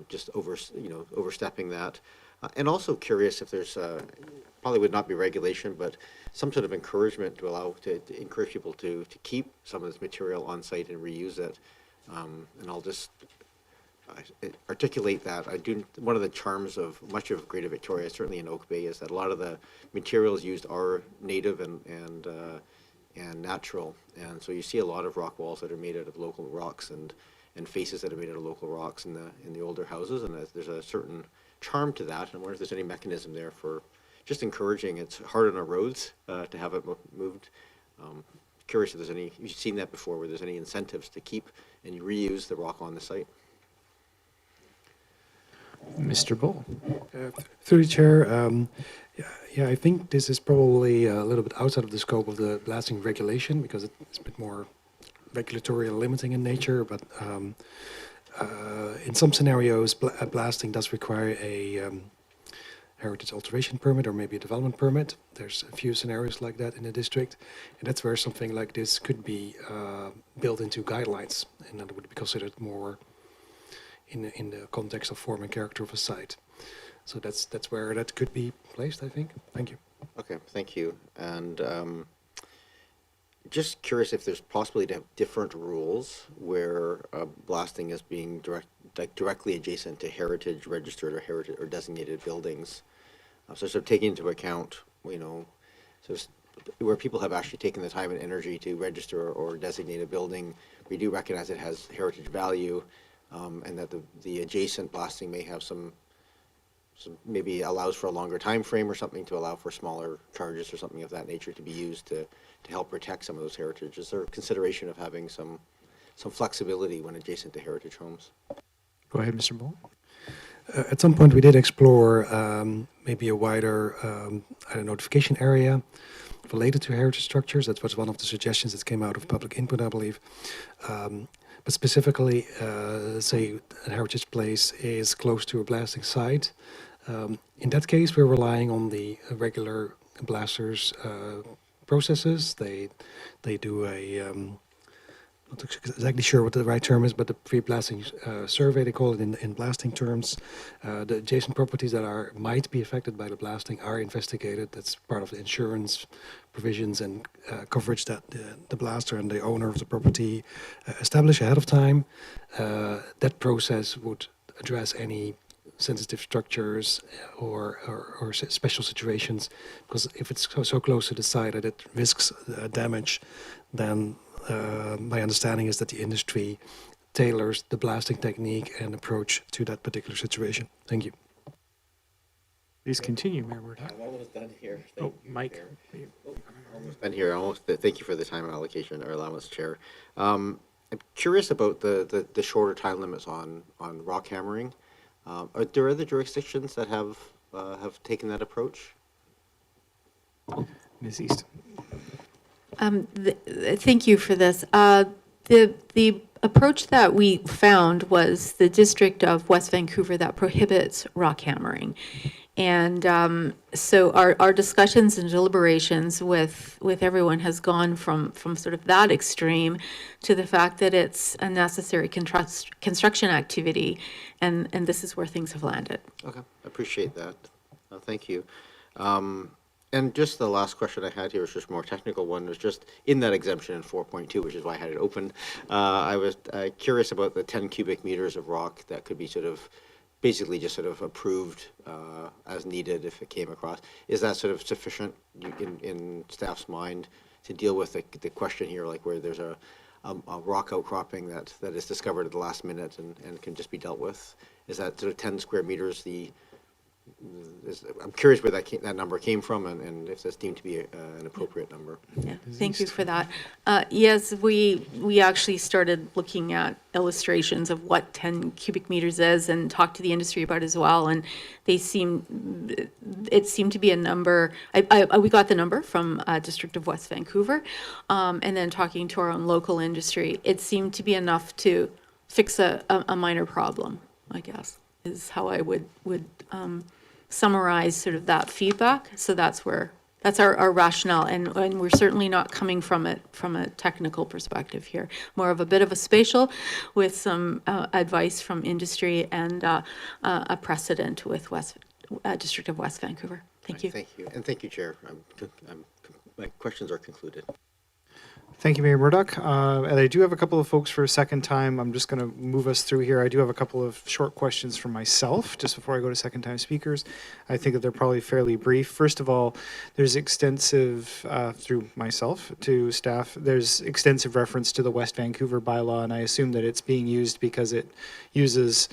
just overstepping that. And also curious if there's probably would not be regulation, but some sort of encouragement to encourage people to keep some of this material on site and reuse it. And I'll just articulate that. One of the charms of much of Greater Victoria, certainly in Oak Bay, is that a lot of the materials used are native and and natural. And so you see a lot of rock walls that are made out of local rocks and faces that are made out of local rocks in the older houses, and there's a certain charm to that. And I wonder if there's any mechanism there for just encouraging. It's hard on our roads to have it moved. Curious if there's any, you've seen that before, where there's any incentives to keep and reuse the rock on the site. Mr. Bull. Through the chair, yeah, I think this is probably a little bit outside of the scope of the blasting regulation because it's a bit more regulatory and limiting in nature, but in some scenarios, blasting does require a heritage alteration permit or maybe a development permit. There's a few scenarios like that in the district, and that's where something like this could be built into guidelines, and that would be considered more in the context of form and character of a site. So that's where that could be placed, I think. Thank you. Okay, thank you. And just curious if there's possibly to have different rules where blasting is being directly adjacent to heritage registered or heritage or designated buildings. So sort of taking into account, you know, so where people have actually taken the time and energy to register or designate a building, we do recognize it has heritage value, and that the adjacent blasting may have some maybe allows for a longer time frame or something to allow for smaller charges or something of that nature to be used to help protect some of those heritage. Is there consideration of having some flexibility when adjacent to heritage homes? Go ahead, Mr. Bull. At some point, we did explore maybe a wider notification area related to heritage structures. That was one of the suggestions that came out of public input, I believe. But specifically, say a heritage place is close to a blasting site. In that case, we're relying on the regular blasters' processes. They do a not exactly sure what the right term is, but the pre-blasting survey, they call it in blasting terms. The adjacent properties that might be affected by the blasting are investigated. That's part of the insurance provisions and coverage that the blaster and the owner of the property establish ahead of time. That process would address any sensitive structures or special situations, because if it's so close to the site that it risks damage, then my understanding is that the industry tailors the blasting technique and approach to that particular situation. Thank you. Please continue, Mayor Murdoch. I'm almost done here. Oh, Mike. Almost done here. Thank you for the time allocation or allowance, Chair. I'm curious about the shorter time limits on rock hammering. Are there other jurisdictions that have taken that approach? Ms. East. Thank you for this. The approach that we found was the District of West Vancouver that prohibits rock hammering. And so our discussions and deliberations with everyone has gone from sort of that extreme to the fact that it's a necessary construction activity, and this is where things have landed. Okay, I appreciate that. Thank you. And just the last question I had here was just more technical one. Was just in that exemption in 4.2, which is why I had it open. I was curious about the 10 cubic meters of rock that could be sort of basically just sort of approved as needed if it came across. Is that sort of sufficient in staff's mind to deal with the question here, like where there's a rock outcropping that is discovered at the last minute and can just be dealt with? Is that sort of 10 square meters I'm curious where that number came from and if that's deemed to be an appropriate number. Yeah, thank you for that. Yes, we actually started looking at illustrations of what 10 cubic meters is and talked to the industry about it as well. And it seemed to be a number. We got the number from District of West Vancouver, and then talking to our own local industry, it seemed to be enough to fix a minor problem, I guess, is how I would summarize sort of that feedback. So that's our rationale, and we're certainly not coming from it from a technical perspective here. More of a bit of a spatial, with some advice from industry and a precedent with District of West Vancouver. Thank you. Thank you, and thank you, Chair. My questions are concluded. Thank you, Mayor Murdoch. And I do have a couple of folks for a second time. I'm just going to move us through here. I do have a couple of short questions for myself just before I go to second time speakers. I think that they're probably fairly brief. First of all, there's extensive, through myself to staff, there's extensive reference to the West Vancouver bylaw, and I assume that it's being used because it uses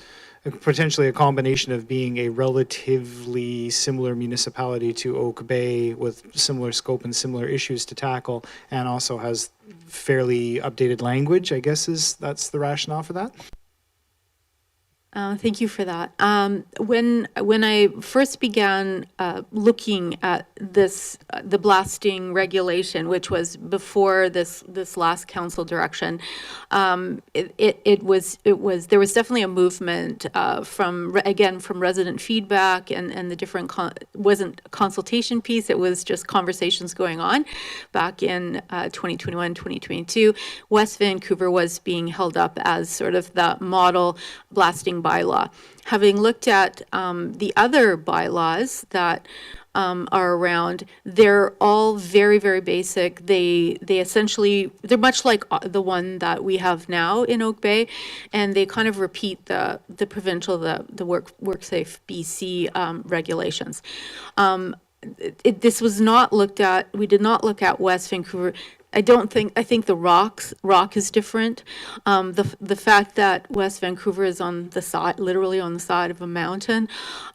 potentially a combination of being a relatively similar municipality to Oak Bay with similar scope and similar issues to tackle, and also has fairly updated language, I guess that's the rationale for that? Thank you for that. When I first began looking at this, the blasting regulation, which was before this last council direction, it was there was definitely a movement from resident feedback and the different wasn't a consultation piece. It was just conversations going on back in 2021, 2022. West Vancouver was being held up as sort of the model blasting bylaw. Having looked at the other bylaws that are around, they're all very, very basic. They essentially, they're much like the one that we have now in Oak Bay, and they kind of repeat the provincial, the WorkSafe BC regulations. This was not looked at, we did not look at West Vancouver. I think the rock is different. The fact that West Vancouver is on the side, literally on the side of a mountain,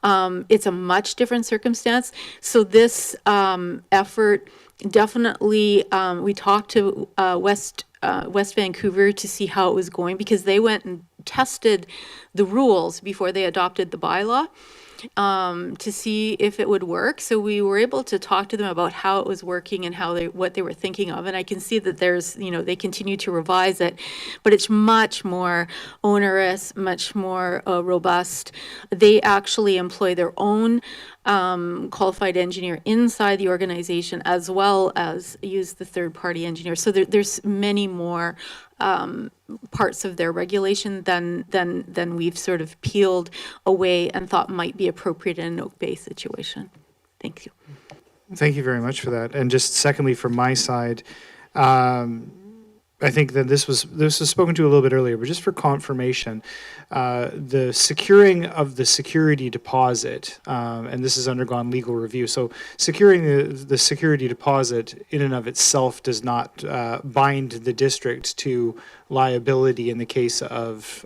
it's a much different circumstance. So this effort definitely, we talked to West Vancouver to see how it was going, because they went and tested the rules before they adopted the bylaw, to see if it would work. So we were able to talk to them about how it was working and what they were thinking of. And I can see that there's, they continue to revise it, but it's much more onerous, much more robust. They actually employ their own qualified engineer inside the organization, as well as use the third-party engineer. So there's many more parts of their regulation than we've sort of peeled away and thought might be appropriate in an Oak Bay situation. Thank you. Thank you very much for that. And just secondly, from my side, I think that this was spoken to a little bit earlier, but just for confirmation, the securing of the security deposit, and this has undergone legal review. So securing the security deposit in and of itself does not bind the district to liability in the case of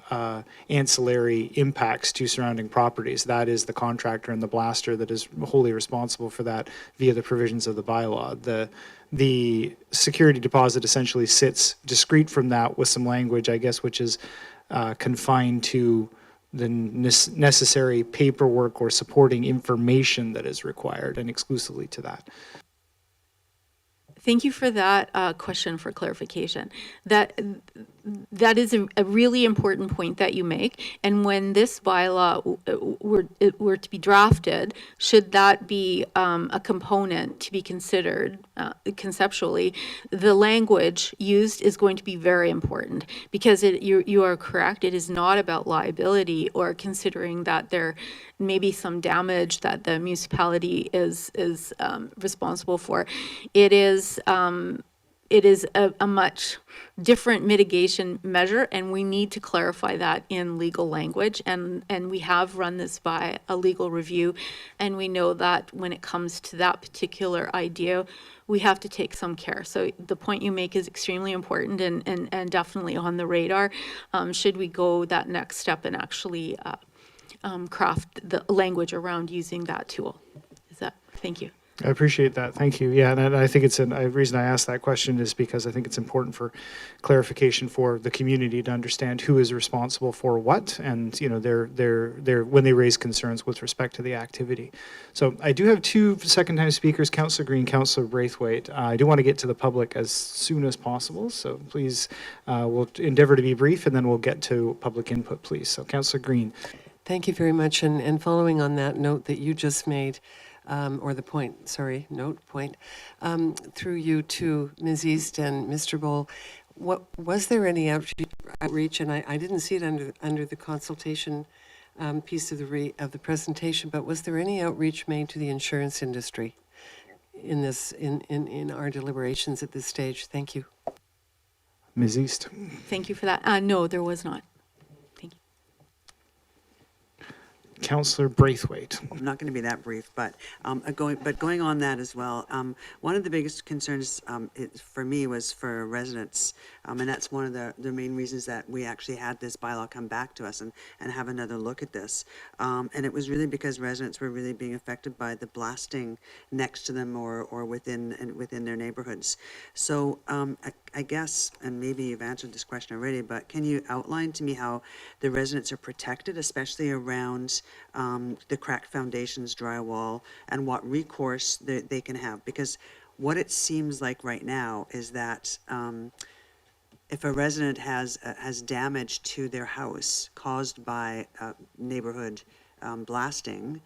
ancillary impacts to surrounding properties. That is the contractor and the blaster that is wholly responsible for that via the provisions of the bylaw. The security deposit essentially sits discrete from that with some language, I guess, which is confined to the necessary paperwork or supporting information that is required, and exclusively to that. Thank you for that question for clarification. That is a really important point that you make. And when this bylaw were to be drafted, should that be a component to be considered conceptually, the language used is going to be very important, because you are correct. It is not about liability or considering that there may be some damage that the municipality is responsible for. It is a much different mitigation measure, and we need to clarify that in legal language. And we have run this by a legal review, and we know that when it comes to that particular idea, we have to take some care. So the point you make is extremely important and definitely on the radar. Should we go that next step and actually craft the language around using that tool? Thank you. I appreciate that. Thank you. Yeah, and I think the reason I asked that question is because I think it's important for clarification for the community to understand who is responsible for what, and they're when they raise concerns with respect to the activity. So I do have two second-time speakers, Councillor Green, Councillor Braithwaite. I do want to get to the public as soon as possible, so please, we'll endeavor to be brief, and then we'll get to public input, please. So Councillor Green. Thank you very much. And following on that note that you just made, or the point, through you to Ms. East and Mr. Bowl, was there any outreach, and I didn't see it under the consultation piece of the presentation, but was there any outreach made to the insurance industry in our deliberations at this stage? Thank you. Ms. East. Thank you for that. No, there was not. Thank you. Councillor Braithwaite. I'm not going to be that brief, but going on that as well. One of the biggest concerns for me was for residents, and that's one of the main reasons that we actually had this bylaw come back to us and have another look at this. And it was really because residents were really being affected by the blasting next to them or within their neighborhoods. So I guess, and maybe you've answered this question already, but can you outline to me how the residents are protected, especially around the cracked foundations, drywall, and what recourse they can have? Because what it seems like right now is that if a resident has damage to their house caused by neighborhood blasting,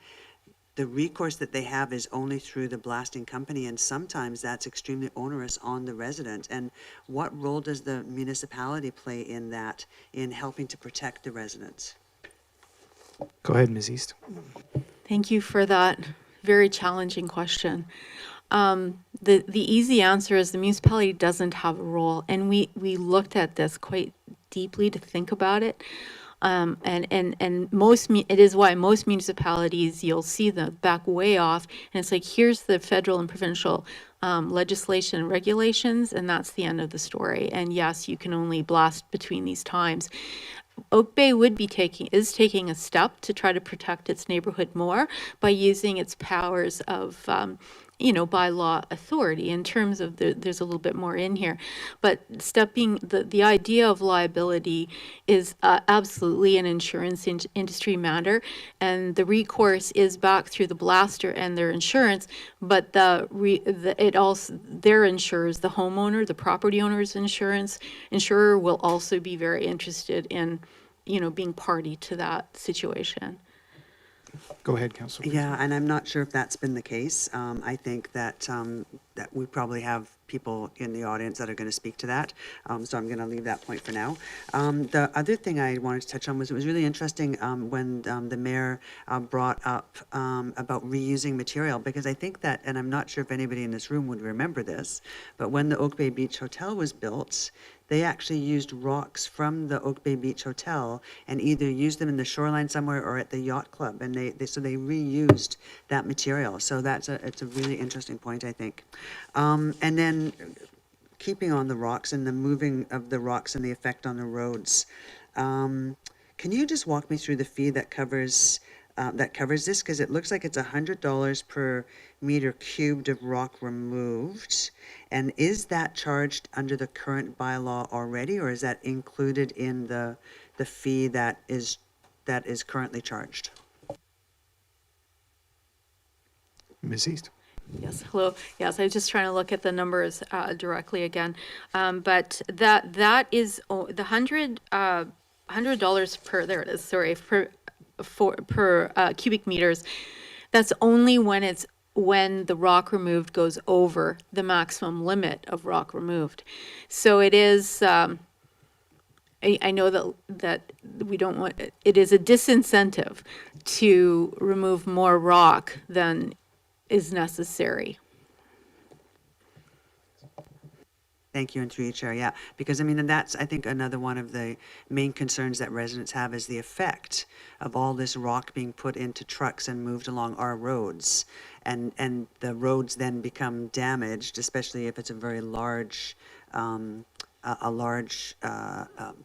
the recourse that they have is only through the blasting company, and sometimes that's extremely onerous on the resident. And what role does the municipality play in that, in helping to protect the residents? Go ahead, Ms. East. Thank you for that very challenging question. The easy answer is the municipality doesn't have a role, and we looked at this quite deeply to think about it. And it is why most municipalities, you'll see the back way off, and it's like, here's the federal and provincial legislation and regulations, and that's the end of the story. And yes, you can only blast between these times. Oak Bay is taking a step to try to protect its neighborhood more by using its powers of by law authority in terms of there's a little bit more in here. But the idea of liability is absolutely an insurance industry matter, and the recourse is back through the blaster and their insurance, but it also, their insurers, the homeowner, the property owner's insurer will also be very interested in, being party to that situation. Go ahead, Councillor. Yeah, and I'm not sure if that's been the case. I think that that we probably have people in the audience that are going to speak to that. So I'm going to leave that point for now. The other thing I wanted to touch on was, it was really interesting when the mayor brought up about reusing material, because I think that, and I'm not sure if anybody in this room would remember this, but when the Oak Bay Beach Hotel was built, they actually used rocks from the Oak Bay Beach Hotel and either used them in the shoreline somewhere or at the yacht club, and they reused that material. So it's a really interesting point, I think. And then keeping on the rocks and the moving of the rocks and the effect on the roads. Can you just walk me through the fee that covers this? Because it looks like it's $100 per meter cubed of rock removed. And is that charged under the current bylaw already, or is that included in the fee that is currently charged? Ms. East. Yes, hello. Yes, I was just trying to look at the numbers directly again. But that is the $100 per, there it is, sorry, per cubic meters. That's only when the rock removed goes over the maximum limit of rock removed. So it is, I know that we don't want, it is a disincentive to remove more rock than is necessary. Thank you, and through you, Chair. Yeah, because and that's, I think, another one of the main concerns that residents have is the effect of all this rock being put into trucks and moved along our roads, and the roads then become damaged, especially if it's a very large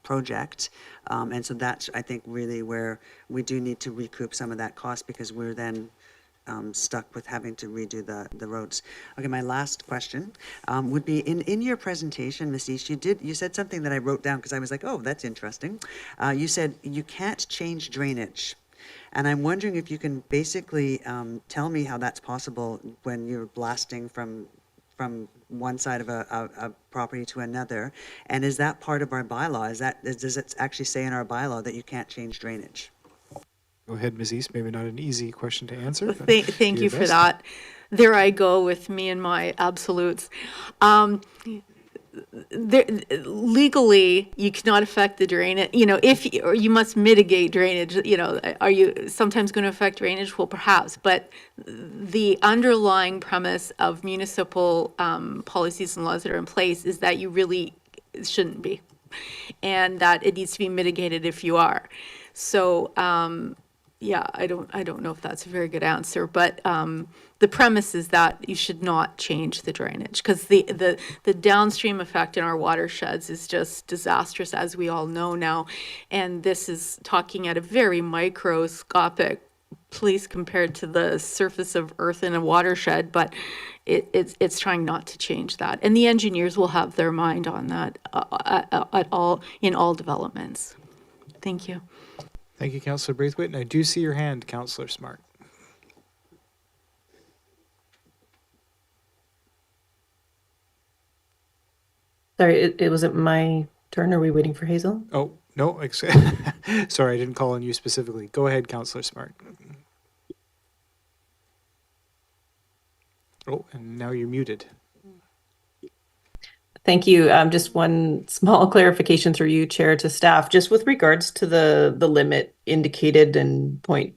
project, and so that's, I think, really where we do need to recoup some of that cost, because we're then stuck with having to redo the roads. Okay, my last question would be, in your presentation, Ms. East, you said something that I wrote down because I was like, oh, that's interesting. You said you can't change drainage. And I'm wondering if you can basically tell me how that's possible when you're blasting from one side of a property to another. And is that part of our bylaw? Does it actually say in our bylaw that you can't change drainage? Go ahead, Ms. East. Maybe not an easy question to answer. but Thank do you your for best. that. There I go with me and my absolutes. Legally, you cannot affect the drainage. Or you must mitigate drainage. Are you sometimes going to affect drainage? Well, perhaps, but the underlying premise of municipal policies and laws that are in place is that you really it shouldn't be, and that it needs to be mitigated if you are. So, yeah, I don't know if that's a very good answer, but the premise is that you should not change the drainage, because the downstream effect in our watersheds is just disastrous, as we all know now. And this is talking at a very microscopic place compared to the surface of earth in a watershed, but it's trying not to change that. And the engineers will have their mind on that in all developments. Thank you. Thank you, Councillor Braithwaite. And I do see your hand, Councillor Smart. Sorry, it was it my turn? Are we waiting for Hazel? Oh, no, sorry, I didn't call on you specifically. Go ahead, Councillor Smart. Oh, and now you're muted. Thank you. Just one small clarification through you, Chair, to staff, just with regards to the limit indicated in point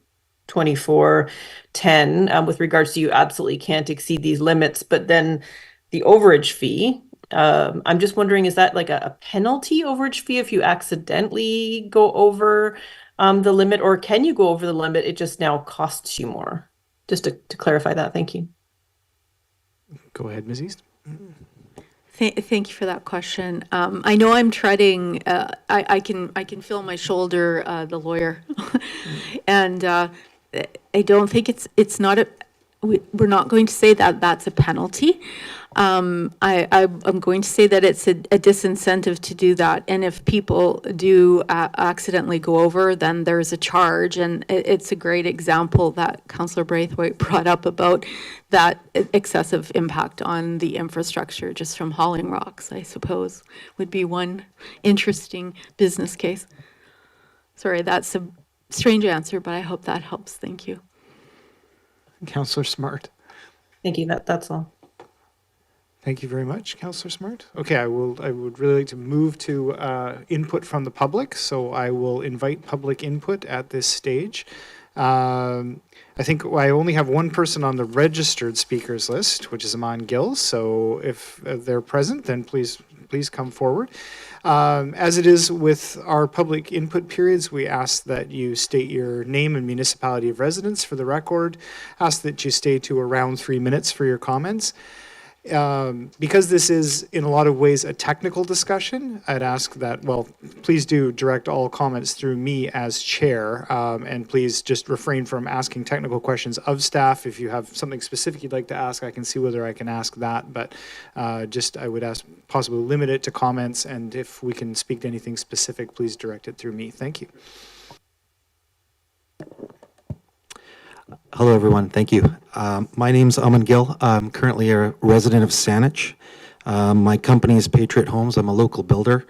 2410, with regards to you absolutely can't exceed these limits, but then the overage fee, I'm just wondering, is that like a penalty overage fee if you accidentally go over the limit, or can you go over the limit, it just now costs you more? Just to clarify that, thank you. Go ahead, Ms. East. Thank you for that question. I know I'm treading. I can feel my shoulder, the lawyer, and I don't think it's not a. We're not going to say that that's a penalty. I'm going to say that it's a disincentive to do that. And if people do accidentally go over, then there's a charge. And it's a great example that Councillor Braithwaite brought up about that excessive impact on the infrastructure just from hauling rocks, I suppose, would be one interesting business case. Sorry, that's a strange answer, but I hope that helps. Thank you. Councillor Smart. Thank you. That's all. Thank you very much, Councillor Smart. Okay, I would really like to move to input from the public, so I will invite public input at this stage. I think I only have one person on the registered speakers list, which is Aman Gill, so if they're present, then please come forward. As it is with our public input periods, we ask that you state your name and municipality of residence for the record, ask that you stay to around 3 minutes for your comments. Because this is in a lot of ways a technical discussion, I'd ask that, well, please do direct all comments through me as chair, and please just refrain from asking technical questions of staff. If you have something specific you'd like to ask, I can see whether I can ask that, but just I would ask possibly limit it to comments, and if we can speak to anything specific, please direct it through me. Thank you. Hello, everyone. Thank you. My name's Aman Gill. I'm currently a resident of Salish. My company is Patriot Homes. I'm a local builder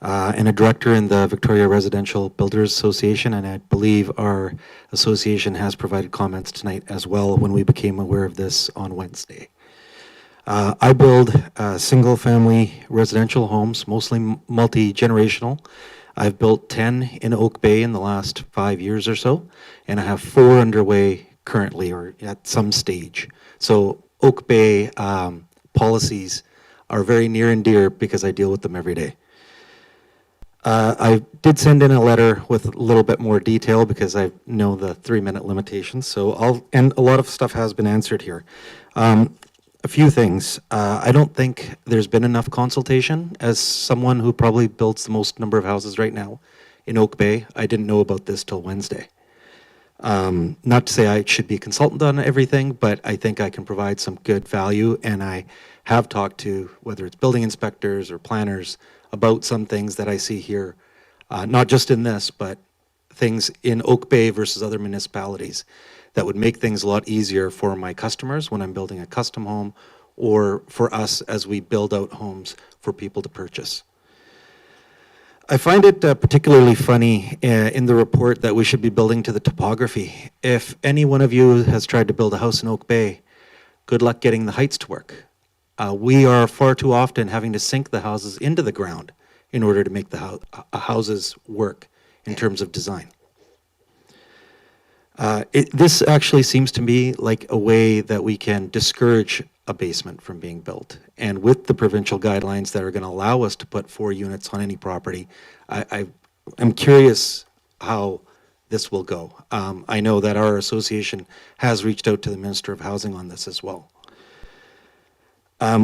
and a director in the Victoria Residential Builders Association, and I believe our association has provided comments tonight as well when we became aware of this on Wednesday. I build single-family residential homes, mostly multi-generational. I've built 10 in Oak Bay in the last 5 years or so, and I have 4 underway currently or at some stage. So Oak Bay policies are very near and dear because I deal with them every day. I did send in a letter with a little bit more detail because I know the 3-minute limitations. And a lot of stuff has been answered here. A few things. I don't think there's been enough consultation. As someone who probably builds the most number of houses right now in Oak Bay, I didn't know about this till Wednesday. Not to say I should be a consultant on everything, but I think I can provide some good value, and I have talked to, whether it's building inspectors or planners, about some things that I see here, not just in this, but things in Oak Bay versus other municipalities that would make things a lot easier for my customers when I'm building a custom home, or for us as we build out homes for people to purchase. I find it particularly funny in the report that we should be building to the topography. If any one of you has tried to build a house in Oak Bay, good luck getting the heights to work. We are far too often having to sink the houses into the ground in order to make the houses work in terms of design. This actually seems to me like a way that we can discourage a basement from being built. And with the provincial guidelines that are going to allow us to put 4 units on any property, I'm curious how this will go. I know that our association has reached out to the Minister of Housing on this as well.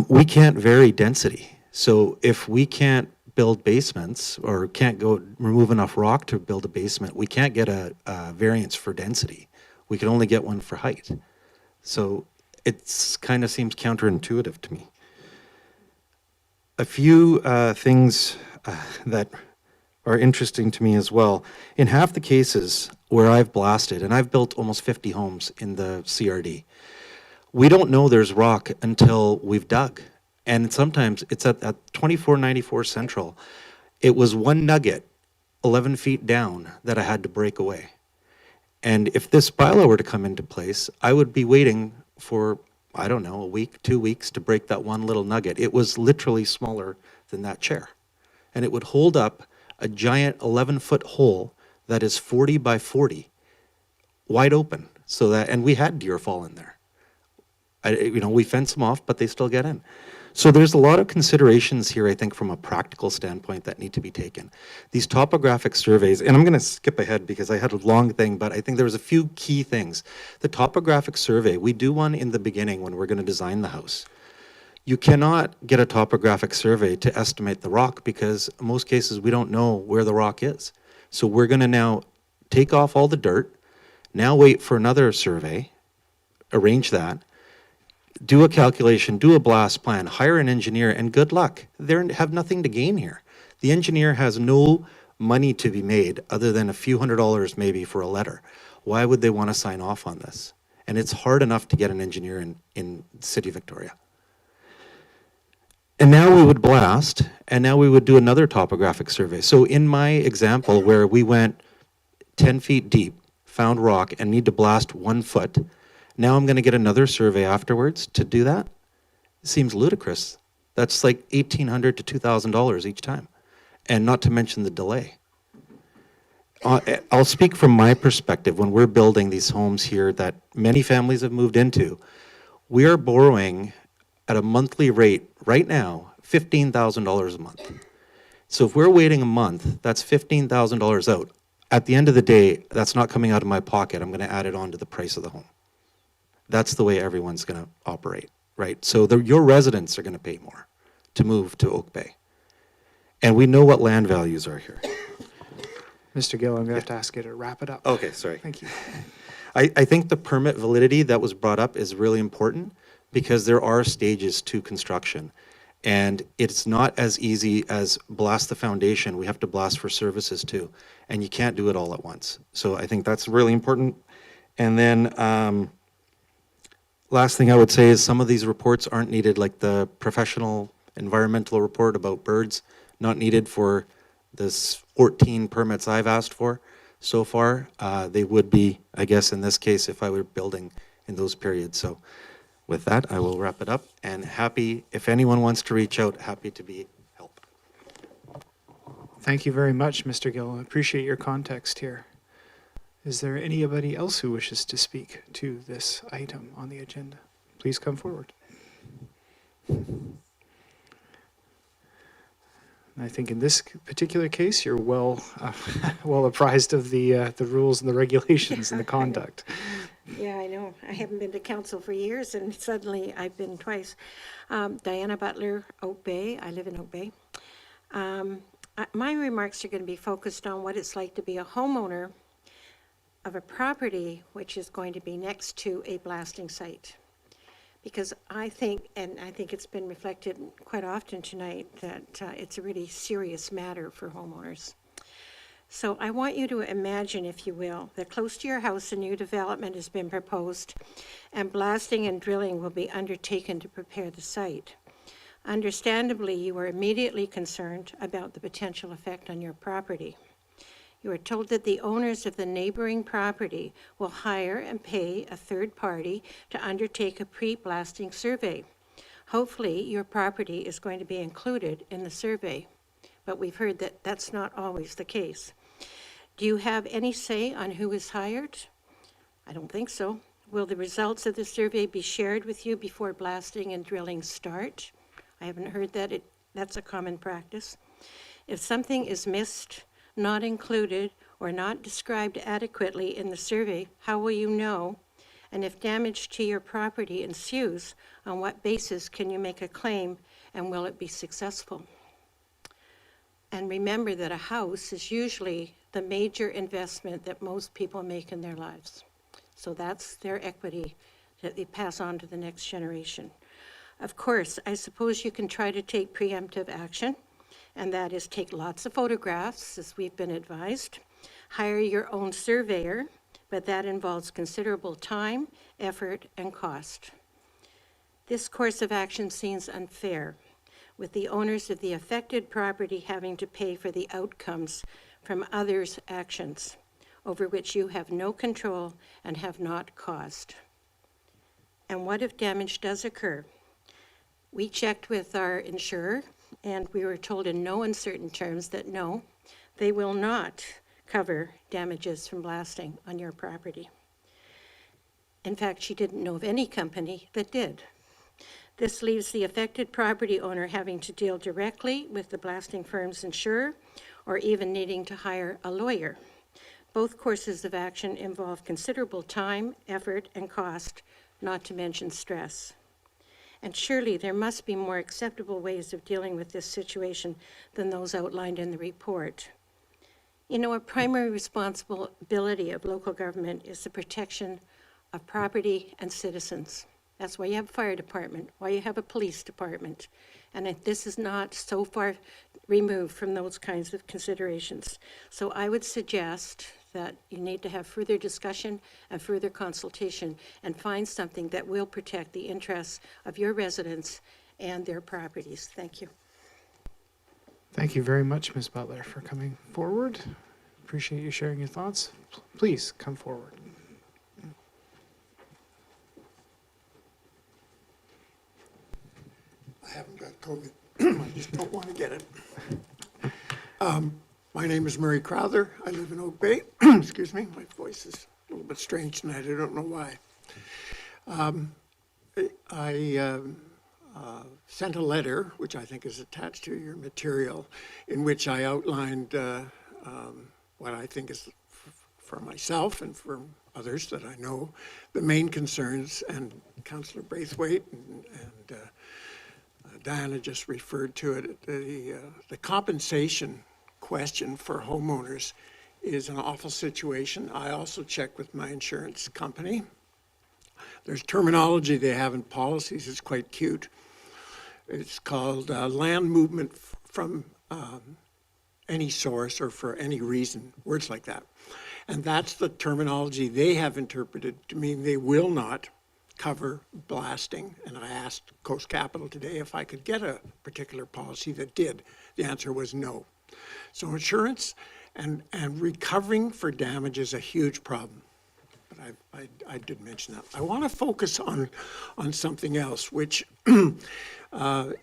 We can't vary density. So if we can't build basements or can't go remove enough rock to build a basement, we can't get a variance for density. We can only get one for height. So it's kind of seems counterintuitive to me. A few things that are interesting to me as well. In half the cases where I've blasted, and I've built almost 50 homes in the CRD, we don't know there's rock until we've dug. And sometimes it's at 2494 Central. It was one nugget 11 feet down that I had to break away. And if this bylaw were to come into place, I would be waiting for, I don't know, a week, 2 weeks to break that one little nugget. It was literally smaller than that chair. And it would hold up a giant 11-foot hole that is 40 by 40, wide open. So that, and we had deer fall in there. We fence them off, but they still get in. So there's a lot of considerations here, I think, from a practical standpoint that need to be taken. These topographic surveys, and I'm going to skip ahead because I had a long thing, but I think there was a few key things. The topographic survey, we do one in the beginning when we're going to design the house. You cannot get a topographic survey to estimate the rock because in most cases we don't know where the rock is. So we're going to now take off all the dirt, now wait for another survey, arrange that, do a calculation, do a blast plan, hire an engineer, and good luck. They have nothing to gain here. The engineer has no money to be made other than a few $100s maybe for a letter. Why would they want to sign off on this? And it's hard enough to get an engineer in the city of Victoria. And now we would blast, and now we would do another topographic survey. So in my example where we went 10 feet deep, found rock, and need to blast 1 foot, now I'm going to get another survey afterwards to do that? It seems ludicrous. That's like $1,800 to $2,000 each time, and not to mention the delay. I'll speak from my perspective when we're building these homes here that many families have moved into. We are borrowing at a monthly rate right now, $15,000 a month. So if we're waiting a month, that's $15,000 out. At the end of the day, that's not coming out of my pocket. I'm going to add it on to the price of the home. That's the way everyone's going to operate, right? So your residents are going to pay more to move to Oak Bay. And we know what land values are here. Mr. Gill, I'm going to have to ask you to wrap it up. Okay, sorry. Thank you. I think the permit validity that was brought up is really important because there are stages to construction. And it's not as easy as blast the foundation. We have to blast for services too. And you can't do it all at once. So I think that's really important. And then last thing I would say is some of these reports aren't needed, like the professional environmental report about birds, not needed for this 14 permits I've asked for so far. They would be, I guess, in this case, if I were building in those periods. So with that, I will wrap it up, and happy, if anyone wants to reach out, happy to be help. Thank you very much, Mr. Gill. I appreciate your context here. Is there anybody else who wishes to speak to this item on the agenda? Please come forward. I think in this particular case, you're well apprised of the rules and the regulations and the conduct. Yeah, I know. I haven't been to council for years, and suddenly I've been twice. Diana Butler, Oak Bay. I live in Oak Bay. My remarks are going to be focused on what it's like to be a homeowner of a property which is going to be next to a blasting site. Because I think, and I think it's been reflected quite often tonight, that it's a really serious matter for homeowners. So I want you to imagine, if you will, that close to your house a new development has been proposed and blasting and drilling will be undertaken to prepare the site. Understandably, you are immediately concerned about the potential effect on your property. You are told that the owners of the neighboring property will hire and pay a third party to undertake a pre-blasting survey. Hopefully, your property is going to be included in the survey, but we've heard that that's not always the case. Do you have any say on who is hired? I don't think so. Will the results of the survey be shared with you before blasting and drilling start? I haven't heard that. That's a common practice. If something is missed, not included, or not described adequately in the survey, how will you know? And if damage to your property ensues, on what basis can you make a claim, and will it be successful? And remember that a house is usually the major investment that most people make in their lives. So that's their equity that they pass on to the next generation. Of course, I suppose you can try to take preemptive action, and that is take lots of photographs, as we've been advised. Hire your own surveyor, but that involves considerable time, effort, and cost. This course of action seems unfair, with the owners of the affected property having to pay for the outcomes from others' actions, over which you have no control and have not caused. And what if damage does occur? We checked with our insurer, and we were told in no uncertain terms that no, they will not cover damages from blasting on your property. In fact, she didn't know of any company that did. This leaves the affected property owner having to deal directly with the blasting firm's insurer, or even needing to hire a lawyer. Both courses of action involve considerable time, effort, and cost, not to mention stress. And surely there must be more acceptable ways of dealing with this situation than those outlined in the report. You know, a primary responsibility of local government is the protection of property and citizens. That's why you have a fire department, why you have a police department. And this is not so far removed from those kinds of considerations. So I would suggest that you need to have further discussion and further consultation and find something that will protect the interests of your residents and their properties. Thank you. Thank you very much, Ms. Butler, for coming forward. Appreciate you sharing your thoughts. Please come forward. I haven't got COVID. I just don't want to get it. My name is Murray Crowther. I live in Oak Bay. Excuse me, my voice is a little bit strange tonight. I don't know why. I sent a letter, which I think is attached to your material, in which I outlined what I think is, for myself and for others that I know, the main concerns, and Councillor Braithwaite and Diana just referred to it. The compensation question for homeowners is an awful situation. I also checked with my insurance company. There's terminology they have in policies. It's quite cute. It's called land movement from any source or for any reason, words like that. And that's the terminology they have interpreted to mean they will not cover blasting. And I asked Coast Capital today if I could get a particular policy that did. The answer was no. So insurance and recovering for damage is a huge problem. But I did mention that. I want to focus on something else, which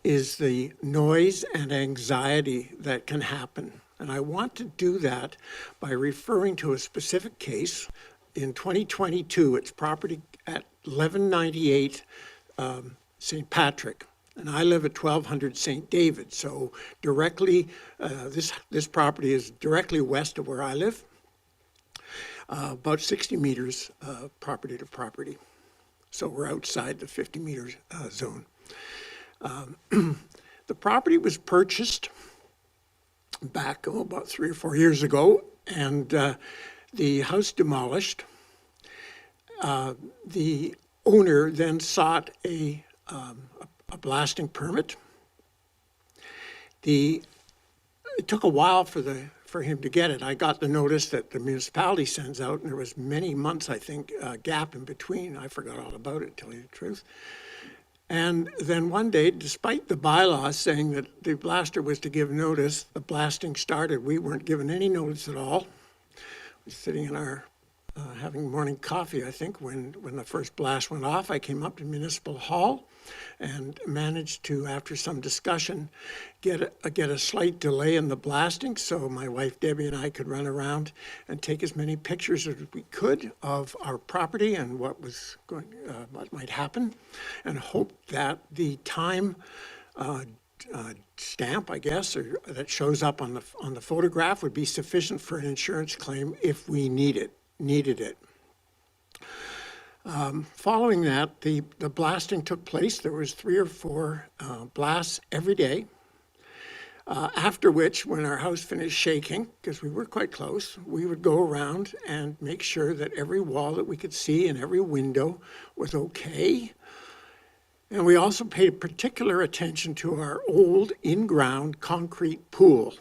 is the noise and anxiety that can happen. And I want to do that by referring to a specific case in 2022. It's property at 1198 St. Patrick. And I live at 1200 St. David. So directly, this property is directly west of where I live. About 60 meters property to property. So we're outside the 50 meter zone. The property was purchased back about 3 or 4 years ago, and the house demolished. The owner then sought a blasting permit. It took a while for him to get it. I got the notice that the municipality sends out, and there was many months, I think, gap in between. I forgot all about it, to tell you the truth. And then one day, despite the bylaws saying that the blaster was to give notice, the blasting started. We weren't given any notice at all. We were sitting in our, having morning coffee, I think, when the first blast went off. I came up to Municipal Hall. and managed to, after some discussion, get a slight delay in the blasting so my wife Debbie and I could run around and take as many pictures as we could of our property and what was going, what might happen, and hope that the time stamp, I guess, or that shows up on the photograph would be sufficient for an insurance claim if we needed it. Following that, the blasting took place. There was 3 or 4 blasts every day. After which, when our house finished shaking, because we were quite close, we would go around and make sure that every wall that we could see and every window was okay. And we also paid particular attention to our old in-ground concrete pool,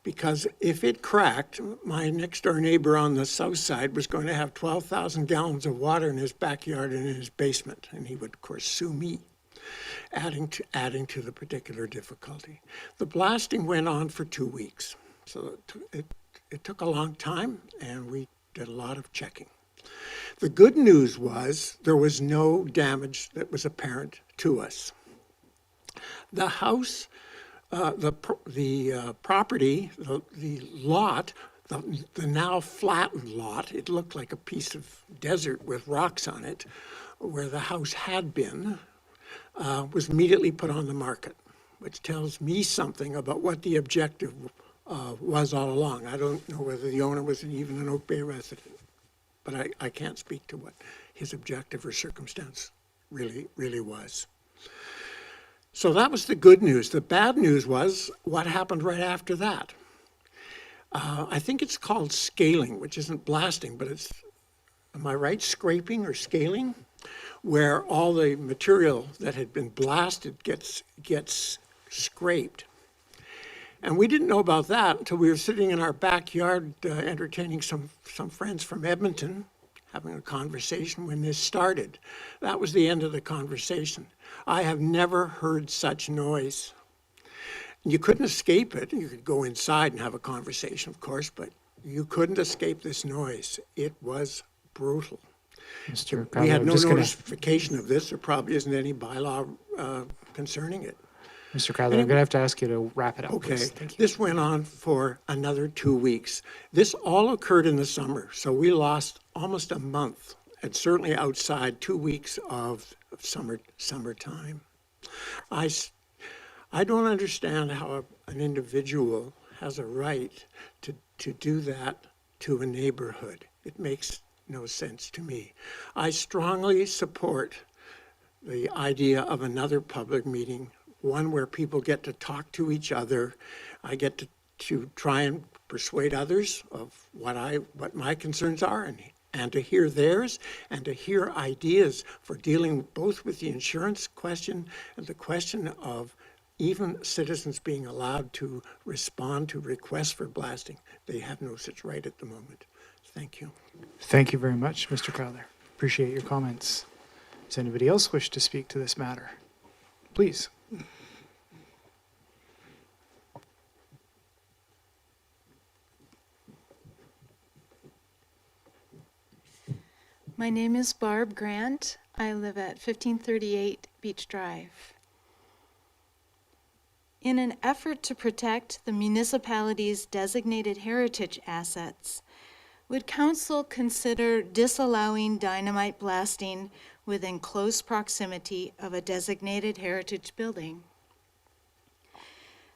because if it cracked, my next-door neighbor on the south side was going to have 12,000 gallons of water in his backyard and in his basement, and he would, of course, sue me, adding to the particular difficulty. The blasting went on for 2 weeks, so it took a long time, and we did a lot of checking. The good news was there was no damage that was apparent to us. The house, the property, the lot, the now flattened lot, it looked like a piece of desert with rocks on it, where the house had been, was immediately put on the market, which tells me something about what the objective was all along. I don't know whether the owner was even an Oak Bay resident, but I can't speak to what his objective or circumstance really was. So that was the good news. The bad news was what happened right after that. I think it's called scaling, which isn't blasting, but it's, am I right, scraping or scaling, where all the material that had been blasted gets scraped. And we didn't know about that until we were sitting in our backyard entertaining some friends from Edmonton, having a conversation when this started. That was the end of the conversation. I have never heard such noise. You couldn't escape it. You could go inside and have a conversation, of course, but you couldn't escape this noise. It was brutal. Mr. We Crowther, had I'm no just gonna- notification of this. There probably isn't any bylaw concerning it. Mr. Crowther, I'm going to have to ask you to wrap it up, Okay, please. Thank you. this went on for another 2 weeks. This all occurred in the summer, so we lost almost a month, and certainly outside 2 weeks of summertime. I don't understand how an individual has a right to do that to a neighborhood. It makes no sense to me. I strongly support the idea of another public meeting, one where people get to talk to each other. I get to try and persuade others of what my concerns are and to hear theirs and to hear ideas for dealing both with the insurance question and the question of even citizens being allowed to respond to requests for blasting. They have no such right at the moment. Thank you. Thank you very much, Mr. Crowther. Appreciate your comments. Does anybody else wish to speak to this matter? Please. My name is Barb Grant. I live at 1538 Beach Drive. In an effort to protect the municipality's designated heritage assets, would council consider disallowing dynamite blasting within close proximity of a designated heritage building?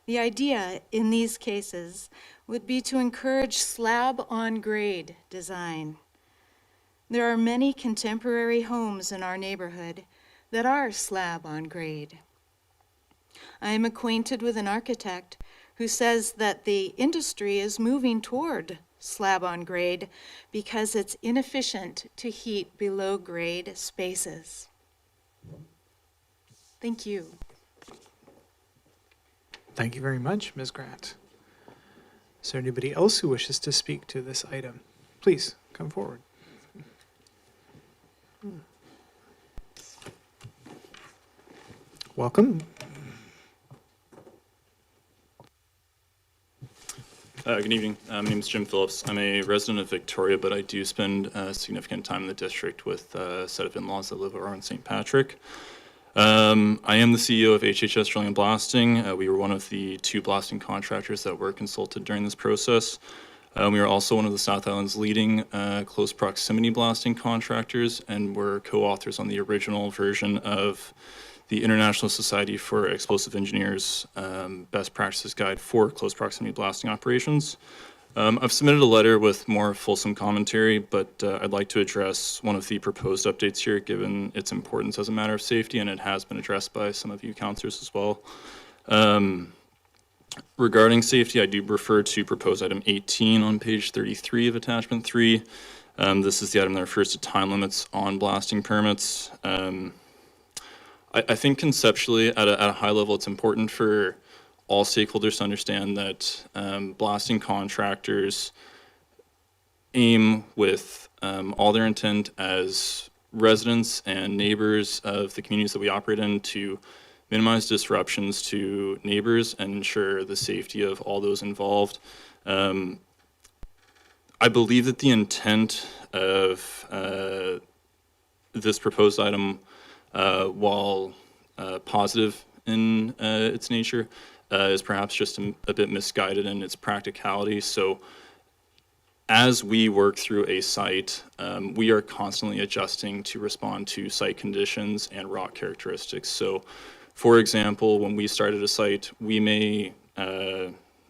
The idea in these cases would be to encourage slab-on-grade design. There are many contemporary homes in our neighborhood that are slab-on-grade. I am acquainted with an architect who says that the industry is moving toward slab-on-grade because it's inefficient to heat below-grade spaces. Thank you. Thank you very much, Ms. Grant. Is there anybody else who wishes to speak to this item? Please come forward. Welcome. Good evening. My name is Jim Phillips. I'm a resident of Victoria, but I do spend significant time in the district with a set of in-laws that live over on St. Patrick. I am the CEO of HHS Drilling and Blasting. We were one of the 2 blasting contractors that were consulted during this process. We are also one of the South Island's leading close proximity blasting contractors, and we're co-authors on the original version of the International Society for Explosive Engineers Best Practices Guide for Close Proximity Blasting Operations. I've submitted a letter with more fulsome commentary, but I'd like to address one of the proposed updates here, given its importance as a matter of safety, and it has been addressed by some of you councillors as well. Regarding safety, I do refer to proposed item 18 on page 33 of attachment 3. This is the item that refers to time limits on blasting permits. I think conceptually, at a high level, it's important for all stakeholders to understand that blasting contractors aim with all their intent as residents and neighbors of the communities that we operate in to minimize disruptions to neighbors and ensure the safety of all those involved. I believe that the intent of this proposed item, while positive in its nature, is perhaps just a bit misguided in its practicality. So as we work through a site, we are constantly adjusting to respond to site conditions and rock characteristics. So for example, when we started a site, we may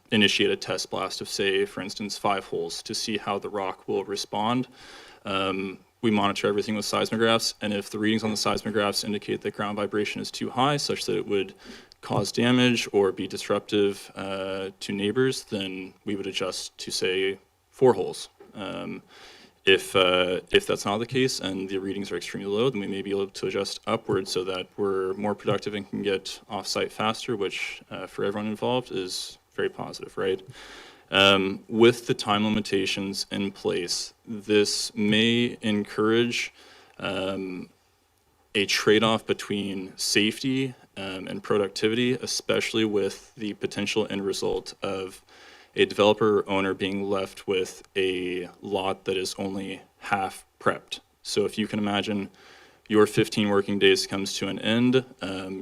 initiate a test blast of, say, for instance, 5 holes to see how the rock will respond. We monitor everything with seismographs, and if the readings on the seismographs indicate that ground vibration is too high, such that it would cause damage or be disruptive to neighbors, then we would adjust to, say, 4 holes. If that's not the case and the readings are extremely low, then we may be able to adjust upwards so that we're more productive and can get off-site faster, which for everyone involved is very positive, right? With the time limitations in place, this may encourage a trade-off between safety and productivity, especially with the potential end result of a developer or owner being left with a lot that is only half prepped. So if you can imagine your 15 working days comes to an end,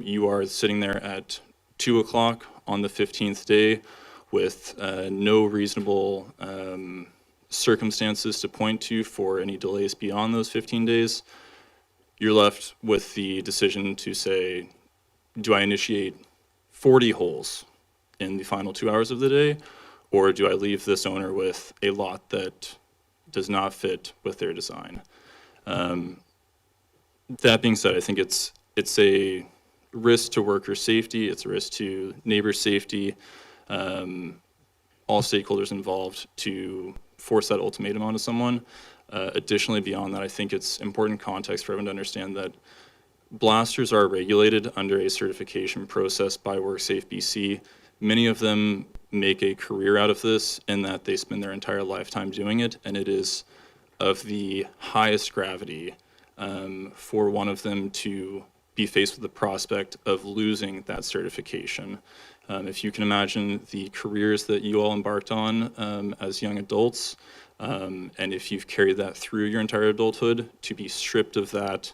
you are sitting there at 2 o'clock on the 15th day with no reasonable circumstances to point to for any delays beyond those 15 days. You're left with the decision to say, do I initiate 40 holes in the final 2 hours of the day, or do I leave this owner with a lot that does not fit with their design? That being said, I think it's a risk to worker safety, it's a risk to neighbor safety, all stakeholders involved to force that ultimatum onto someone. Additionally, beyond that, I think it's important context for everyone to understand that blasters are regulated under a certification process by WorkSafe BC. Many of them make a career out of this in that they spend their entire lifetime doing it, and it is of the highest gravity for one of them to be faced with the prospect of losing that certification. If you can imagine the careers that you all embarked on as young adults, and if you've carried that through your entire adulthood, to be stripped of that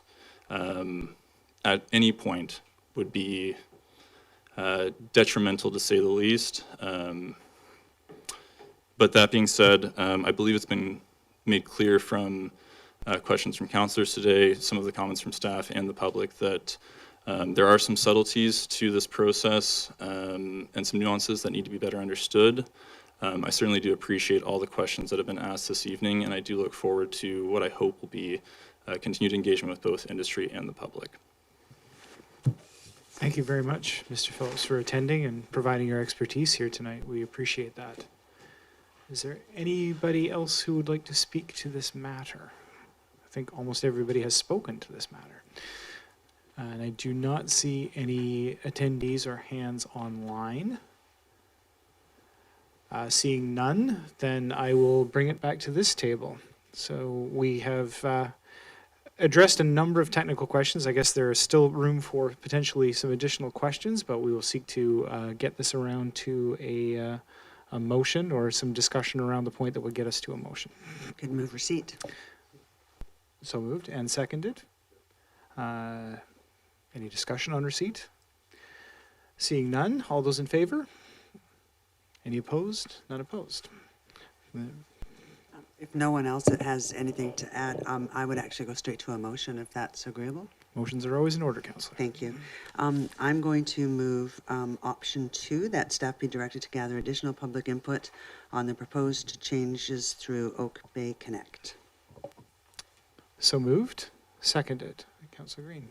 at any point would be detrimental, to say the least. But that being said, I believe it's been made clear from questions from councillors today, some of the comments from staff and the public, that there are some subtleties to this process and some nuances that need to be better understood. I certainly do appreciate all the questions that have been asked this evening, and I do look forward to what I hope will be continued engagement with both industry and the public. Thank you very much, Mr. Phillips, for attending and providing your expertise here tonight. We appreciate that. Is there anybody else who would like to speak to this matter? I think almost everybody has spoken to this matter. And I do not see any attendees or hands online. Seeing none, then I will bring it back to this table. So we have addressed a number of technical questions. I guess there is still room for potentially some additional questions, but we will seek to get this around to a motion or some discussion around the point that would get us to a motion. Could move receipt. So moved and seconded. Any discussion on receipt? Seeing none, all those in favor? Any opposed? None opposed. If no one else has anything to add, I would actually go straight to a motion if that's agreeable. Motions are always in order, Councillor. Thank you. I'm going to move option 2, that staff be directed to gather additional public input on the proposed changes through Oak Bay Connect. So moved. Seconded. Councillor Green.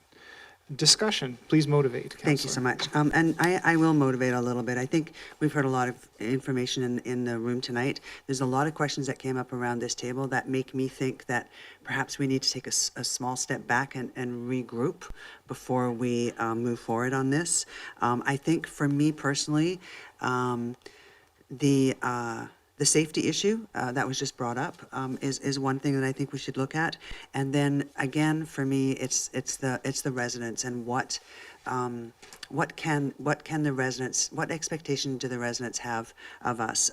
Discussion. Please motivate, Councillor. Thank you so much. And I will motivate a little bit. I think we've heard a lot of information in the room tonight. There's a lot of questions that came up around this table that make me think that perhaps we need to take a small step back and regroup before we move forward on this. I think for me personally, the safety issue that was just brought up is one thing that I think we should look at, and then again for me it's the residents and what can the residents, what expectation do the residents have of us?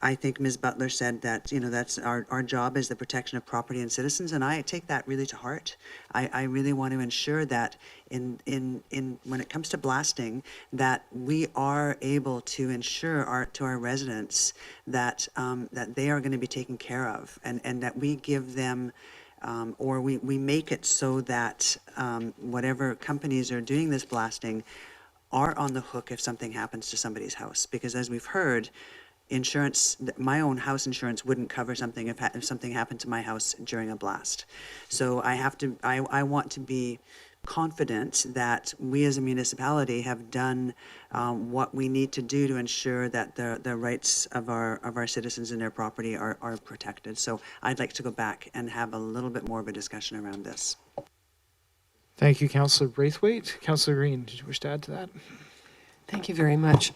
I think Ms. Butler said that, that's our job is the protection of property and citizens, and I take that really to heart. I really want to ensure that in when it comes to blasting, that we are able to ensure to our residents that that they are going to be taken care of, and that we give them or we make it so that whatever companies are doing this blasting are on the hook if something happens to somebody's house, because as we've heard, insurance, my own house insurance wouldn't cover something if something happened to my house during a blast. So I want to be confident that we as a municipality have done what we need to do to ensure that the rights of our citizens and their property are protected. So I'd like to go back and have a little bit more of a discussion around this. Thank you, Councillor Braithwaite. Councillor Green, did you wish to add to that? Thank you very much.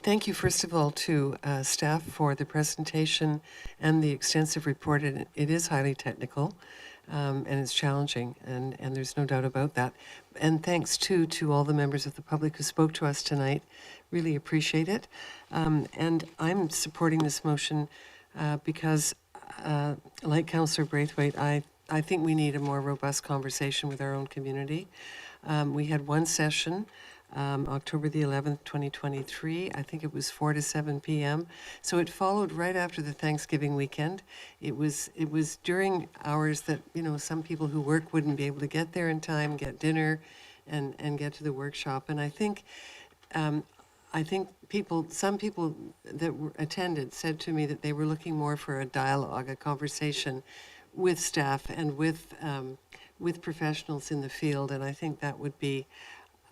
Thank you, first of all, to staff for the presentation and the extensive report. It is highly technical and it's challenging, and there's no doubt about that. And thanks, too, to all the members of the public who spoke to us tonight. Really appreciate it. And I'm supporting this motion because, like Councillor Braithwaite, I think we need a more robust conversation with our own community. We had one session October the 11th, 2023. I think it was 4 to 7 p.m. So it followed right after the Thanksgiving weekend. It was during hours that, some people who work wouldn't be able to get there in time, get dinner, and get to the workshop. And I think some people that attended said to me that they were looking more for a dialogue, a conversation with staff and with professionals in the field. And I think that would be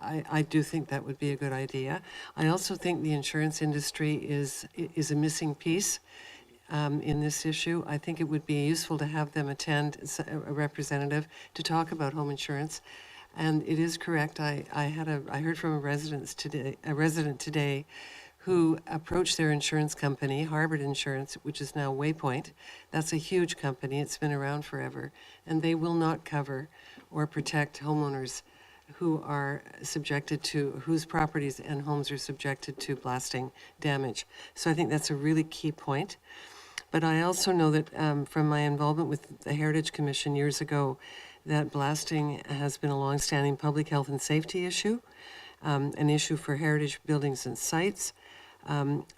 I do think that would be a good idea. I also think the insurance industry is a missing piece in this issue. I think it would be useful to have them attend, a representative, to talk about home insurance. And it is correct. I heard from a resident today who approached their insurance company, Harvard Insurance, which is now Waypoint. That's a huge company. It's been around forever, and they will not cover or protect homeowners who are whose properties and homes are subjected to blasting damage. So I think that's a really key point. But I also know that from my involvement with the Heritage Commission years ago, that blasting has been a long-standing public health and safety issue, an issue for heritage buildings and sites.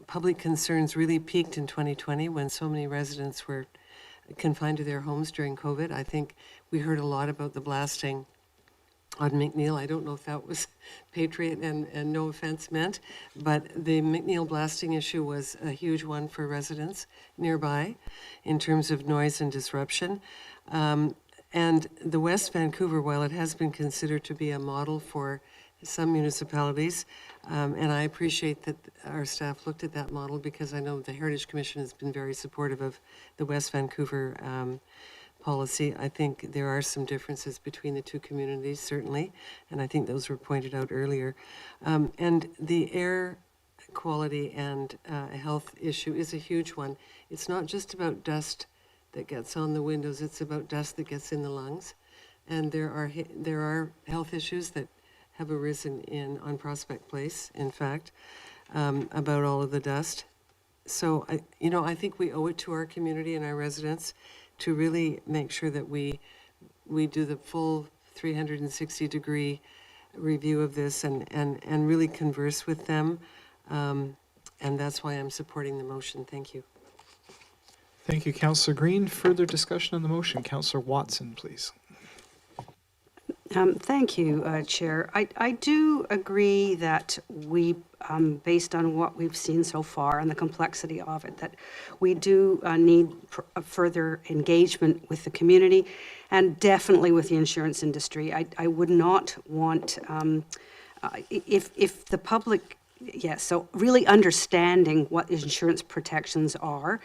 Public concerns really peaked in 2020 when so many residents were confined to their homes during COVID. I think we heard a lot about the blasting on McNeil. I don't know if that was patriot and no offense meant, but the McNeil blasting issue was a huge one for residents nearby in terms of noise and disruption. And the West Vancouver, while it has been considered to be a model for some municipalities, and I appreciate that our staff looked at that model, because I know the Heritage Commission has been very supportive of the West Vancouver policy. I think there are some differences between the two communities, certainly, and I think those were pointed out earlier. And the air quality and health issue is a huge one. It's not just about dust that gets on the windows, it's about dust that gets in the lungs. And there are health issues that have arisen on Prospect Place, in fact, about all of the dust. So, I think we owe it to our community and our residents to really make sure that we do the full 360-degree review of this and really converse with them. And that's why I'm supporting the motion. Thank you. Thank you, Councillor Green. Further discussion on the motion. Councillor Watson, please. Thank you, Chair. I do agree that we, based on what we've seen so far and the complexity of it, that we do need further engagement with the community and definitely with the insurance industry. I would not want, if the public, yes, so really understanding what insurance protections are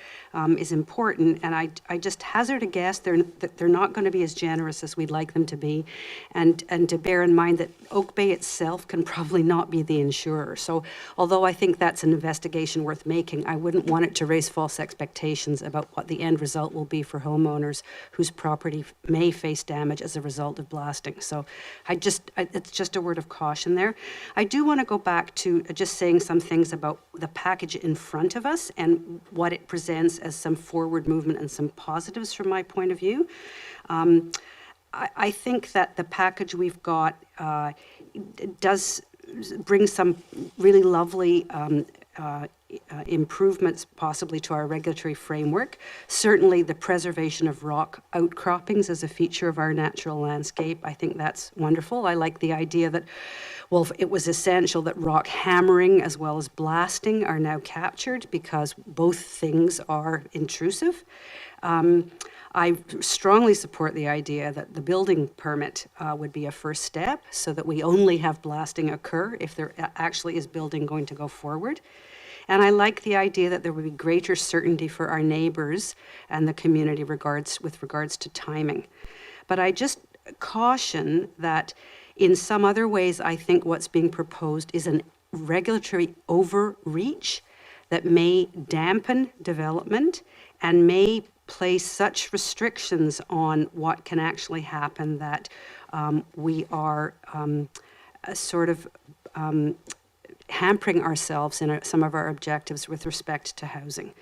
is important, and I just hazard a guess that they're not going to be as generous as we'd like them to be, and to bear in mind that Oak Bay itself can probably not be the insurer. So although I think that's an investigation worth making, I wouldn't want it to raise false expectations about what the end result will be for homeowners whose property may face damage as a result of blasting. So it's just a word of caution there. I do want to go back to just saying some things about the package in front of us and what it presents as some forward movement and some positives from my point of view. I think that the package we've got does bring some really lovely improvements possibly to our regulatory framework. Certainly the preservation of rock outcroppings as a feature of our natural landscape. I think that's wonderful. I like the idea that, well, it was essential that rock hammering as well as blasting are now captured because both things are intrusive. I strongly support the idea that the building permit would be a first step so that we only have blasting occur if there actually is building going to go forward. And I like the idea that there would be greater certainty for our neighbors and the community with regards to timing. But I just caution that in some other ways, I think what's being proposed is an regulatory overreach that may dampen development and may place such restrictions on what can actually happen that we are sort of hampering ourselves in some of our objectives with respect to housing.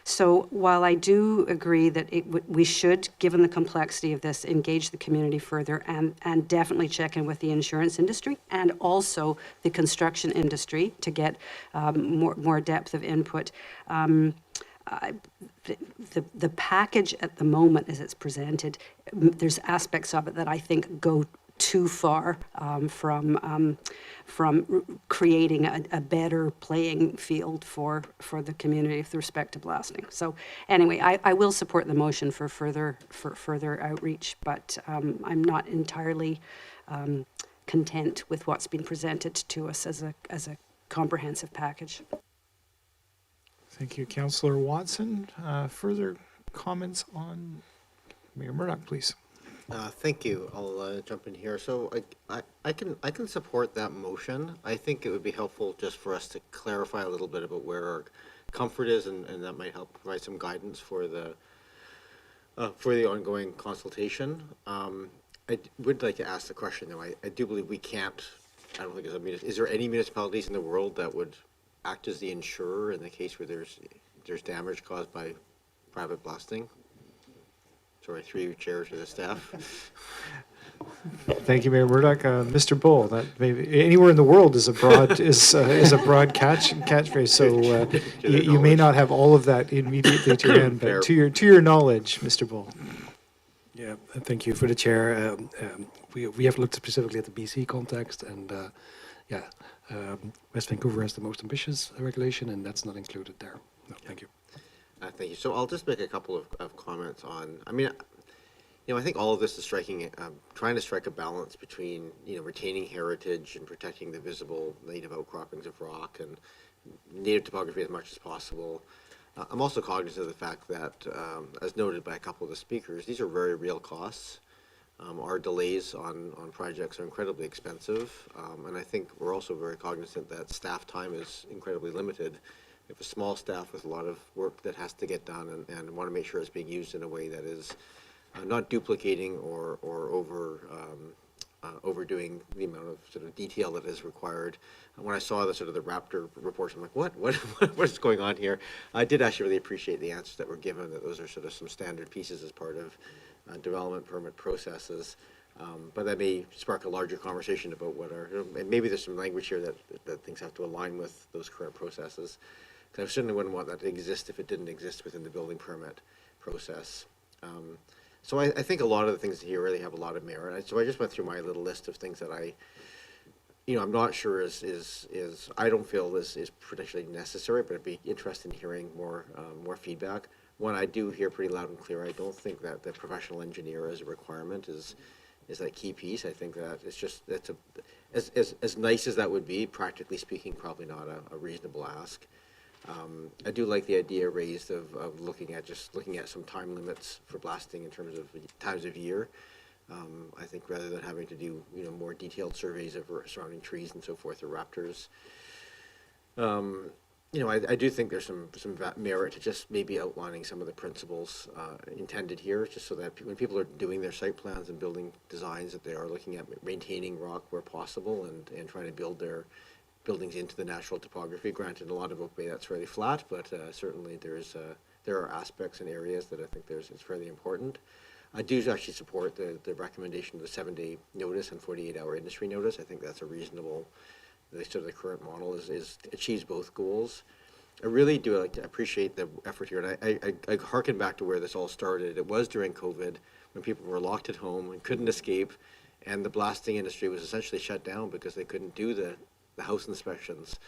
So while I do agree that we should, given the complexity of this, engage the community further and definitely check in with the insurance industry and also the construction industry to get more depth of input, the package at the moment as it's presented, there's aspects of it that I think go too far from creating a better playing field for the community with respect to blasting. So anyway, I will support the motion for further outreach, but I'm not entirely content with what's been presented to us as a comprehensive package. Thank you, Councillor Watson. Further comments on Mayor Murdoch, please. Thank you. I'll jump in here. So I can support that motion. I think it would be helpful just for us to clarify a little bit about where our comfort is, and that might help provide some guidance for the ongoing consultation. I would like to ask the question, though. I do believe we can't. I don't think is there any municipalities in the world that would act as the insurer in the case where there's damage caused by private blasting? Sorry, through your chair to the staff. Thank you, Mayor Murdoch. Mr. Bull, that maybe anywhere in the world is a broad catchphrase. So you may not have all of that immediately to your hand, but to your knowledge, Mr. Bull. Yeah, thank you for the chair. We have looked specifically at the BC context, and West Vancouver has the most ambitious regulation, and that's not included there. No, thank you. Thank you. So I'll just make a couple of comments on, I mean, I think all of this is trying to strike a balance between, retaining heritage and protecting the visible native outcroppings of rock and native topography as much as possible. I'm also cognizant of the fact that, as noted by a couple of the speakers, these are very real costs. Our delays on projects are incredibly expensive, and I think we're also very cognizant that staff time is incredibly limited. We have a small staff with a lot of work that has to get done, and want to make sure it's being used in a way that is not duplicating or overdoing the amount of sort of detail that is required. When I saw the Raptor reports, I'm like, what's going on here? I did actually really appreciate the answers that were given, that those are sort of some standard pieces as part of development permit processes. But that may spark a larger conversation about what are, and maybe there's some language here that things have to align with those current processes. Because I certainly wouldn't want that to exist if it didn't exist within the building permit process. So I think a lot of the things here really have a lot of merit. So I just went through my little list of things that I'm not sure is I don't feel is particularly necessary, but I'd be interested in hearing more feedback. One, I do hear pretty loud and clear. I don't think that the professional engineer as a requirement is that key piece. I think that as nice as that would be, practically speaking, probably not a reasonable ask. I do like the idea raised of looking at some time limits for blasting in terms of times of year. I think rather than having to do more detailed surveys of surrounding trees and so forth or raptors. I do think there's some merit to just maybe outlining some of the principles intended here, just so that when people are doing their site plans and building designs, that they are looking at maintaining rock where possible and trying to build their buildings into the natural topography. Granted, a lot of Oak Bay that's fairly flat, but certainly there are aspects and areas that I think it's fairly important. I do actually support the recommendation of the 7-day notice and 48-hour industry notice. I think that's a reasonable. The current model achieves both goals. I really do like to appreciate the effort here, and I harken back to where this all started. It was during COVID when people were locked at home and couldn't escape, and the blasting industry was essentially shut down because they couldn't do the house inspections.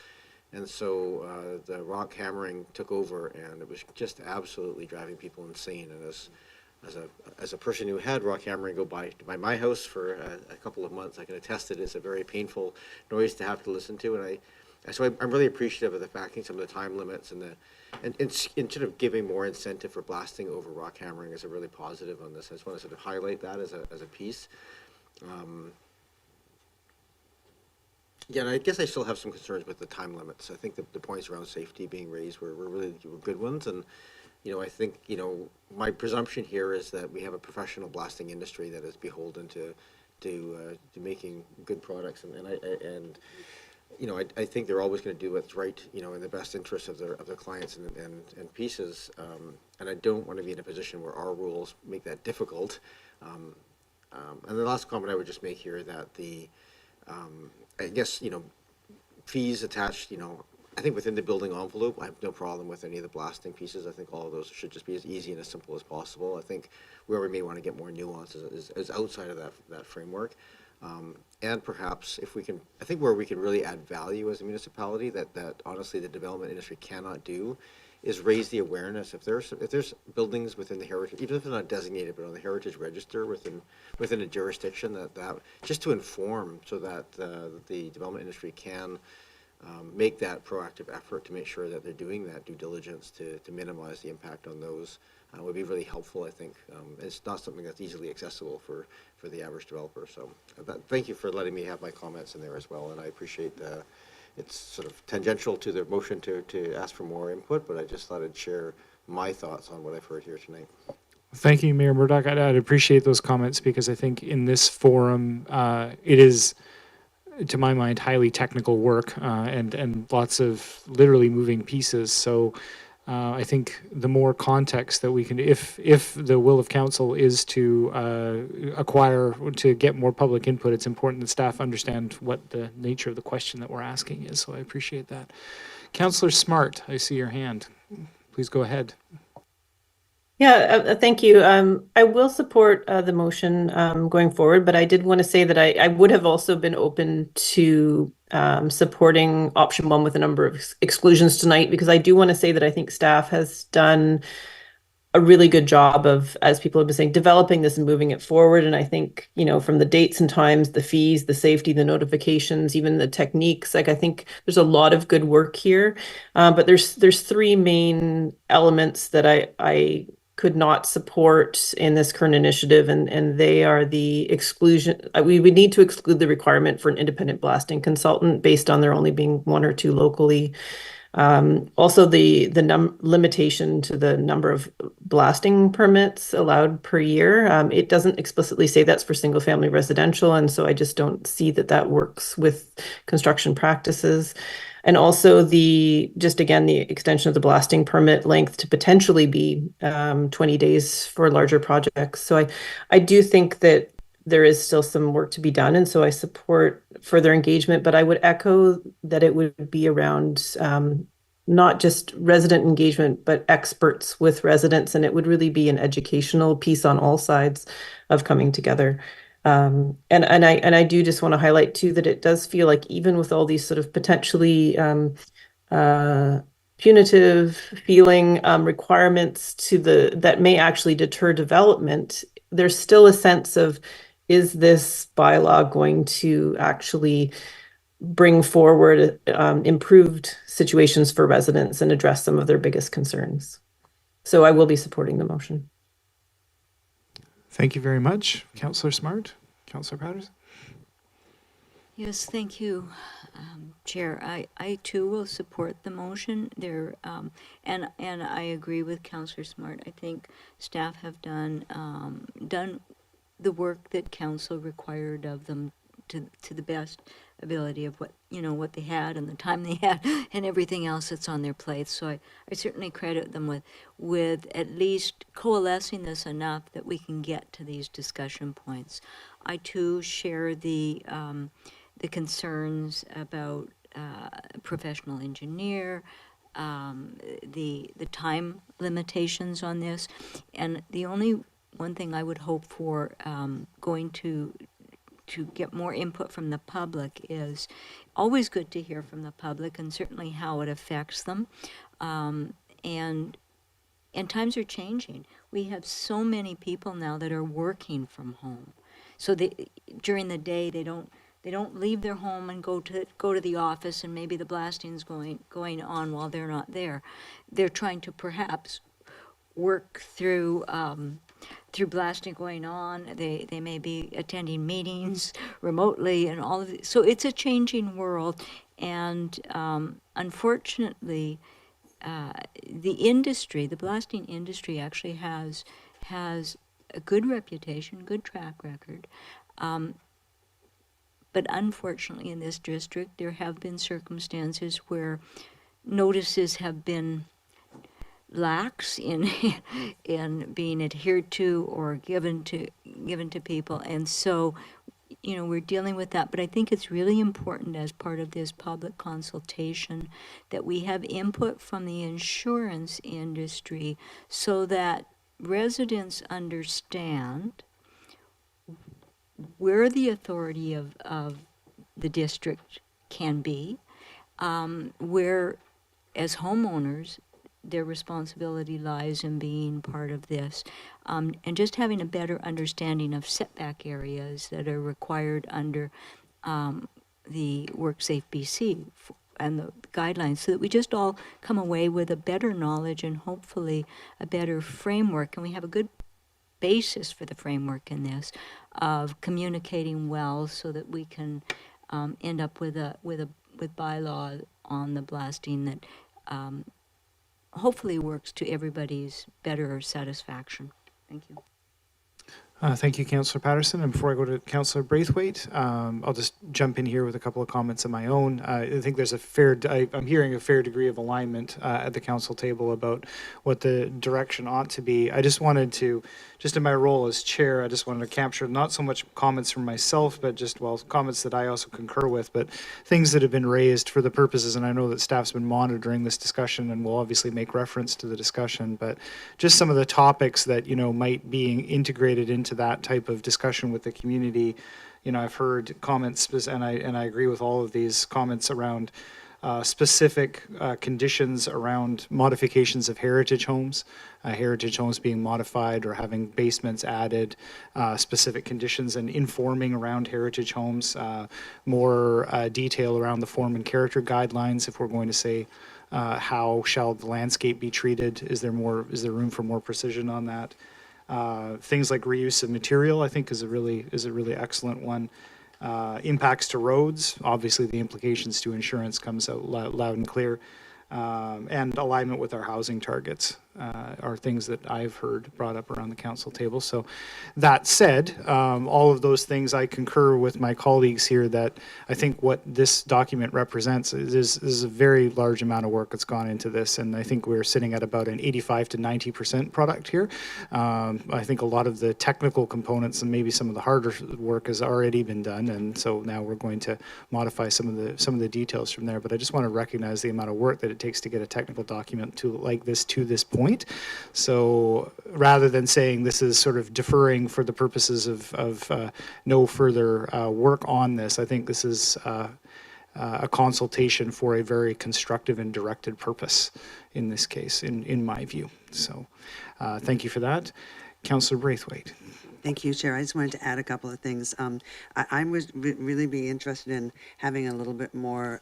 And so the rock hammering took over, and it was just absolutely driving people insane. And as a person who had rock hammering go by my house for a couple of months, I can attest that it's a very painful noise to have to listen to. And so I'm really appreciative of the fact some of the time limits and instead of giving more incentive for blasting over rock hammering is a really positive on this. I just want to sort of highlight that as a piece. Yeah, and I guess I still have some concerns with the time limits. I think the points around safety being raised were really good ones, and I think my presumption here is that we have a professional blasting industry that is beholden to making good products, and I think they're always going to do what's right, in the best interest of their clients and pieces, and I don't want to be in a position where our rules make that difficult. And the last comment I would just make here that I guess, fees attached, I think within the building envelope, I have no problem with any of the blasting pieces. I think all of those should just be as easy and as simple as possible. I think where we may want to get more nuance is outside of that framework. And perhaps I think where we can really add value as a municipality that honestly the development industry cannot do is raise the awareness. If there's buildings within the heritage, even if they're not designated, but on the heritage register within a jurisdiction, that just to inform so that the development industry can make that proactive effort to make sure that they're doing that due diligence to minimize the impact on those would be really helpful, I think. It's not something that's easily accessible for the average developer. So thank you for letting me have my comments in there as well, and I appreciate it's sort of tangential to the motion to ask for more input, but I just thought I'd share my thoughts on what I've heard here tonight. Thank you, Mayor Murdoch. I'd appreciate those comments because I think in this forum, it is, to my mind, highly technical work and lots of literally moving pieces. So I think the more context that we can, if the will of council is to to get more public input, it's important that staff understand what the nature of the question that we're asking is. So I appreciate that. Councillor Smart, I see your hand. Please go ahead. Yeah, thank you. I will support the motion going forward, but I did want to say that I would have also been open to supporting option 1 with a number of exclusions tonight, because I do want to say that I think staff has done a really good job of, as people have been saying, developing this and moving it forward. And I think, from the dates and times, the fees, the safety, the notifications, even the techniques, I think there's a lot of good work here. But there's 3 main elements that I could not support in this current initiative, and they are the exclusion. We would need to exclude the requirement for an independent blasting consultant based on there only being 1 or 2 locally. Also, the limitation to the number of blasting permits allowed per year. It doesn't explicitly say that's for single family residential, and so I just don't see that works with construction practices. And also the extension of the blasting permit length to potentially be 20 days for larger projects. So I do think that there is still some work to be done. And so I support further engagement, but I would echo that it would be around not just resident engagement, but experts with residents. And it would really be an educational piece on all sides of coming together. And I do just want to highlight too that it does feel like even with all these sort of potentially punitive feeling requirements that may actually deter development, there's still a sense of, is this bylaw going to actually bring forward improved situations for residents and address some of their biggest concerns? So I will be supporting the motion. Thank you very much, Councillor Smart. Councillor Patterson. Yes, thank you, Chair. I too will support the motion there, and I agree with Councillor Smart. I think staff have done the work that council required of them to the best ability of what they had and the time they had and everything else that's on their plate. So I certainly credit them with at least coalescing this enough that we can get to these discussion points. I too share the concerns about professional engineer, the time limitations on this, and the only one thing I would hope for going to get more input from the public is always good to hear from the public, and certainly how it affects them. And times are changing. We have so many people now that are working from home. So during the day they don't leave their home and go to the office, and maybe the blasting's going on while they're not there. They're trying to perhaps work through blasting going on. They may be attending meetings remotely and all of it. So it's a changing world, and unfortunately, the blasting industry actually has a good reputation, good track record. But unfortunately, in this district, there have been circumstances where notices have been lax in being adhered to or given to people, and so we're dealing with that. But I think it's really important as part of this public consultation that we have input from the insurance industry so that residents understand where the authority of the district can be, where as homeowners their responsibility lies in being part of this, and just having a better understanding of setback areas that are required under the WorkSafe BC and the guidelines, so that we just all come away with a better knowledge and hopefully a better framework, and we have a good basis for the framework in this of communicating well, so that we can end up with bylaw on the blasting that hopefully works to everybody's better satisfaction. Thank you. Thank you, Councillor Patterson. And before I go to Councillor Braithwaite, I'll just jump in here with a couple of comments of my own. I think there's I'm hearing a fair degree of alignment at the council table about what the direction ought to be. I just wanted to, just in my role as chair, I just wanted to capture not so much comments from myself, but just, comments that I also concur with, but things that have been raised for the purposes, and I know that staff's been monitoring this discussion and will obviously make reference to the discussion, but just some of the topics that, might be integrated into that type of discussion with the community. I've heard comments, and I agree with all of these comments around specific conditions around modifications of heritage homes being modified or having basements added, specific conditions and informing around heritage homes, more detail around the form and character guidelines. If we're going to say how shall the landscape be treated, is there room for more precision on that? Things like reuse of material, I think, is a really excellent one. Impacts to roads, obviously the implications to insurance comes out loud and clear, and alignment with our housing targets. are things that I've heard brought up around the council table. So that said, all of those things I concur with my colleagues here that I think what this document represents is a very large amount of work that's gone into this, and I think we're sitting at about an 85 to 90% product here. I think a lot of the technical components and maybe some of the harder work has already been done, and so now we're going to modify some of the details from there. But I just want to recognize the amount of work that it takes to get a technical document like this to this point. So rather than saying this is sort of deferring for the purposes of no further work on this, I think this is a consultation for a very constructive and directed purpose in this case, in my view. So thank you for that. Councillor Braithwaite. Thank you, Chair. I just wanted to add a couple of things. I would really be interested in having a little bit more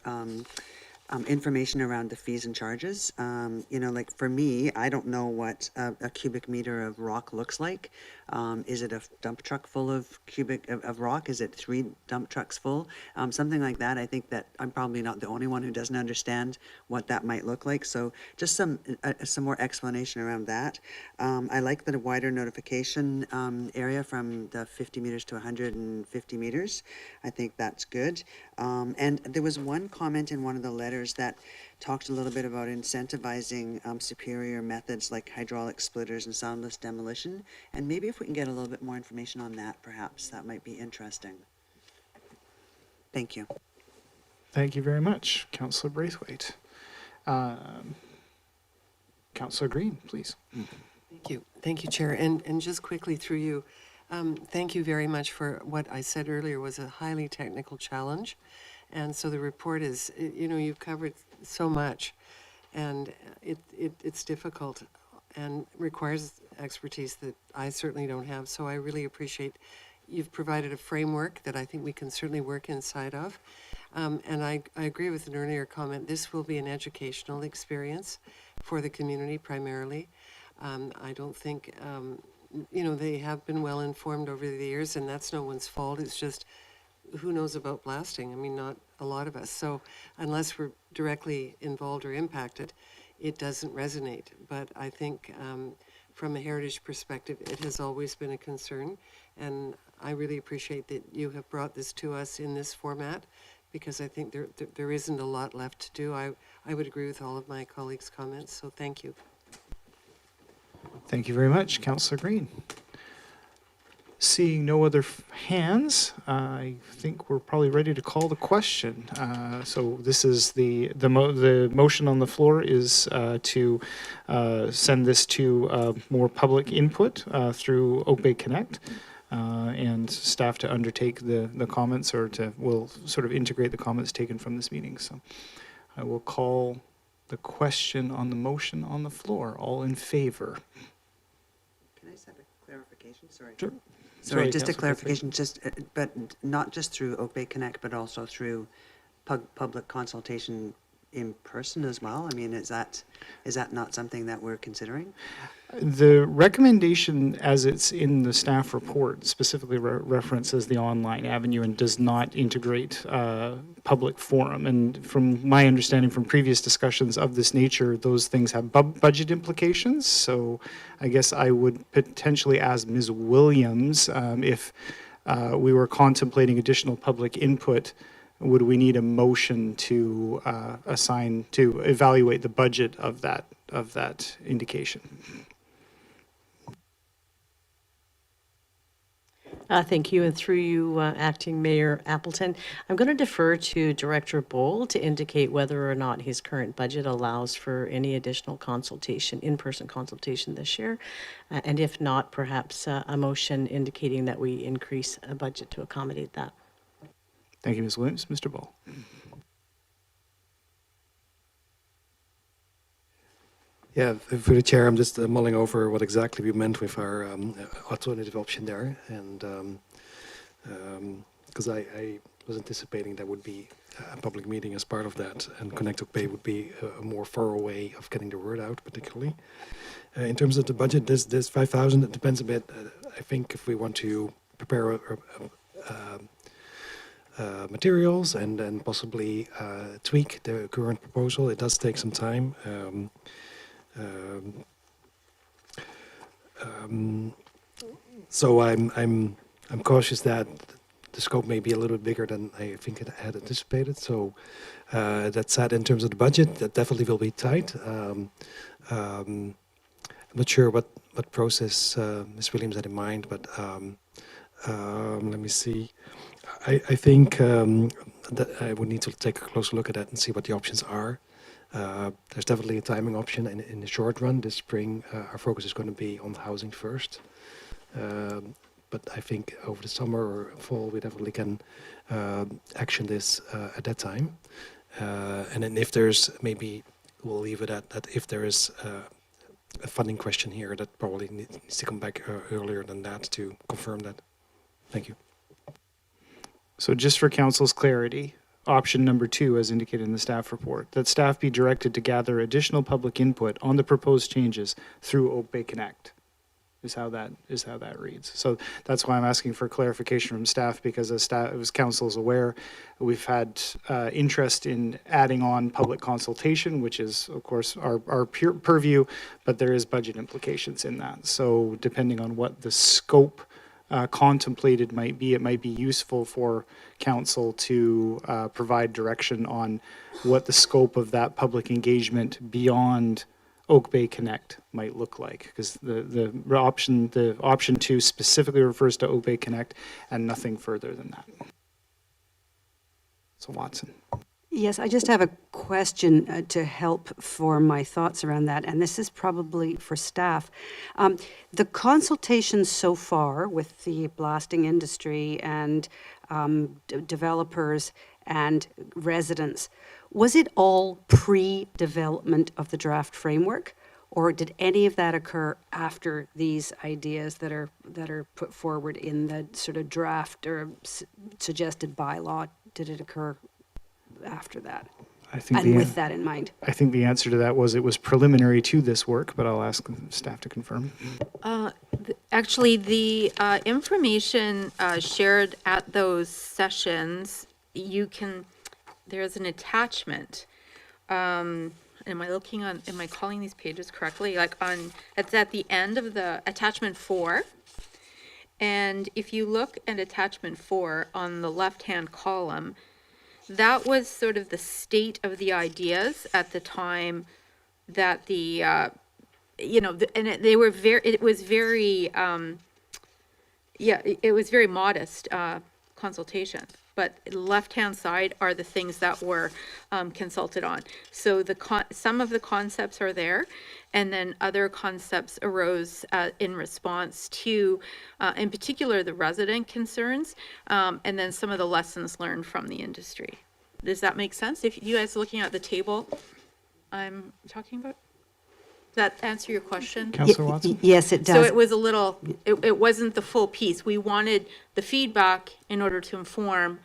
information around the fees and charges. You know, like for me, I don't know what a cubic meter of rock looks like. Is it a dump truck full of rock? Is it 3 dump trucks full? Something like that. I think that I'm probably not the only one who doesn't understand what that might look like. So just some more explanation around that. I like the wider notification area from the 50 meters to 150 meters. I think that's good. And there was one comment in one of the letters that talked a little bit about incentivizing superior methods like hydraulic splitters and soundless demolition. And maybe if we can get a little bit more information on that, perhaps that might be interesting. Thank you. Thank you very much, Councillor Braithwaite. Councillor Green, please. Thank you, Chair. And just quickly through you, thank you very much for what I said earlier was a highly technical challenge. And so the report is, you know, you've covered so much, and it's difficult and requires expertise that I certainly don't have. So I really appreciate you've provided a framework that I think we can certainly work inside of. And I agree with an earlier comment. This will be an educational experience for the community primarily. I don't think, you know, they have been well informed over the years, and that's no one's fault. It's just who knows about blasting? I mean, not a lot of us. So unless we're directly involved or impacted, it doesn't resonate. But I think from a heritage perspective, it has always been a concern. And I really appreciate that you have brought this to us in this format, because I think there isn't a lot left to do. I would agree with all of my colleagues' comments, so thank you. Thank you very much, Councillor Green. Seeing no other hands, I think we're probably ready to call the question. So this is the motion on the floor is to send this to more public input through Oak Bay Connect, and staff to undertake the comments, or will sort of integrate the comments taken from this meeting. So I will call the question on the motion on the floor. All in favor? Can I just have a clarification? Sorry. Sure. Sorry, just a clarification, but not just through Oak Bay Connect, but also through public consultation in person as well? I mean, is that not something that we're considering? The recommendation, as it's in the staff report, specifically references the online avenue and does not integrate public forum. And from my understanding from previous discussions of this nature, those things have budget implications. So I guess I would potentially ask Ms. Williams if we were contemplating additional public input, would we need a motion to evaluate the budget of that indication? Thank you, and through you, Acting Mayor Appleton. I'm going to defer to Director Bowl to indicate whether or not his current budget allows for any additional consultation, in-person consultation this year, and if not, perhaps a motion indicating that we increase a budget to accommodate that. Thank you, Ms. Williams. Mr. Ball. Yeah, for the chair, I'm just mulling over what exactly we meant with our alternative option there, and because I was anticipating there would be a public meeting as part of that, and Connect Oak Bay would be a more thorough way of getting the word out, particularly. In terms of the budget, this 5,000, it depends a bit. I think if we want to prepare materials and then possibly tweak the current proposal, it does take some time. So I'm cautious that the scope may be a little bit bigger than I think I had anticipated. So that said, in terms of the budget, that definitely will be tight. I'm not sure what process Ms. Williams had in mind, but let me see. I think that I would need to take a closer look at that and see what the options are. There's definitely a timing option in the short run. This spring, our focus is going to be on housing first. But I think over the summer or fall, we definitely can action this at that time. And then if there's, maybe we'll leave it at that if there is a funding question here, that probably needs to come back earlier than that to confirm that. Thank you. So just for council's clarity, option number 2, as indicated in the staff report, that staff be directed to gather additional public input on the proposed changes through Oak Bay Connect, is how that reads. So that's why I'm asking for clarification from staff, because as council is aware, we've had interest in adding on public consultation, which is of course our purview, but there is budget implications in that. So depending on what the scope contemplated might be, it might be useful for council to provide direction on what the scope of that public engagement beyond Oak Bay Connect might look like, because the option 2 specifically refers to Oak Bay Connect and nothing further than that. So Watson. Yes, I just have a question to help form my thoughts around that, and this is probably for staff. The consultations so far with the blasting industry and developers and residents, was it all pre-development of the draft framework, or did any of that occur after these ideas that are put forward in the sort of draft or suggested bylaw? Did it occur after that? I think and with that in mind. I think the answer to that was it was preliminary to this work, but I'll ask staff to confirm. Actually, the information shared at those sessions, there's an attachment. Am I calling these pages correctly? It's at the end of the attachment 4. And if you look at attachment 4 on the left-hand column, that was sort of the state of the ideas at the time that it was very modest consultation. But left-hand side are the things that were consulted on. So some of the concepts are there, and then other concepts arose in response to, in particular, the resident concerns, and then some of the lessons learned from the industry. Does that make sense? If you guys are looking at the table I'm talking about? Does that answer your question? Councillor Watson? Yes, it does. So it was a little, it wasn't the full piece. We wanted the feedback in order to inform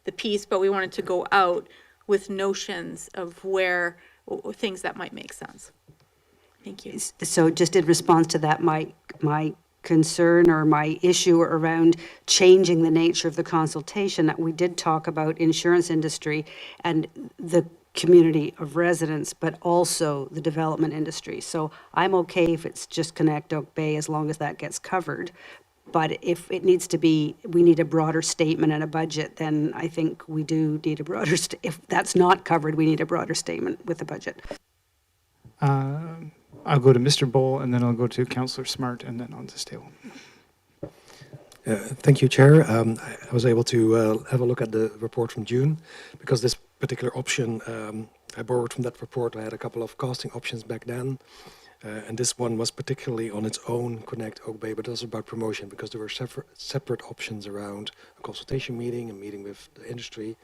the piece, but we wanted to go out with notions of where, things that might make sense. Thank you. So just in response to that, my concern or my issue around changing the nature of the consultation, that we did talk about insurance industry and the community of residents, but also the development industry. So I'm okay if it's just Connect Oak Bay as long as that gets covered. But if it needs to be, we need a broader statement and a budget, then I think we do need a broader, if that's not covered, we need a broader statement with the budget. I'll go to Mr. Bowl, and then I'll go to Councillor Smart, and then on this table. Thank you, Chair. I was able to have a look at the report from June, because this particular option, I borrowed from that report. I had a couple of costing options back then, and this one was particularly on its own, Connect Oak Bay, but also about promotion, because there were separate options around a consultation meeting, a meeting with the industry.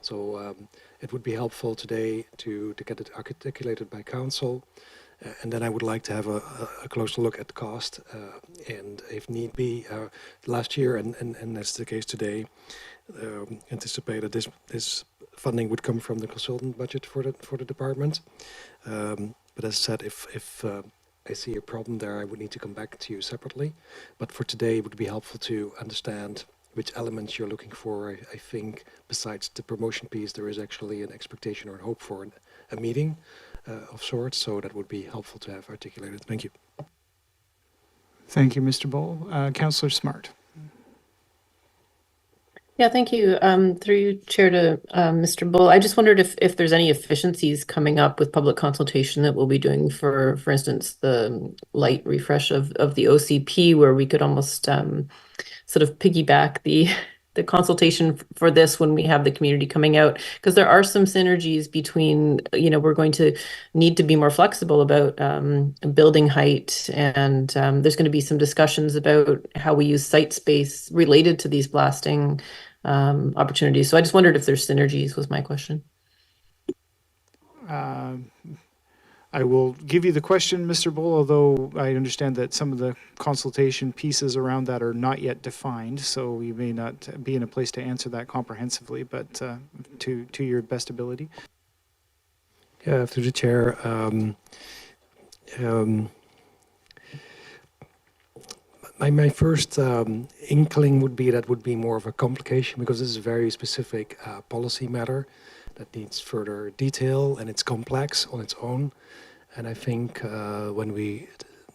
So it would be helpful today to get it articulated by council. And then I would like to have a closer look at the cost, and if need be, last year, and that's the case today, anticipated this funding would come from the consultant budget for the department. But as I said, if I see a problem there, I would need to come back to you separately. But for today, it would be helpful to understand which elements you're looking for. I think besides the promotion piece, there is actually an expectation or a hope for a meeting of sorts, so that would be helpful to have articulated. Thank you. Thank you, Mr. Bowl. Councillor Smart. Yeah, thank you. Through you, Chair, to Mr. Bull. I just wondered if there's any efficiencies coming up with public consultation that we'll be doing for instance, the light refresh of the OCP, where we could almost sort of piggyback the consultation for this when we have the community coming out, because there are some synergies between, we're going to need to be more flexible about building height, and there's going to be some discussions about how we use site space related to these blasting opportunities. So I just wondered if there's synergies, was my question. I will give you the question, Mr. Bull, although I understand that some of the consultation pieces around that are not yet defined, so you may not be in a place to answer that comprehensively, but to your best ability. Yeah, through the chair. My first inkling would be that would be more of a complication, because this is a very specific policy matter that needs further detail, and it's complex on its own. And I think when we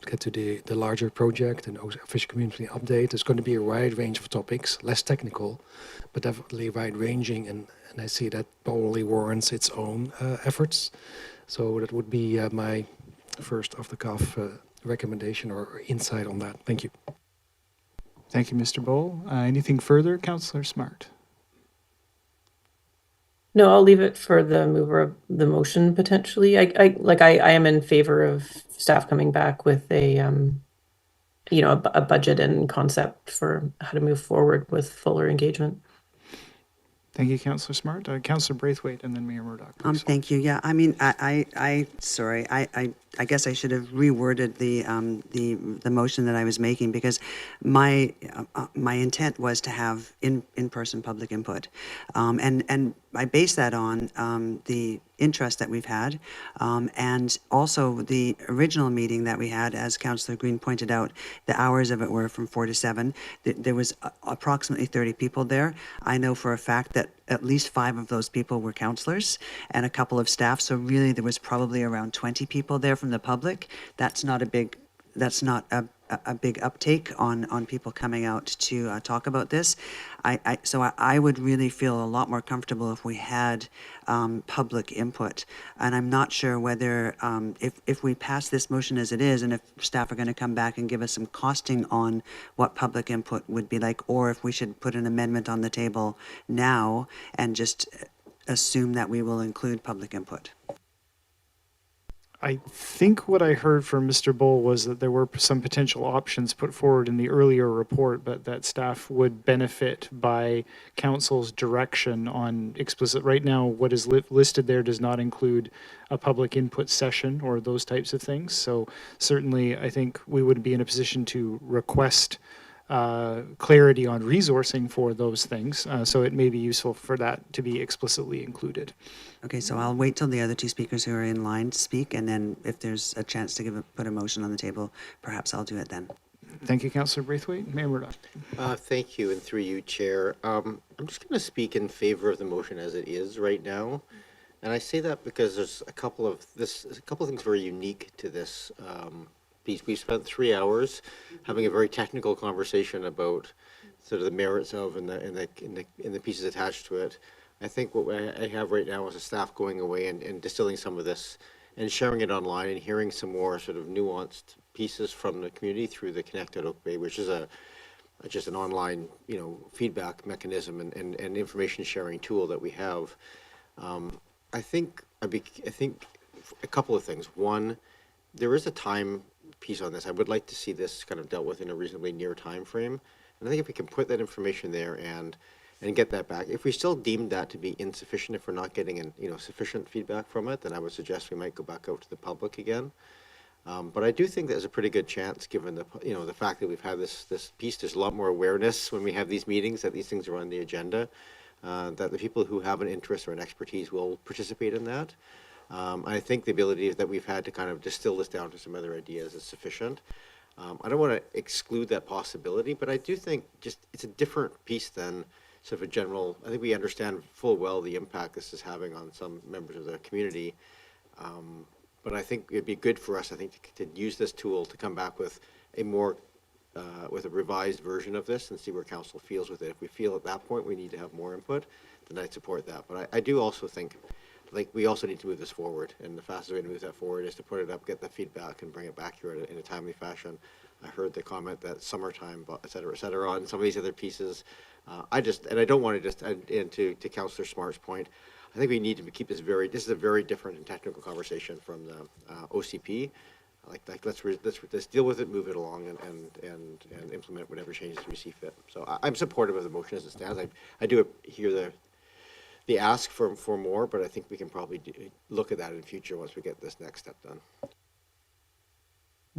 get to the larger project and official community update, there's going to be a wide range of topics, less technical, but definitely wide-ranging, and I see that probably warrants its own efforts. So that would be my first off-the-cuff recommendation or insight on that. Thank you. Thank you, Mr. Bull. Anything further, Councillor Smart? No, I'll leave it for the mover of the motion potentially. I am in favor of staff coming back with a budget and concept for how to move forward with fuller engagement. Thank you, Councillor Smart. Councillor Braithwaite, and then Mayor Murdoch. Thank you. Yeah, I mean, sorry, I guess I should have reworded the motion that I was making, because my intent was to have in-person public input, and I base that on the interest that we've had, and also the original meeting that we had, as Councillor Green pointed out, the hours of it were from 4 to 7. There was approximately 30 people there. I know for a fact that at least 5 of those people were councillors and a couple of staff, so really there was probably around 20 people there from the public. That's not a big uptake on people coming out to talk about this. So I would really feel a lot more comfortable if we had public input. And I'm not sure whether if we pass this motion as it is, and if staff are going to come back and give us some costing on what public input would be like, or if we should put an amendment on the table now and just assume that we will include public input. I think what I heard from Mr. Bull was that there were some potential options put forward in the earlier report, but that staff would benefit by council's direction on explicit. Right now, what is listed there does not include a public input session or those types of things. So certainly, I think we would be in a position to request clarity on resourcing for those things. So it may be useful for that to be explicitly included. Okay, so I'll wait till the other 2 speakers who are in line speak, and then if there's a chance to put a motion on the table, perhaps I'll do it then. Thank you, Councillor Braithwaite. Mayor Murdoch. Thank you, and through you, Chair. I'm just going to speak in favor of the motion as it is right now, and I say that because there's a couple of things very unique to this piece. We spent 3 hours having a very technical conversation about sort of the merits of and the pieces attached to it. I think what I have right now is a staff going away and distilling some of this and sharing it online and hearing some more sort of nuanced pieces from the community through the Connected Oak Bay, which is just an online feedback mechanism and information sharing tool that we have. I think a couple of things. One, there is a time piece on this. I would like to see this kind of dealt with in a reasonably near time frame, and I think if we can put that information there and get that back. If we still deem that to be insufficient, if we're not getting sufficient feedback from it, then I would suggest we might go back out to the public again. But I do think there's a pretty good chance, given the fact that we've had this piece, there's a lot more awareness when we have these meetings that these things are on the agenda, that the people who have an interest or an expertise will participate in that. I think the ability that we've had to kind of distill this down to some other ideas is sufficient. I don't want to exclude that possibility, but I do think just it's a different piece than sort of a general. I think we understand full well the impact this is having on some members of the community, but I think it'd be good for us, I think, to use this tool to come back with a more with a revised version of this and see where council feels with it. If we feel at that point we need to have more input, then I'd support that. But I do also think, like, we also need to move this forward, and the fastest way to move that forward is to put it up, get the feedback, and bring it back here in a timely fashion. I heard the comment that summertime, et cetera, and some of these other pieces. I don't want to just, and to Councillor Smart's point, I think we need to keep this is a very different and technical conversation from the OCP. Like let's deal with it, move it along, and implement whatever changes we see fit. So I'm supportive of the motion as it stands. I do hear the ask for more, but I think we can probably look at that in the future once we get this next step done.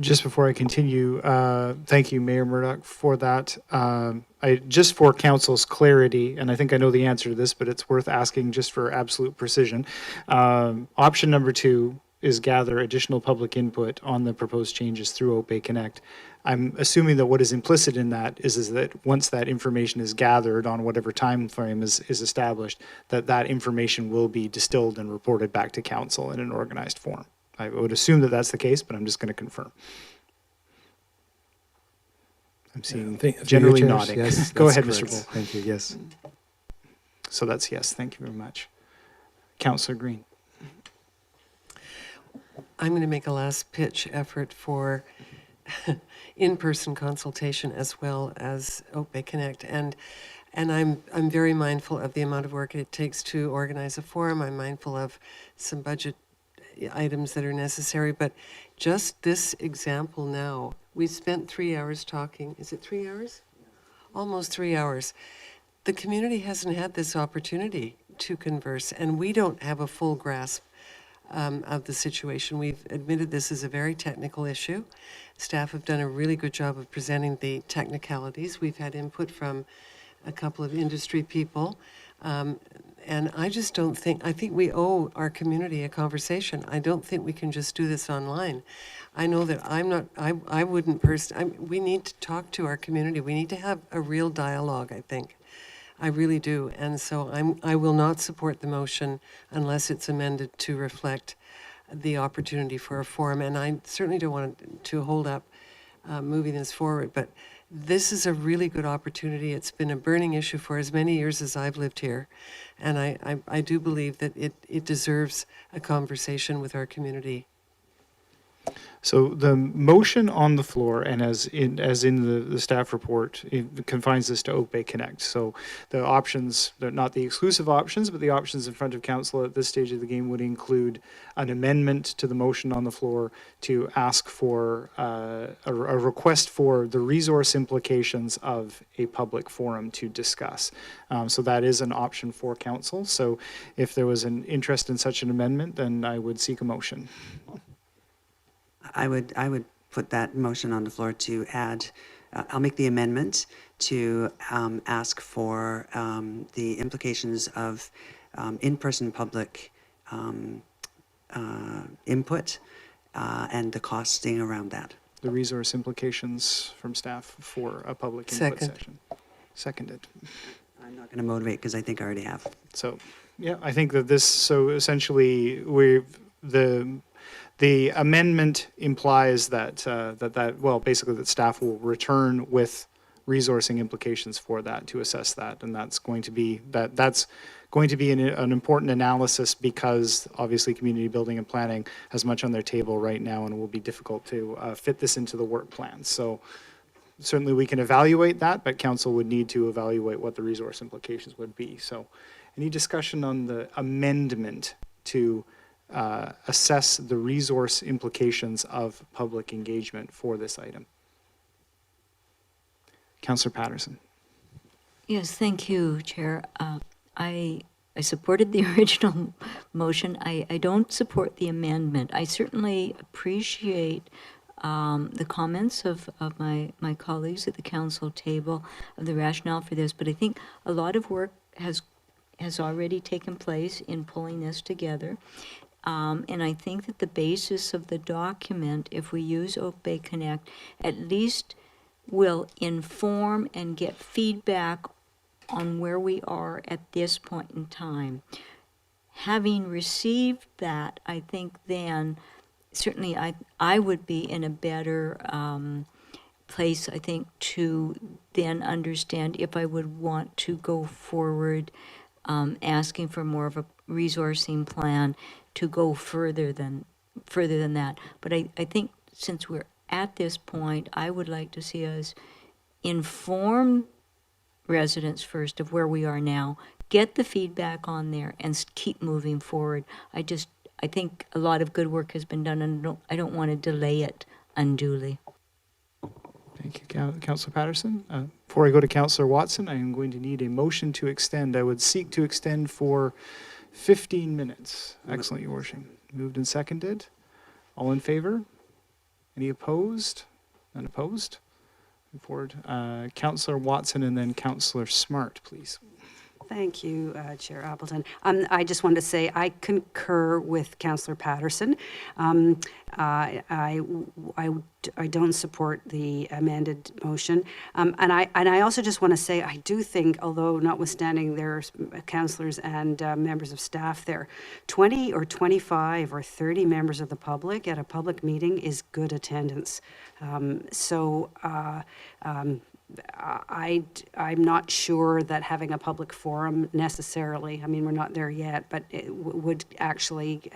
Just before I continue, thank you, Mayor Murdoch, for that. Just for council's clarity, and I think I know the answer to this, but it's worth asking just for absolute precision. Option number 2 is gather additional public input on the proposed changes through Oak Bay Connect. I'm assuming that what is implicit in that is that once that information is gathered on whatever time frame is established, that information will be distilled and reported back to council in an organized form. I would assume that that's the case, but I'm just going to confirm. I'm seeing generally nodding. Yes, Go that's ahead, correct. Mr. Bull. Thank you, yes. So that's yes. Thank you very much. Councillor Green. I'm going to make a last pitch effort for in-person consultation as well as Oak Bay Connect. And I'm very mindful of the amount of work it takes to organize a forum. I'm mindful of some budget items that are necessary, but just this example now, we spent 3 hours talking. Is it 3 hours? Almost 3 hours. The community hasn't had this opportunity to converse, and we don't have a full grasp of the situation. We've admitted this is a very technical issue. Staff have done a really good job of presenting the technicalities. We've had input from a couple of industry people. And I just don't think, I think we owe our community a conversation. I don't think we can just do this online. I know that I wouldn't we need to talk to our community. We need to have a real dialogue, I think. I really do. And so I will not support the motion unless it's amended to reflect the opportunity for a forum. And I certainly don't want to hold up moving this forward, but this is a really good opportunity. It's been a burning issue for as many years as I've lived here. And I do believe that it deserves a conversation with our community. So the motion on the floor, and as in the staff report, it confines this to Oak Bay Connect. So the options, they're not the exclusive options, but the options in front of council at this stage of the game would include an amendment to the motion on the floor to ask for a request for the resource implications of a public forum to discuss. So that is an option for council. So if there was an interest in such an amendment, then I would seek a motion. I would put that motion on the floor to add, I'll make the amendment to ask for the implications of in-person public input and the costing around that. The resource implications from staff for a public input session. Seconded. I'm not going to motivate because I think I already have. So, yeah, I think that this, so essentially the amendment implies that, well, basically that staff will return with resourcing implications for that to assess that. And that's going to be, that's going to be an important analysis because obviously community building and planning has much on their table right now and it will be difficult to fit this into the work plan. So certainly we can evaluate that, but council would need to evaluate what the resource implications would be. So any discussion on the amendment to assess the resource implications of public engagement for this item? Councillor Patterson. Yes, thank you, Chair. I supported the original motion. I don't support the amendment. I certainly appreciate the comments of my colleagues at the council table of the rationale for this, but I think a lot of work has already taken place in pulling this together. And I think that the basis of the document, if we use Oak Bay Connect, at least will inform and get feedback on where we are at this point in time. Having received that, I think then certainly I would be in a better place, I think, to then understand if I would want to go forward, asking for more of a resourcing plan to go further than that. But I think since we're at this point, I would like to see us inform residents first of where we are now, get the feedback on there, and keep moving forward. I think a lot of good work has been done, and I don't want to delay it unduly. Thank you, Councillor Patterson. Before I go to Councillor Watson, I am going to need a motion to extend. I would seek to extend for 15 minutes. Excellent, Your Worship. Moved and seconded. All in favor? Any opposed? None opposed? Move forward. Councillor Watson and then Councillor Smart, please. Thank you, Chair Appleton. I just wanted to say I concur with Councillor Patterson. I don't support the amended motion, and I also just want to say I do think, although notwithstanding there's councillors and members of staff there, 20 or 25 or 30 members of the public at a public meeting is good attendance. I'm not sure that having a public forum necessarily, I mean, we're not there yet, but it would actually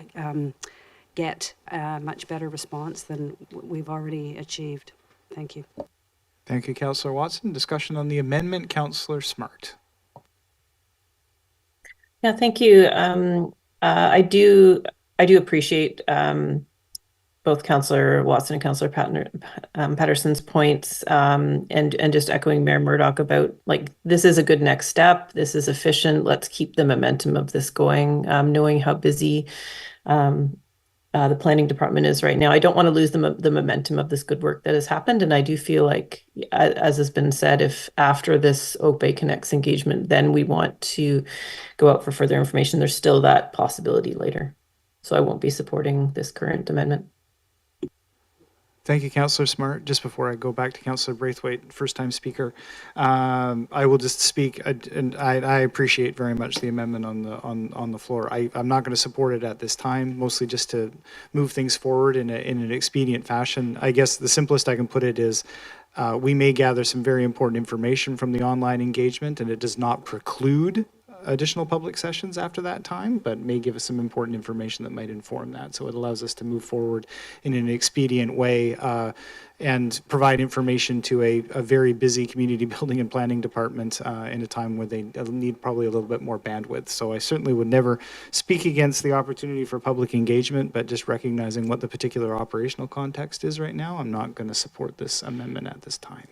get a much better response than we've already achieved. Thank you. Thank you, Councillor Watson. Discussion on the amendment, Councillor Smart. Yeah, thank you. I do appreciate both Councillor Watson and Councillor Patterson's points, and just echoing Mayor Murdoch about, like, this is a good next step. This is efficient. Let's keep the momentum of this going, knowing how busy the planning department is right now. I don't want to lose the momentum of this good work that has happened. And I do feel like, as has been said, if after this Oak Bay Connects engagement, then we want to go out for further information, there's still that possibility later. So I won't be supporting this current amendment. Thank you, Councillor Smart. Just before I go back to Councillor Braithwaite, first-time speaker, I will just speak, and I appreciate very much the amendment on the floor. I'm not going to support it at this time, mostly just to move things forward in an expedient fashion. I guess the simplest I can put it is we may gather some very important information from the online engagement, and it does not preclude additional public sessions after that time, but may give us some important information that might inform that. So it allows us to move forward in an expedient way and provide information to a very busy community building and planning department in a time where they need probably a little bit more bandwidth. So I certainly would never speak against the opportunity for public engagement, but just recognizing what the particular operational context is right now, I'm not going to support this amendment at this time.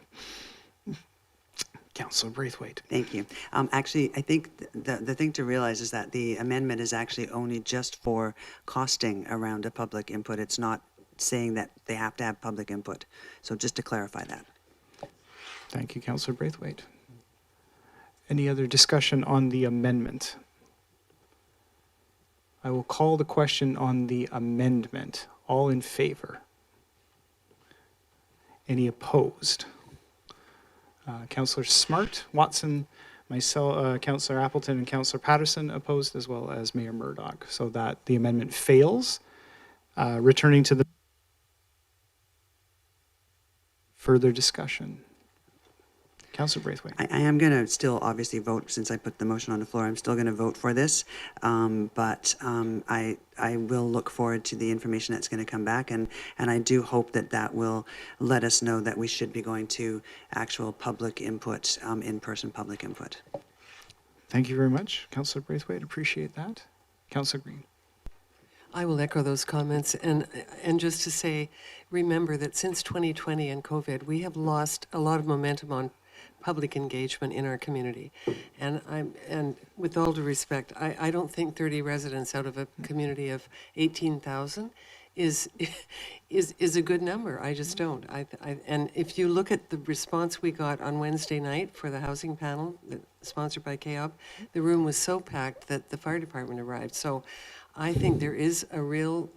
Councillor Braithwaite. Thank you. Actually, I think the thing to realize is that the amendment is actually only just for costing around a public input. It's not saying that they have to have public input. So just to clarify that. Thank you, Councillor Braithwaite. Any other discussion on the amendment? I will call the question on the amendment. All in favor? Any opposed? Councillor Smart, Watson, myself, Councillor Appleton, and Councillor Patterson opposed, as well as Mayor Murdoch. So that the amendment fails. Returning to the further discussion. Councillor Braithwaite. I am going to still obviously vote, since I put the motion on the floor. I'm still going to vote for this, but I will look forward to the information that's going to come back, and I do hope that will let us know that we should be going to actual public input, in-person public input. Thank you very much, Councillor Braithwaite. Appreciate that. Councillor Green. I will echo those comments, and just to say, remember that since 2020 and COVID, we have lost a lot of momentum on public engagement in our community. And with all due respect, I don't think 30 residents out of a community of 18,000 is a good number. I just don't. And if you look at the response we got on Wednesday night for the housing panel, sponsored by KOP, the room was so packed that the fire department arrived. So I think there is a real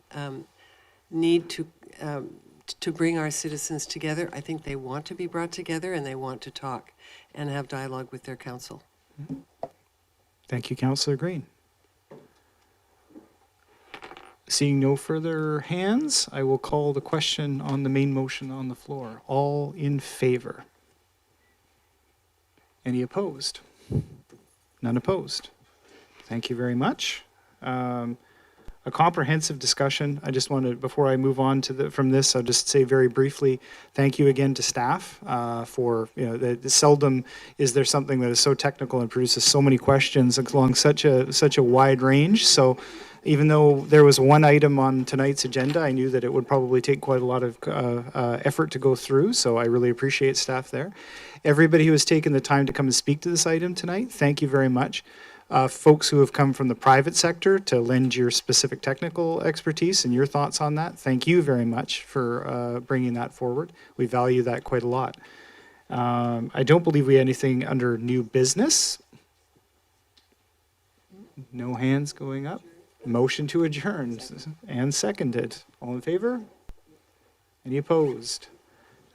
need to bring our citizens together. I think they want to be brought together, and they want to talk and have dialogue with their council. Thank you, Councillor Green. Seeing no further hands, I will call the question on the main motion on the floor. All in favor? Any opposed? None opposed. Thank you very much. A comprehensive discussion. I just wanted, before I move on to from this, I'll just say very briefly, thank you again to staff for, seldom is there something that is so technical and produces so many questions along such a wide range. So even though there was one item on tonight's agenda, I knew that it would probably take quite a lot of effort to go through. So I really appreciate staff there. Everybody who has taken the time to come and speak to this item tonight, thank you very much. Folks who have come from the private sector to lend your specific technical expertise and your thoughts on that, thank you very much for bringing that forward. We value that quite a lot. I don't believe we have anything under new business. No hands going up. Motion to adjourn and seconded. All in favor? Any opposed?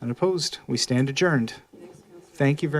Unopposed? We stand adjourned. Thank you very much.